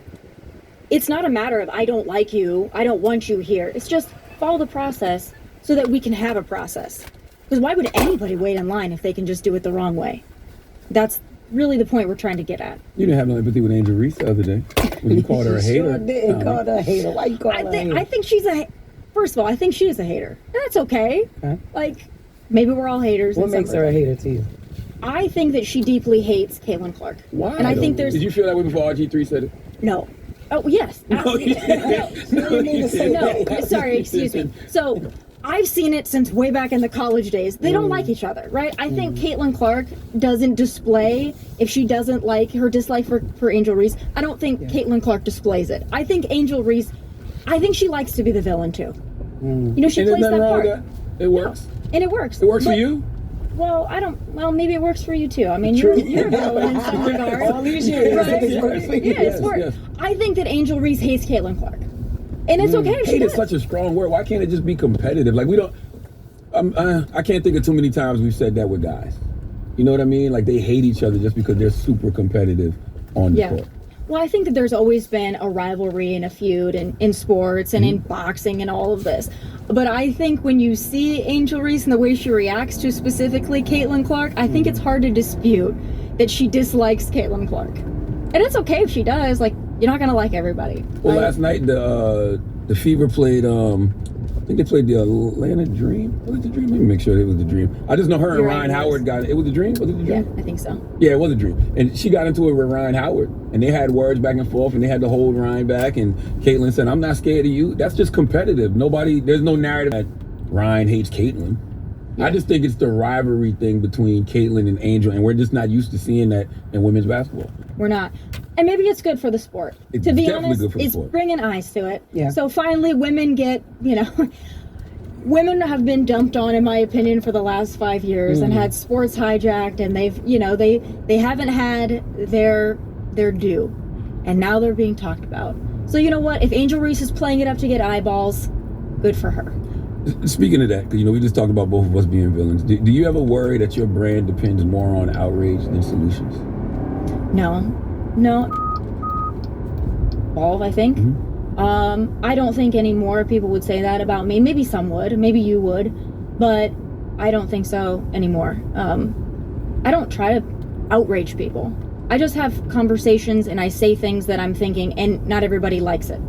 It's not a matter of I don't like you, I don't want you here. It's just follow the process so that we can have a process. Because why would anybody wait in line if they can just do it the wrong way? That's really the point we're trying to get at. You didn't have no empathy with Angel Reese the other day when you called her a hater. Sure didn't call her a hater. Why you call her a hater? I think she's first of all, I think she is a hater. And that's okay. Like, maybe we're all haters. What makes her a hater to you? I think that she deeply hates Caitlin Clark. Why? And I think there's... Did you feel that way before RG3 said it? No. Oh, yes. No, Sorry, excuse me. So, I've seen it since way back in the college days. They don't like each other, right? I think Caitlin Clark doesn't display, if she doesn't like her dislike for Angel Reese, I don't think Caitlin Clark displays it. I think Angel Reese, I think she likes to be the villain too. She plays that part. It works. No. And it works. It works for you? Well, maybe it works for you too. I mean, you're a villain in some regards. All these years, it's worked for you. Yeah, it's worked. Yes. I think that Angel Reese hates Caitlin Clark. And it's okay if she does. Hate is such a strong word. Why can't it just be competitive? Like, we don't... I can't think of too many times we've said that with guys. You know what I mean? Like, they hate each other just because they're super competitive on the court. Well, I think that there's always been a rivalry and a feud in sports and in boxing and all of this. But I think when you see Angel Reese and the way she reacts to specifically Caitlin Clark, I think it's hard to dispute that she dislikes Caitlin Clark. And it's okay if she does. Like, you're not going to like everybody. Well, last night, the Fever played, I think they played the Atlanta Dream. Was it the Dream? Let me make sure it was the Dream. I just know her and Ryan Howard got it. It was the Dream? Was it the Dream? Yeah, I think so. Yeah, it was a Dream. And she got into it with Ryan Howard. And they had words back and forth, and they had to hold Ryan back. And Caitlin said, I'm not scared of you. That's just competitive. There's no narrative that Ryan hates Caitlin. Yeah. I just think it's the rivalry thing between Caitlin and Angel, and we're just not used to seeing that in women's basketball. We're not. And maybe it's good for the sport. It's to be definitely honest, good for the it's sport. bringing eyes to it. Yeah. So finally women get, women have been dumped on, in my opinion, for the last 5 years and had sports hijacked, and they've, they haven't had their due, and now they're being talked about. So you know what? If Angel Reese is playing it up to get eyeballs, good for her. Speaking of that, because we just talked about both of us being villains. Do you ever worry that your brand depends more on outrage than solutions? No. Evolve, I think. I don't think any more people would say that about me. Maybe some would, maybe you would, but I don't think so anymore. I don't try to outrage people. I just have conversations and I say things that I'm thinking, and not everybody likes it.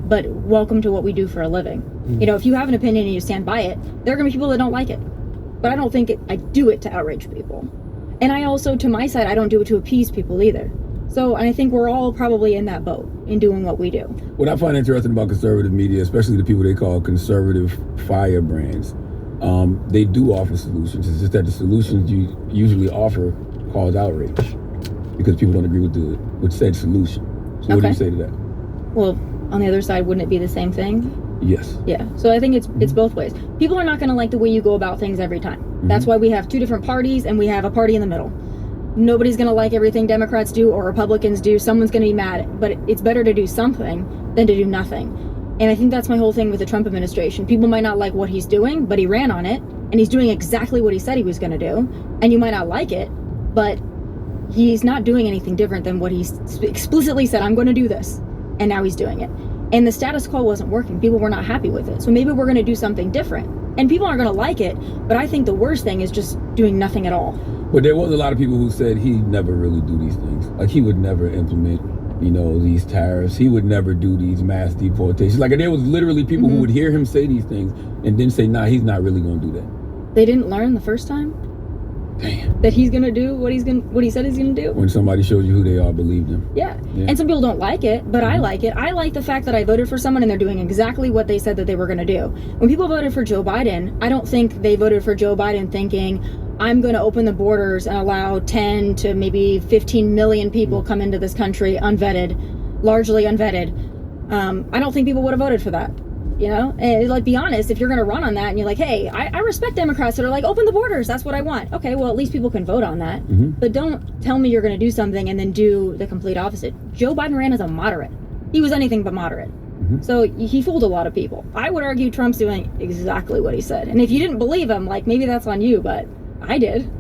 But welcome to what we do for a living. If you have an opinion and you stand by it, there are gonna be people that don't like it. But I don't think I do it to outrage people. And I also, to my side, I don't do it to appease people either. So I think we're all probably in that boat in doing what we do. What I find interesting about conservative media, especially the people they call conservative firebrands, they do offer solutions. It's just that the solutions you usually offer cause outrage because people don't agree with said solution. So what do you say to that? Well, on the other side, wouldn't it be the same thing? Yes. Yeah. So I think it's both ways. People are not going to like the way you go about things every time. That's why we have two different parties and we have a party in the middle. Nobody's going to like everything Democrats do or Republicans do. Someone's going to be mad, but it's better to do something than to do nothing. And I think that's my whole thing with the Trump administration. People might not like what he's doing, but he ran on it and he's doing exactly what he said he was going to do. And you might not like it, but he's not doing anything different than what he explicitly said, I'm going to do this. And now he's doing it. And the status quo wasn't working. People were not happy with it. So maybe we're going to do something different. And people aren't going to like it, but I think the worst thing is just doing nothing at all. But there was a lot of people who said he'd never really do these things. Like he would never implement, these tariffs. He would never do these mass deportations. Like there was literally people who would hear him say these things and then say, nah, he's not really going to do that. They didn't learn the first time? Damn. That he's gonna do what he said he's gonna do. When somebody shows you who they are, believe them. Yeah. And some people don't like it, but I like it. I like the fact that I voted for someone and they're doing exactly what they said that they were gonna do. When people voted for Joe Biden, I don't think they voted for Joe Biden thinking, I'm gonna open the borders and allow 10 to maybe 15 million people come into this country unvetted, largely unvetted. I don't think people would have voted for that. And be honest, if you're going to run on that and you're like, hey, I respect Democrats that are like, open the borders, that's what I want. Okay, well, at least people can vote on that. But don't tell me you're going to do something and then do the complete opposite. Joe Biden ran as a moderate. He was anything but moderate. So he fooled a lot of people. I would argue Trump's doing exactly what he said. And if you didn't believe him, maybe that's on you, but I did.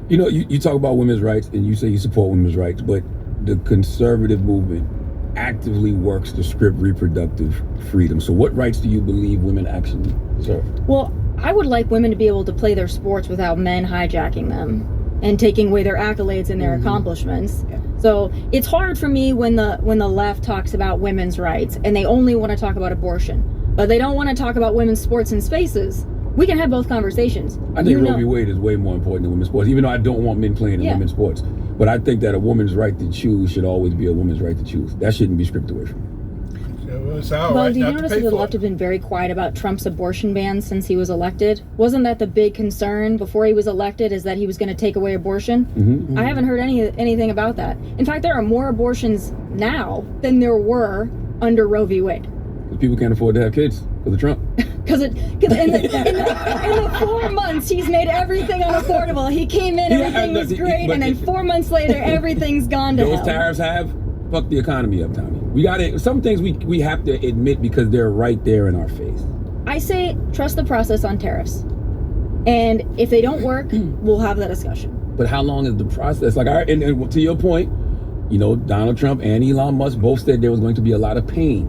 You talk about women's rights and you say you support women's rights, but the conservative movement actively works to script reproductive freedom. So what rights do you believe women actually deserve? Well, I would like women to be able to play their sports without men hijacking them and taking away their accolades and their accomplishments. So it's hard for me when the left talks about women's rights and they only want to talk about abortion, but they don't want to talk about women's sports and spaces. We can have both conversations. I think Roe v. Wade is way more important than women's sports, even though I don't want men playing in women's sports. But I think that a woman's right to choose should always be a woman's right to choose. That shouldn't be stripped away from her. Well, do you notice that the left have been very quiet about Trump's abortion ban since he was elected? Wasn't that the big concern before he was elected, is that he was going to take away abortion? I haven't heard anything about that. In fact, there are more abortions now than there were under Roe v. Wade. People can't afford to have kids because of Trump. Because in the 4 months he's made everything unaffordable. He came in, everything was great, and then 4 months later everything's gone to hell. Those tariffs have fucked the economy up, Tommy. We got it. Some things we have to admit because they're right there in our face. I say trust the process on tariffs, and if they don't work, we'll have that discussion. But how long is the process? And to your point, Donald Trump and Elon Musk both said there was going to be a lot of pain,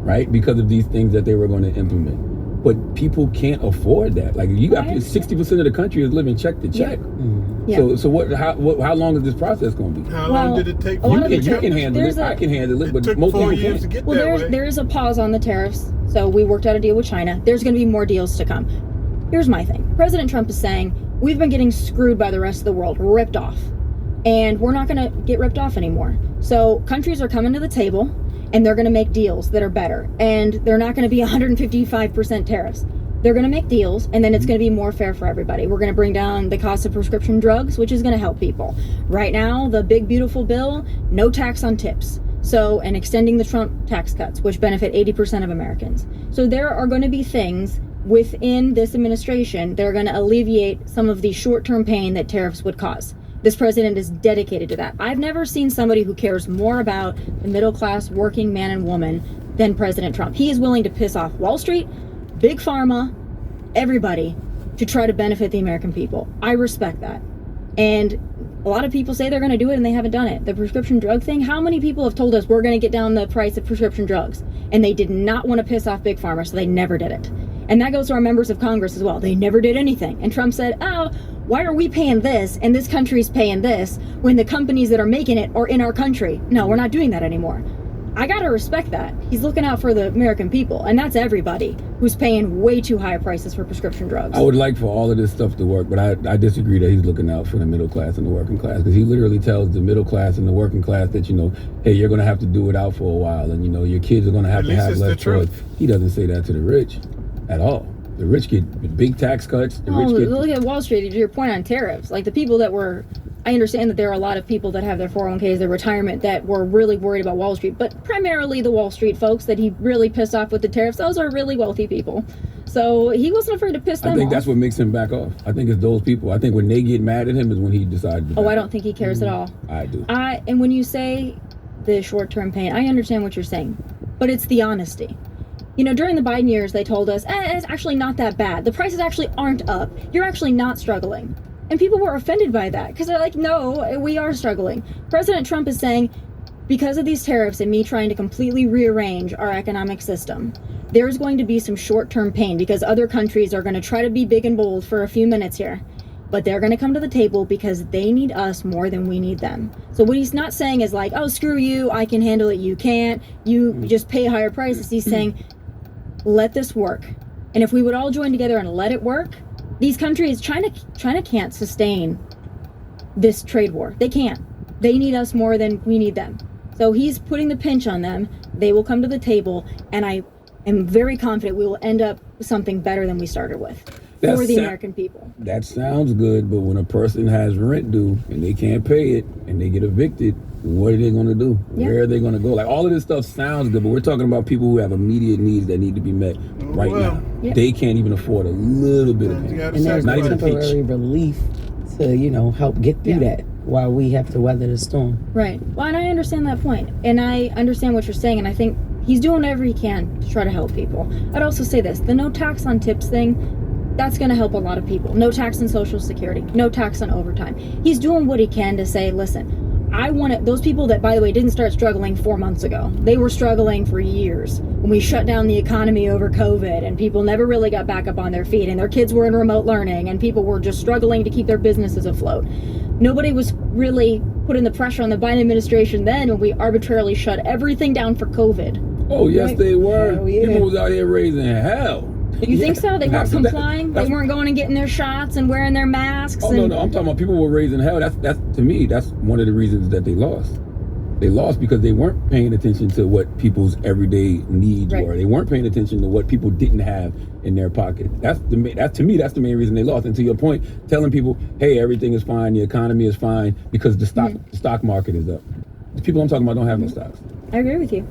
right, because of these things that they were going to implement. But people can't afford that. You got 60% of the country is living check to check. So how long is this process going to be? How long did it take? You can handle it. I can handle it, but most people can't. To get there is a pause on the tariffs. So we worked out a deal with China. There's going to be more deals to come. Here's my thing. President Trump is saying we've been getting screwed by the rest of the world, ripped off, and we're not going to get ripped off anymore. So countries are coming to the table, and they're going to make deals that are better. And they're not going to be 155% tariffs. They're going to make deals, and then it's going to be more fair for everybody. We're going to bring down the cost of prescription drugs, which is going to help people. Right now, the big, beautiful bill, no tax on tips. And extending the Trump tax cuts, which benefit 80% of Americans. So there are going to be things within this administration, they're going to alleviate some of the short-term pain that tariffs would cause. This president is dedicated to that. I've never seen somebody who cares more about the middle-class working man and woman than President Trump. He is willing to piss off Wall Street, Big Pharma, everybody to try to benefit the American people. I respect that. And a lot of people say they're going to do it and they haven't done it. The prescription drug thing, how many people have told us we're going to get down the price of prescription drugs? And they did not want to piss off Big Pharma, so they never did it. And that goes to our members of Congress as well. They never did anything. And Trump said, oh, why are we paying this and this country's paying this when the companies that are making it are in our country? No, we're not doing that anymore. I gotta respect that. He's looking out for the American people, and that's everybody who's paying way too high prices for prescription drugs. I would like for all of this stuff to work, but I disagree that he's looking out for the middle class and the working class, because he literally tells the middle class and the working class that, hey, you're going to have to do it out for a while, and, your kids are going to have less choice. He doesn't say that to the rich at all. The rich get big tax cuts. Look at Wall Street, to your point on tariffs. Like the people that were, I understand that there are a lot of people that have their 401ks, their retirement, that were really worried about Wall Street, but primarily the Wall Street folks that he really pissed off with the tariffs, those are really wealthy people. So he wasn't afraid to piss them off. I think that's what makes him back off. I think it's those people. I think when they get mad at him is when he decided to back I don't think he cares at all. I do. And when you say the short-term pain, I understand what you're saying, but it's the honesty. During the Biden years, they told us, it's actually not that bad. The prices actually aren't up. You're actually not struggling. And people were offended by that because they're like, no, we are struggling. President Trump is saying, because of these tariffs and me trying to completely rearrange our economic system, there's going to be some short-term pain because other countries are going to try to be big and bold for a few minutes here. But they're going to come to the table because they need us more than we need them. So what he's not saying is like, oh, screw you, I can handle it, you can't, you just pay higher prices. He's saying, let this work. And if we would all join together and let it work, these countries, China can't sustain this trade war. They can't. They need us more than we need them. So he's putting the pinch on them. They will come to the table, and I am very confident we will end up with something better than we started with for the American people. That sounds good, but when a person has rent due and they can't pay it and they get evicted, what are they going to do? Yeah. Where are they going to go? Like, all of this stuff sounds good, but we're talking about people who have immediate needs that need to be met right now. Yeah. They can't even afford a little bit of it. And there's not even temporary relief to, help get through that while we have to weather the storm. Right. Well, and I understand that point. And I understand what you're saying. And I think he's doing whatever he can to try to help people. I'd also say this. The no tax on tips thing, that's going to help a lot of people. No tax on Social Security. No tax on overtime. He's doing what he can to say, listen, I want it. Those people that, by the way, didn't start struggling 4 months ago. They were struggling for years when we shut down the economy over COVID and people never really got back up on their feet and their kids were in remote learning and people were just struggling to keep their businesses afloat. Nobody was really putting the pressure on the Biden administration then when we arbitrarily shut everything down for COVID. Oh, yes, right? They were. People was out here raising hell. You think so? They weren't complying? They weren't going and getting their shots and wearing their masks? Oh, no. I'm talking about people were raising hell. That's to me, that's one of the reasons that they lost. They lost because they weren't paying attention to what people's everyday needs were. They weren't paying attention to what people didn't have in their pocket. To me, that's the main reason they lost. And to your point, telling people, hey, everything is fine, the economy is fine because the stock market is up. The people I'm talking about don't have no stocks. I agree with you.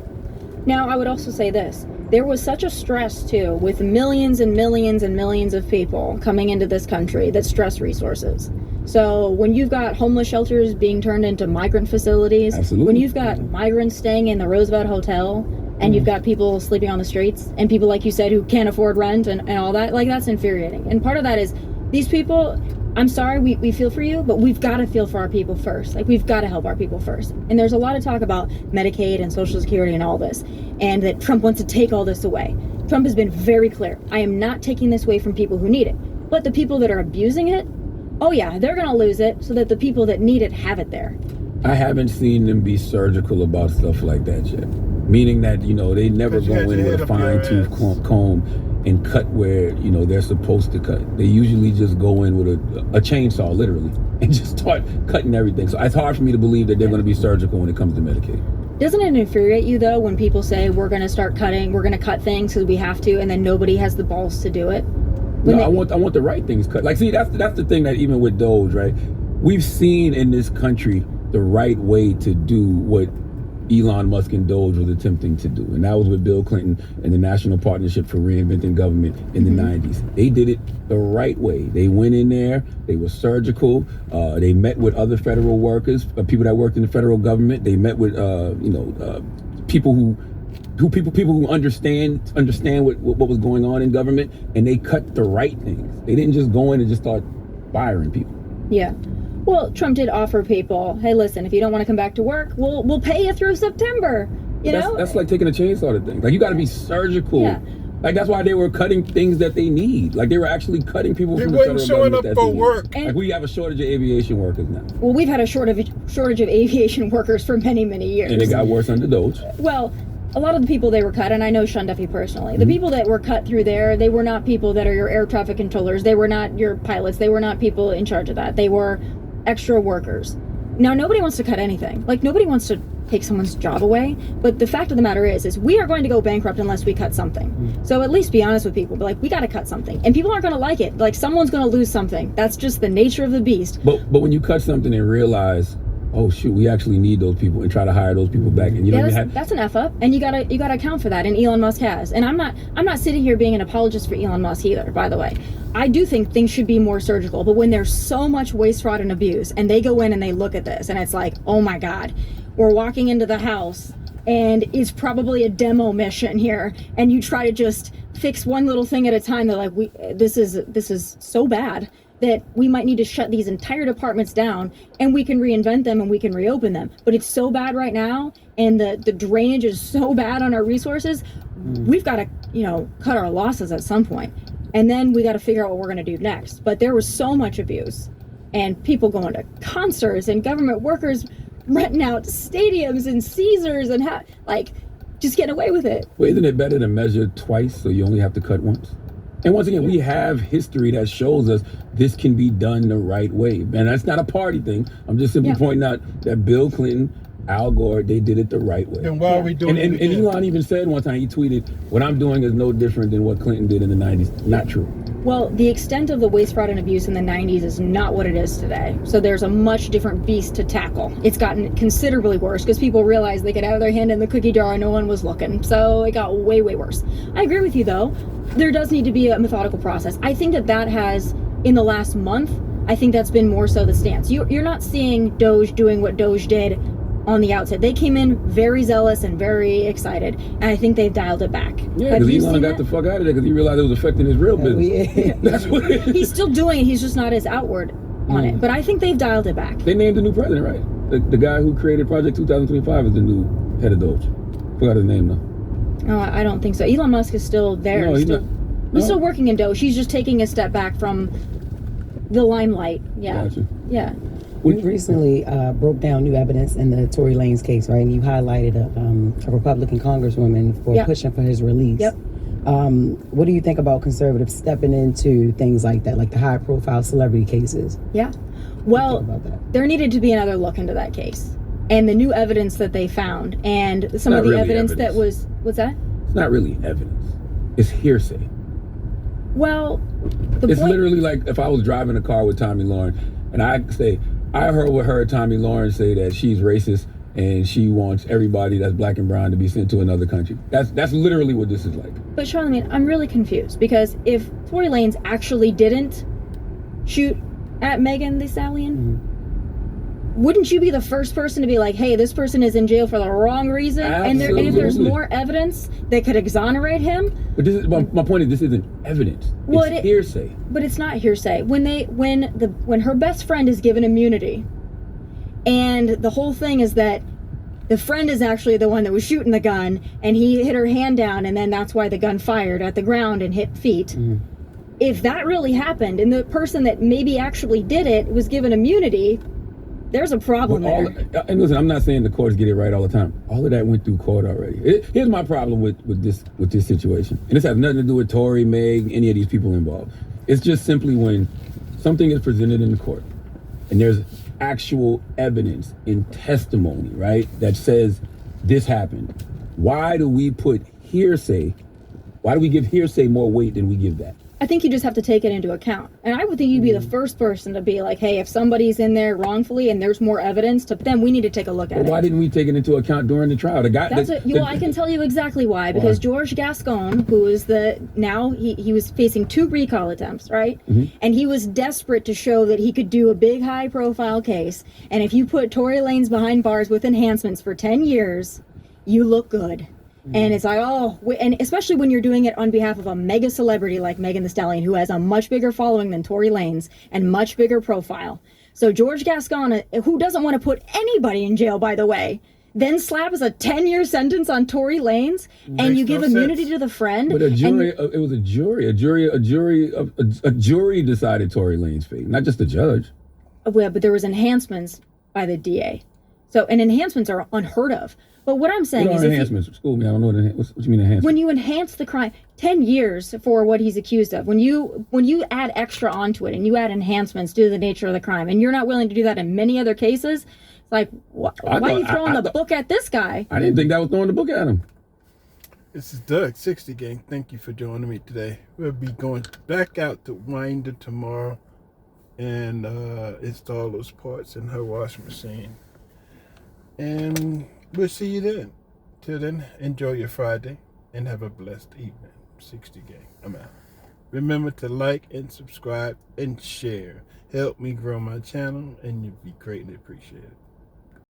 Now, I would also say this. There was such a stress, too, with millions and millions and millions of people coming into this country that stress resources. So when you've got homeless shelters being turned into migrant facilities, when you've got migrants staying in the Roosevelt Hotel, and you've got people sleeping on the streets, and people, like you said, who can't afford rent and all that, like, that's infuriating. And part of that is these people, I'm sorry, we feel for you, but we've got to feel for our people first. Like, we've got to help our people first. And there's a lot of talk about Medicaid and Social Security and all this, and that Trump wants to take all this away. Trump has been very clear. I am not taking this away from people who need it. But the people that are abusing it, oh yeah, they're going to lose it so that the people that need it have it there. I haven't seen them be surgical about stuff like that yet. Meaning that, they never go in with a fine-tooth comb and cut where, they're supposed to cut. They usually just go in with a chainsaw, literally, and just start cutting everything. So it's hard for me to believe that they're going to be surgical when it comes to Medicaid. Doesn't it infuriate you, though, when people say we're going to start cutting, we're going to cut things because we have to, and then nobody has the balls to do it? I want the right things cut. Like, see, that's the thing that even with Doge, right? We've seen in this country the right way to do what Elon Musk and Doge was attempting to do. And that was with Bill Clinton and the National Partnership for Reinventing Government in the 90s. They did it the right way. They went in there, they were surgical, they met with other federal workers, people that worked in the federal government. They met with, people who understand what was going on in government, and they cut the right things. They didn't just go in and just start firing people. Yeah. Well, Trump did offer people, hey, listen, if you don't want to come back to work, we'll pay you through September. That's like taking a chainsaw to things. Like, you got to be surgical. Yeah. Like, that's why they were cutting things that they need. Like, they were actually cutting people from the federal government. They wasn't showing up for work. Like, we have a shortage of aviation workers now. Well, we've had a shortage of aviation workers for many, many years. And it got worse under Doge. Well, a lot of the people they were cut, and I know Sean Duffy personally, the people that were cut through there, they were not people that are your air traffic controllers. They were not your pilots. They were not people in charge of that. They were extra workers. Now, nobody wants to cut anything. Like, nobody wants to take someone's job away. But the fact of the matter is we are going to go bankrupt unless we cut something. So at least be honest with people. Be like, we got to cut something. And people aren't going to like it. Like, someone's going to lose something. That's just the nature of the beast. But when you cut something and realize, oh shoot, we actually need those people, and try to hire those people back, and that's an F up, and you gotta account for that, and Elon Musk has. And I'm not sitting here being an apologist for Elon Musk either, by the way. I do think things should be more surgical, but when there's so much waste, fraud, and abuse, and they go in and they look at this, and it's like, oh my God, we're walking into the house, and it's probably a demo mission here, and you try to just fix one little thing at a time. They're like, this is so bad that we might need to shut these entire departments down, and we can reinvent them and we can reopen them. But it's so bad right now, and the drainage is so bad on our resources, we've got to, cut our losses at some point. And then we got to figure out what we're going to do next. But there was so much abuse, and people going to concerts, and government workers renting out stadiums and Caesars, and just getting away with it. Well, isn't it better to measure twice so you only have to cut once? And once again, we have history that shows us this can be done the right way. And that's not a party thing. I'm just simply pointing out that Bill Clinton, Al Gore, they did it the right way. And why are we doing it again? And Elon even said one time, he tweeted, what I'm doing is no different than what Clinton did in the 90s. Not true. Well, the extent of the waste, fraud, and abuse in the 90s is not what it is today. So there's a much different beast to tackle. It's gotten considerably worse because people realized they could have their hand in the cookie jar and no one was looking. So it got way, way worse. I agree with you, though. There does need to be a methodical process. I think that has, in the last month, I think that's been more so the stance. You're not seeing Doge doing what Doge did on the outset. They came in very zealous and very excited, and I think they've dialed it back. Yeah, because Elon got the fuck out of there because he realized it was affecting his real business. That's what it is. He's still doing it. He's just not as outward on it. But I think they've dialed it back. They named the new president, right? The guy who created Project 2025 is the new head of Doge. Forgot his name though. Oh, I don't think so. Elon Musk is still there. No, he's not. He's still working in Doge. He's just taking a step back from the limelight. Yeah. Gotcha. Yeah. We recently broke down new evidence in the Tory Lanez case, right? And you highlighted a Republican congresswoman for pushing for his release. Yep. What do you think about conservatives stepping into things like that, like the high-profile celebrity cases? Yeah. Well, there needed to be another look into that case. And the new evidence that they found, and some of the evidence that was... What's that? It's not really evidence. It's hearsay. Well, it's literally like if I was driving a car with Tommy Lauren and I say, I heard Tommy Lauren say that she's racist and she wants everybody that's black and brown to be sent to another country. That's literally what this is like. But Charlamagne, I'm really confused because if Tory Lanez actually didn't shoot at Megan Thee Stallion, wouldn't you be the first person to be like, hey, this person is in jail for the wrong reason? And if there's more evidence that could exonerate him? But this is my point is this isn't evidence. It's hearsay. But it's not hearsay. When her best friend is given immunity, and the whole thing is that the friend is actually the one that was shooting the gun, and he hit her hand down, and then that's why the gun fired at the ground and hit feet. If that really happened, and the person that maybe actually did it was given immunity, there's a problem there. And listen, I'm not saying the courts get it right all the time. All of that went through court already. Here's my problem with this situation. And this has nothing to do with Tory, Meg, any of these people involved. It's just simply when something is presented in the court and there's actual evidence in testimony, right, that says this happened. Why do we put hearsay? Why do we give hearsay more weight than we give that? I think you just have to take it into account. And I would think you'd be the first person to be like, hey, if somebody's in there wrongfully and there's more evidence, then we need to take a look at it. Why didn't we take it into account during the trial? The guy. Well, I can tell you exactly why. Because George Gascon, who is he was facing 2 recall attempts, right? Mm-hmm. And he was desperate to show that he could do a big, high-profile case. And if you put Tory Lanez behind bars with enhancements for 10 years, you look good. And it's like, and especially when you're doing it on behalf of a mega celebrity like Megan Thee Stallion, who has a much bigger following than Tory Lanez and much bigger profile. So George Gascon, who doesn't want to put anybody in jail, by the way, then slaps a 10-year sentence on Tory Lanez, and you give immunity to the friend. But a jury, it was a jury decided Tory Lanez's fate, not just the judge. Well, but there was enhancements by the DA. So, and enhancements are unheard of. But what I'm saying is, enhancements. School me. I don't know what you mean enhancements. When you enhance the crime, 10 years for what he's accused of. When you add extra onto it and you add enhancements due to the nature of the crime, and you're not willing to do that in many other cases, it's like, why are you throwing the book at this guy? I didn't think that was throwing the book at him. This is Doug, 60 Gang. Thank you for joining me today. We'll be going back out to Winder tomorrow and install those parts in her washing machine. And we'll see you then. Till then, enjoy your Friday and have a blessed evening. 60 Gang, I'm out. Remember to like and subscribe and share. Help me grow my channel and you'll be greatly appreciated.